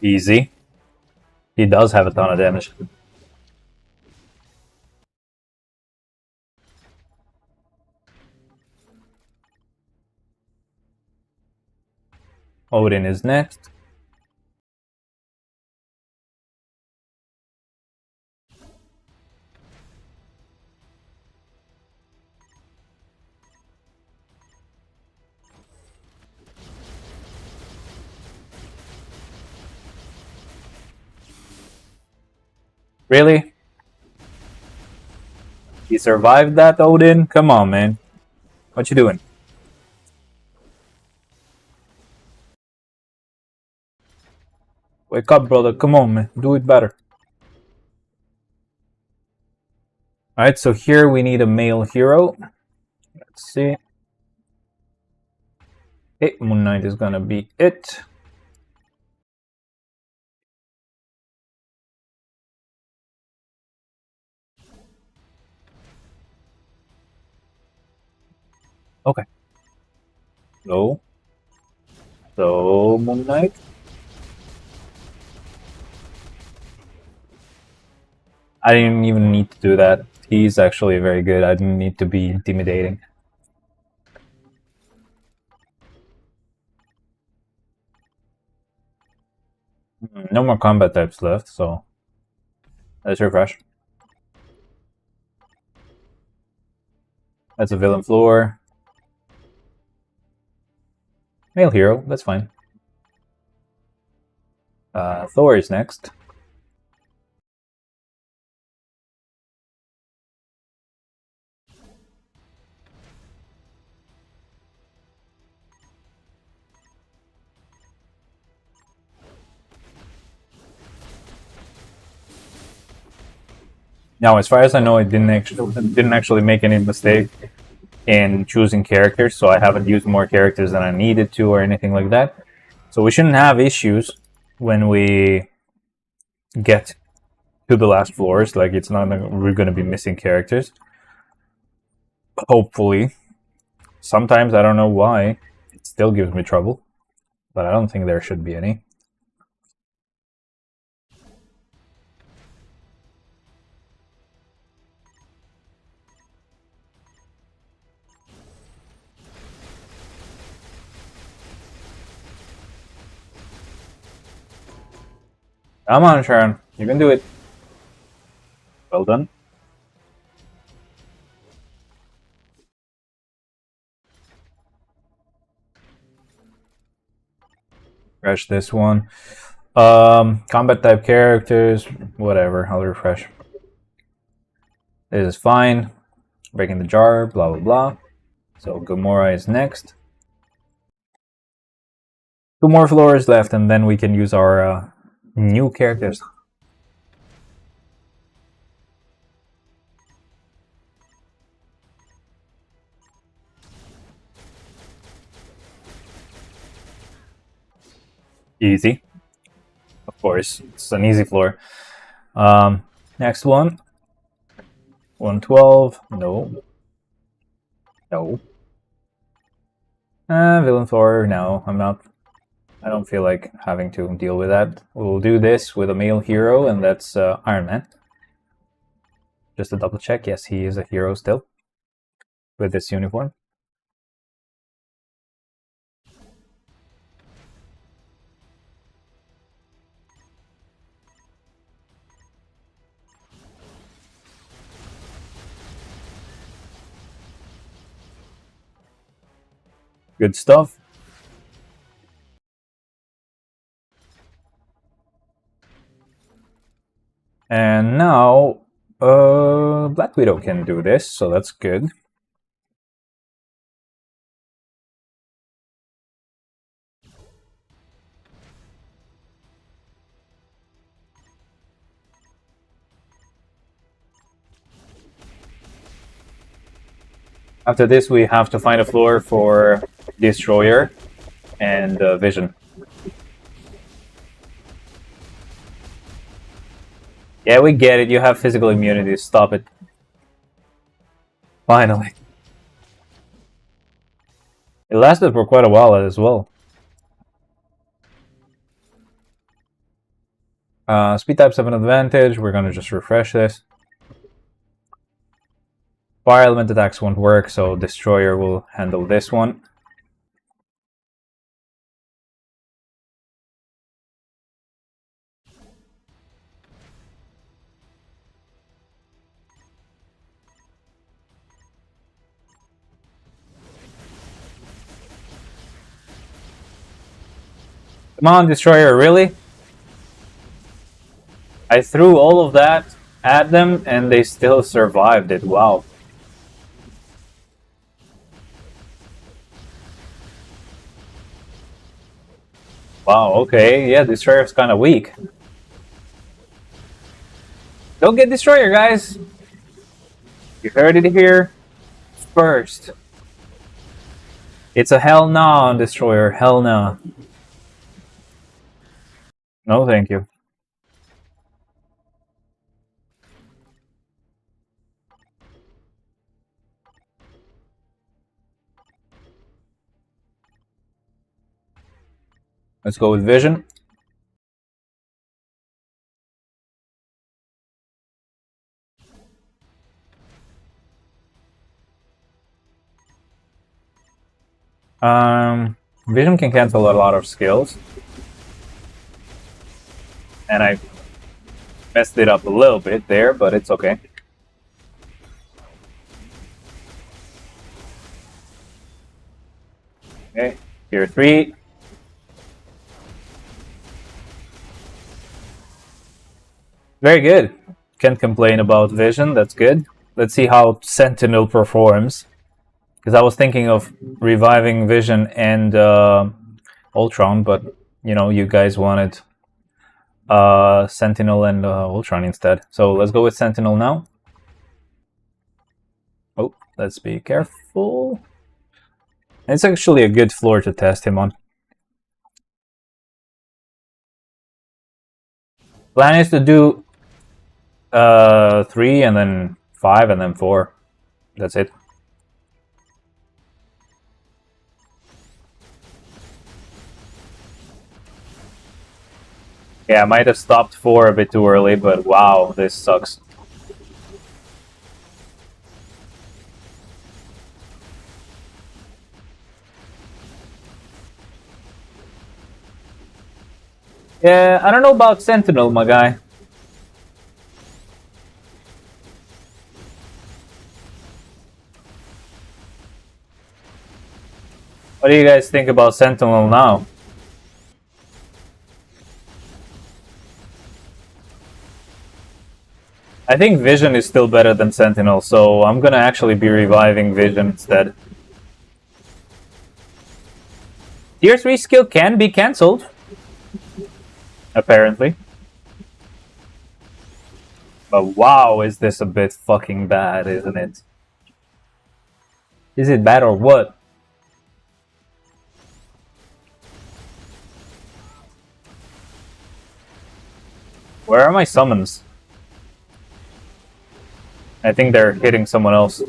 Easy. He does have a ton of damage. Odin is next. Really? He survived that, Odin? Come on, man. What you doing? Wake up, brother. Come on, man. Do it better. Alright, so here we need a male hero. Let's see. Okay, Moon Knight is gonna be it. Okay. So Moon Knight. I didn't even need to do that. He's actually very good. I didn't need to be intimidating. No more combat types left, so let's refresh. That's a villain floor. Male hero, that's fine. Thor is next. Now, as far as I know, I didn't actually make any mistake in choosing characters, so I haven't used more characters than I needed to or anything like that. So we shouldn't have issues when we get to the last floors. Like, it's not like we're going to be missing characters. Hopefully. Sometimes, I don't know why, it still gives me trouble, but I don't think there should be any. Come on, Sharon. You can do it. Well done. Refresh this one. Combat type characters, whatever. I'll refresh. This is fine. Breaking the jar, blah blah blah. So Gamora is next. 2 more floors left, and then we can use our new characters. Easy. Of course, it's an easy floor. Next one. 112. No. No. Villain floor, no, I'm not. I don't feel like having to deal with that. We'll do this with a male hero, and that's Iron Man. Just to double check, yes, he is a hero still with this uniform. Good stuff. And now, Black Widow can do this, so that's good. After this, we have to find a floor for Destroyer and Vision. Yeah, we get it. You have physical immunity. Stop it. Finally. It lasted for quite a while as well. Speed types have an advantage. We're gonna just refresh this. Fire element attacks won't work, so Destroyer will handle this one. Come on, Destroyer, really? I threw all of that at them and they still survived it. Wow. Wow, okay. Yeah, Destroyer's kind of weak. Don't get Destroyer, guys! You heard it here first. It's a hell no on Destroyer. Hell no. No, thank you. Let's go with Vision. Vision can cancel a lot of skills. And I messed it up a little bit there, but it's okay. Okay, tier 3. Very good. Can't complain about Vision, that's good. Let's see how Sentinel performs. Because I was thinking of reviving Vision and Ultron, but you know, you guys wanted Sentinel and Ultron instead. So let's go with Sentinel now. Oh, let's be careful. It's actually a good floor to test him on. Plan is to do 3 and then 5 and then 4. That's it. Yeah, I might have stopped 4 a bit too early, but wow, this sucks. Yeah, I don't know about Sentinel, my guy. What do you guys think about Sentinel now? I think Vision is still better than Sentinel, so I'm gonna actually be reviving Vision instead. Tier 3 skill can be cancelled. Apparently. But wow, is this a bit fucking bad, isn't it? Is it bad or what? Where are my summons? I think they're hitting someone else.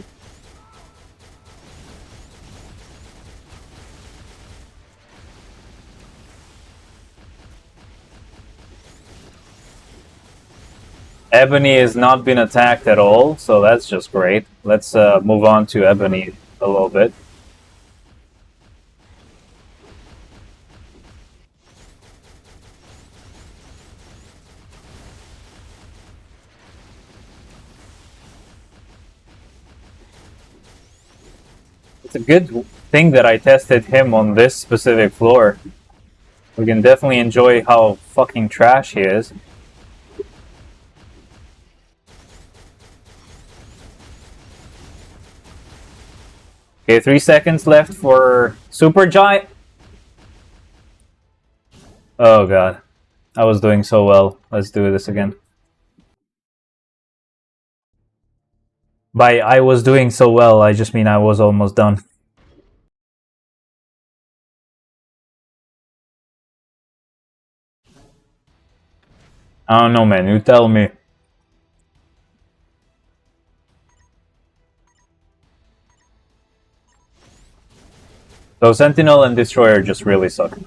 Ebony has not been attacked at all, so that's just great. Let's move on to Ebony a little bit. It's a good thing that I tested him on this specific floor. We can definitely enjoy how fucking trash he is. Okay, 3 seconds left for Super Giant. Oh god. I was doing so well. Let's do this again. By I was doing so well, I just mean I was almost done. I don't know, man. You tell me. So Sentinel and Destroyer just really suck.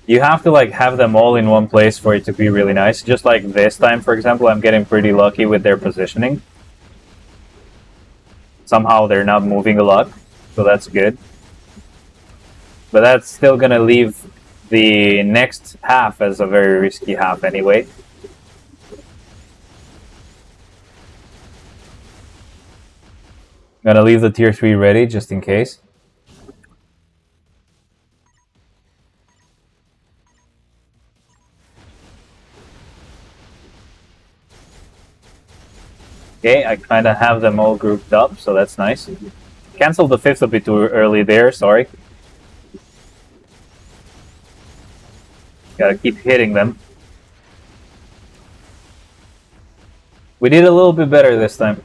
You have to like have them all in one place for it to be really nice. Just like this time, for example, I'm getting pretty lucky with their positioning. Somehow they're not moving a lot, so that's good. But that's still gonna leave the next half as a very risky half anyway. Gonna leave the tier 3 ready just in case. Okay, I kind of have them all grouped up, so that's nice. Cancelled the 5th a bit too early there, sorry. Gotta keep hitting them. We did a little bit better this time.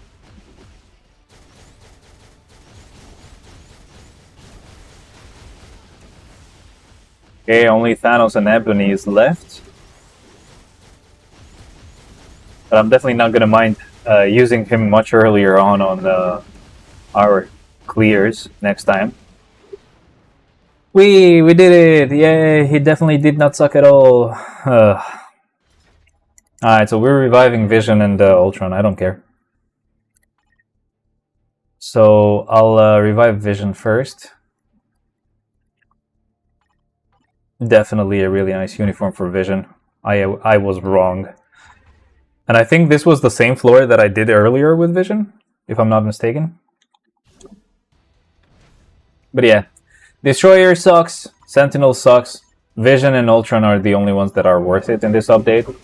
Okay, only Thanos and Ebony is left. But I'm definitely not gonna mind using him much earlier on our clears next time. We did it! Yay! He definitely did not suck at all. Alright, so we're reviving Vision and Ultron. I don't care. So I'll revive Vision first. Definitely a really nice uniform for Vision. I was wrong. And I think this was the same floor that I did earlier with Vision, if I'm not mistaken. But yeah, Destroyer sucks, Sentinel sucks, Vision and Ultron are the only ones that are worth it in this update.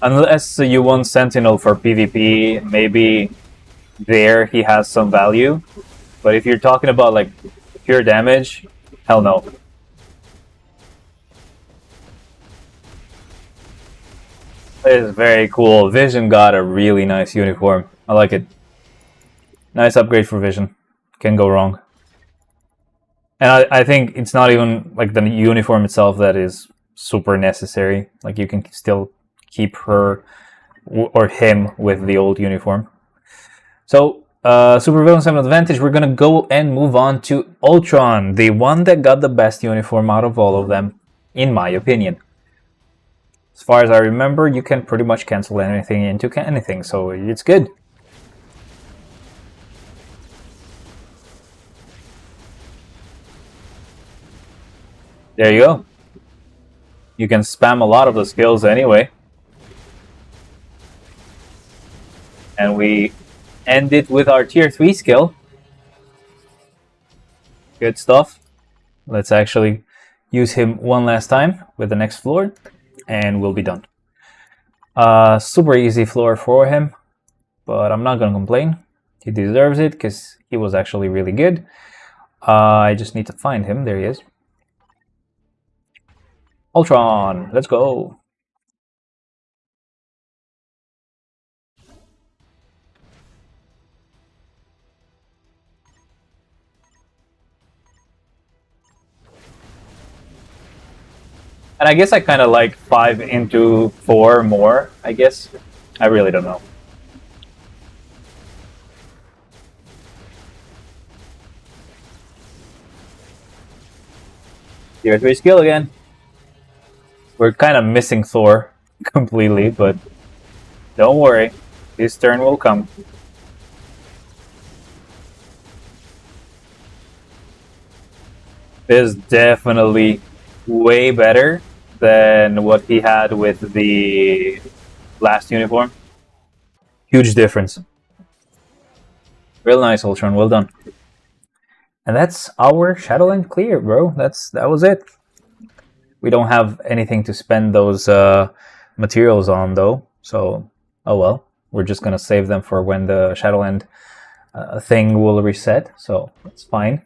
Unless you want Sentinel for PvP, maybe there he has some value. But if you're talking about like pure damage, hell no. It is very cool. Vision got a really nice uniform. I like it. Nice upgrade for Vision. Can't go wrong. And I think it's not even like the uniform itself that is super necessary. Like you can still keep her or him with the old uniform. So Supervillains have an advantage. We're gonna go and move on to Ultron, the one that got the best uniform out of all of them, in my opinion. As far as I remember, you can pretty much cancel anything into anything, so it's good. There you go. You can spam a lot of the skills anyway. And we end it with our tier 3 skill. Good stuff. Let's actually use him one last time with the next floor. And we'll be done. Super easy floor for him, but I'm not gonna complain. He deserves it because he was actually really good. I just need to find him. There he is. Ultron, let's go. And I guess I kind of like 5 into 4 more, I guess. I really don't know. Tier 3 skill again. We're kind of missing Thor completely, but don't worry. His turn will come. This is definitely way better than what he had with the last uniform. Huge difference. Real nice, Ultron. Well done. And that's our Shadowland clear, bro. That was it. We don't have anything to spend those materials on, though. So, oh well. We're just gonna save them for when the Shadowland thing will reset. So that's fine.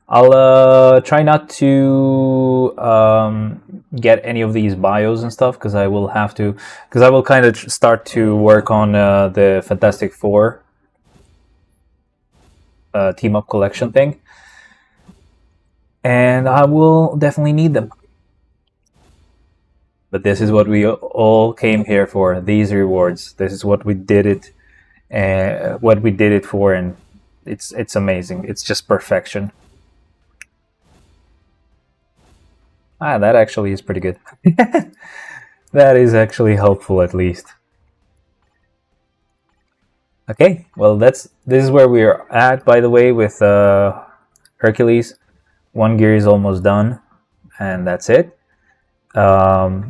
I'll try not to get any of these bios and stuff because I will have to. Because I will kind of start to work on the Fantastic Four team up collection thing, and I will definitely need them. But this is what we all came here for, these rewards. This is what we did it, what we did it for, and it's amazing. It's just perfection. That actually is pretty good. That is actually helpful, at least. Okay, well, this is where we are at, by the way, with Hercules. One gear is almost done, and that's it.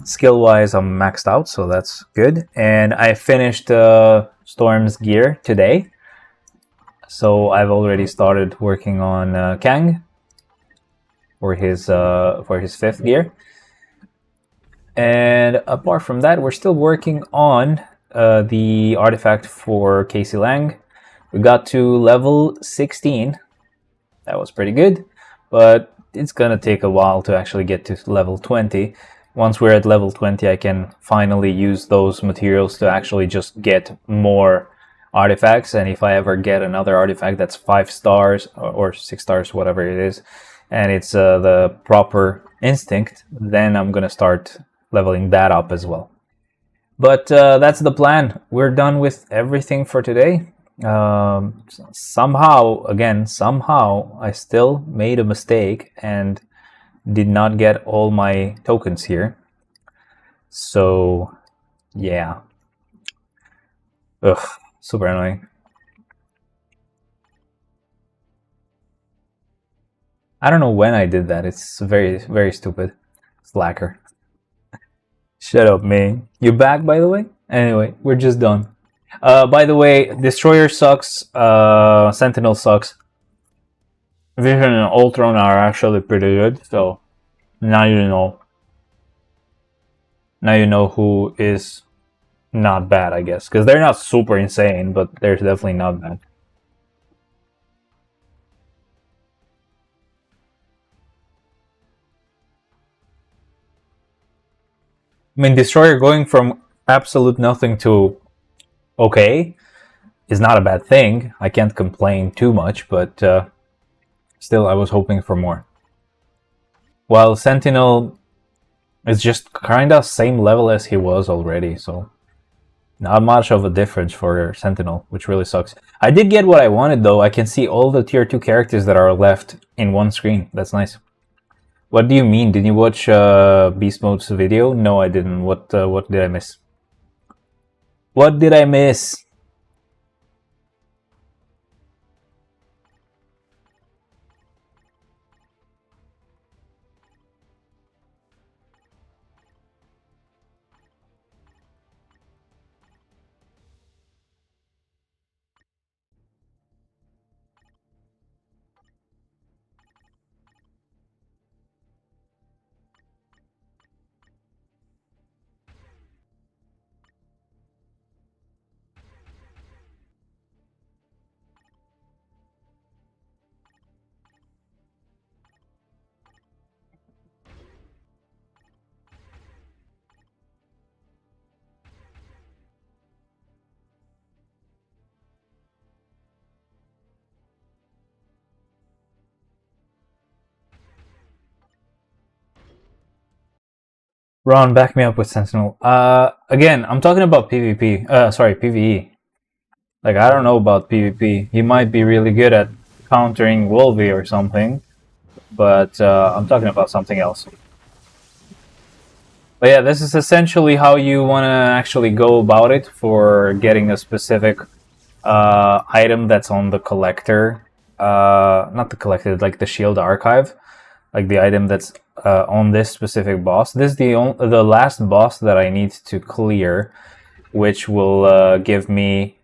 Skill-wise, I'm maxed out, so that's good. And I finished Storm's gear today, so I've already started working on Kang for his 5th gear. And apart from that, we're still working on the artifact for Casey Lang. We got to level 16. That was pretty good, but it's gonna take a while to actually get to level 20. Once we're at level 20, I can finally use those materials to actually just get more artifacts. And if I ever get another artifact that's 5 stars or 6 stars, whatever it is, and it's the proper instinct, then I'm gonna start leveling that up as well. But that's the plan. We're done with everything for today. Somehow, I still made a mistake and did not get all my tokens here. So, yeah. Ugh, super annoying. I don't know when I did that. It's very, very stupid. Slacker. Shut up, man. You back, by the way? Anyway, we're just done. By the way, Destroyer sucks. Sentinel sucks. Vision and Ultron are actually pretty good. So now you know. Now you know who is not bad, I guess. Because they're not super insane, but they're definitely not bad. I mean, Destroyer going from absolute nothing to okay is not a bad thing. I can't complain too much, but still, I was hoping for more. While Sentinel is just kinda same level as he was already, so not much of a difference for Sentinel, which really sucks. I did get what I wanted, though. I can see all the tier 2 characters that are left in one screen. That's nice. What do you mean? Did you watch Beast Mode's video? No, I didn't. What did I miss? What did I miss? Ron, back me up with Sentinel. Again, I'm talking about PvP. Sorry, PvE. Like, I don't know about PvP. He might be really good at countering Wolvie or something. but I'm talking about something else. But yeah, this is essentially how you want to actually go about it for getting a specific item that's on the collector. Not the collector, like the shield archive. Like the item that's on this specific boss. This is the last boss that I need to clear, which will give me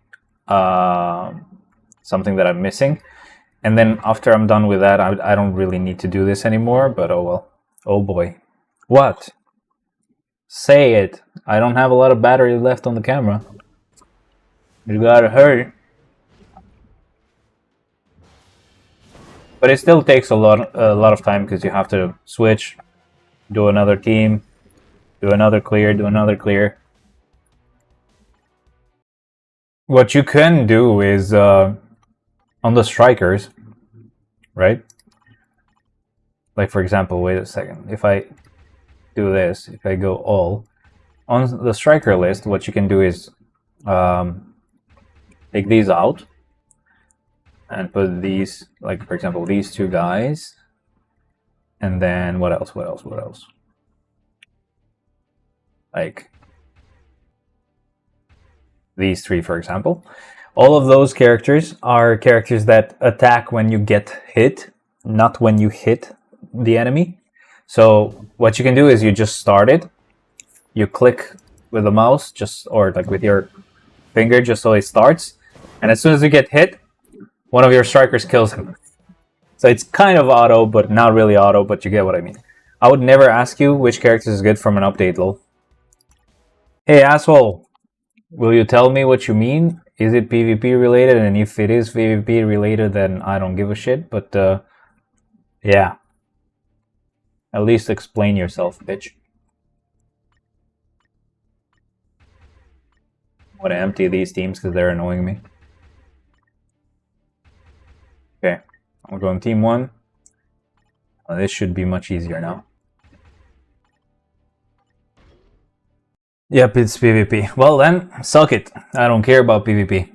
something that I'm missing. And then after I'm done with that, I don't really need to do this anymore, but oh well. Oh boy. What? Say it. I don't have a lot of battery left on the camera. You gotta hurry. But it still takes a lot of time because you have to switch, do another team, do another clear, do another clear. What you can do is on the strikers, right? Like for example, wait a second. If I do this, if I go all on the striker list, what you can do is take these out and put these, like for example, these two guys, and then what else? Like these three, for example. All of those characters are characters that attack when you get hit, not when you hit the enemy. So what you can do is you just start it, you click with the mouse, or like with your finger, just so it starts, and as soon as you get hit, one of your strikers kills him. So it's kind of auto, but not really auto, but you get what I mean. I would never ask you which character is good from an update, lol. Hey asshole, will you tell me what you mean? Is it PvP related? And if it is PvP related, then I don't give a shit, but yeah. At least explain yourself, bitch. I want to empty these teams because they're annoying me. Okay, I'm going team 1. This should be much easier now. Yep, it's PvP. Well then, suck it. I don't care about PvP.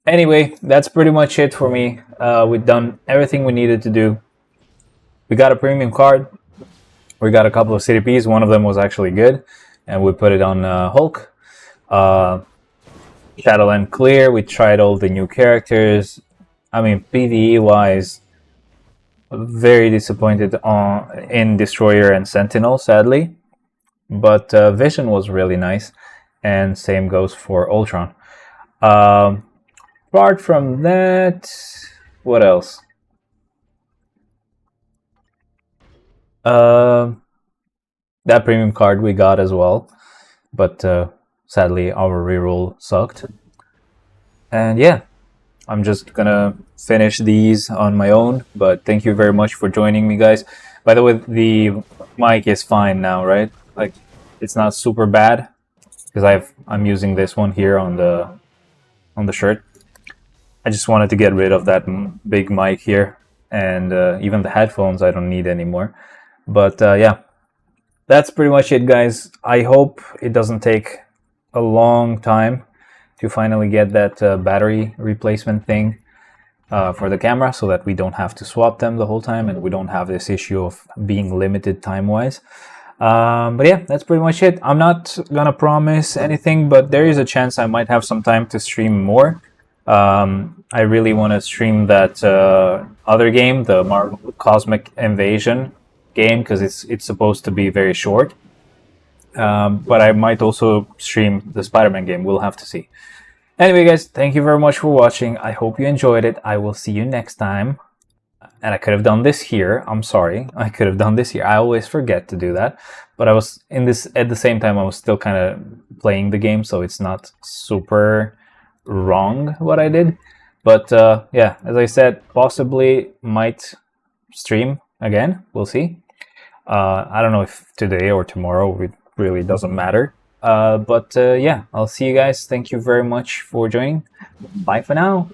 Anyway, that's pretty much it for me. We've done everything we needed to do. We got a premium card. We got a couple of CDPs. One of them was actually good, and we put it on Hulk. Shadowland clear. We tried all the new characters. I mean, PvE-wise, very disappointed in Destroyer and Sentinel, sadly. But Vision was really nice, and same goes for Ultron. Apart from that, what else? That premium card we got as well, but sadly our reroll sucked. And yeah, I'm just gonna finish these on my own, but thank you very much for joining me, guys. By the way, the mic is fine now, right? Like, it's not super bad because I'm using this one here on the shirt. I just wanted to get rid of that big mic here, and even the headphones I don't need anymore. But yeah, that's pretty much it, guys. I hope it doesn't take a long time to finally get that battery replacement thing for the camera, so that we don't have to swap them the whole time and we don't have this issue of being limited time-wise. But yeah, that's pretty much it. I'm not gonna promise anything, but there is a chance I might have some time to stream more. I really want to stream that other game, the Marvel Cosmic Invasion game, because it's supposed to be very short. But I might also stream the Spider-Man game. We'll have to see. Anyway, guys, thank you very much for watching. I hope you enjoyed it. I will see you next time. And I could have done this here. I'm sorry. I could have done this here. I always forget to do that. But I was in this at the same time. I was still kind of playing the game, so it's not super wrong what I did. But yeah, as I said, possibly might stream again. We'll see. I don't know if today or tomorrow. It really doesn't matter. But yeah, I'll see you guys. Thank you very much for joining. Bye for now.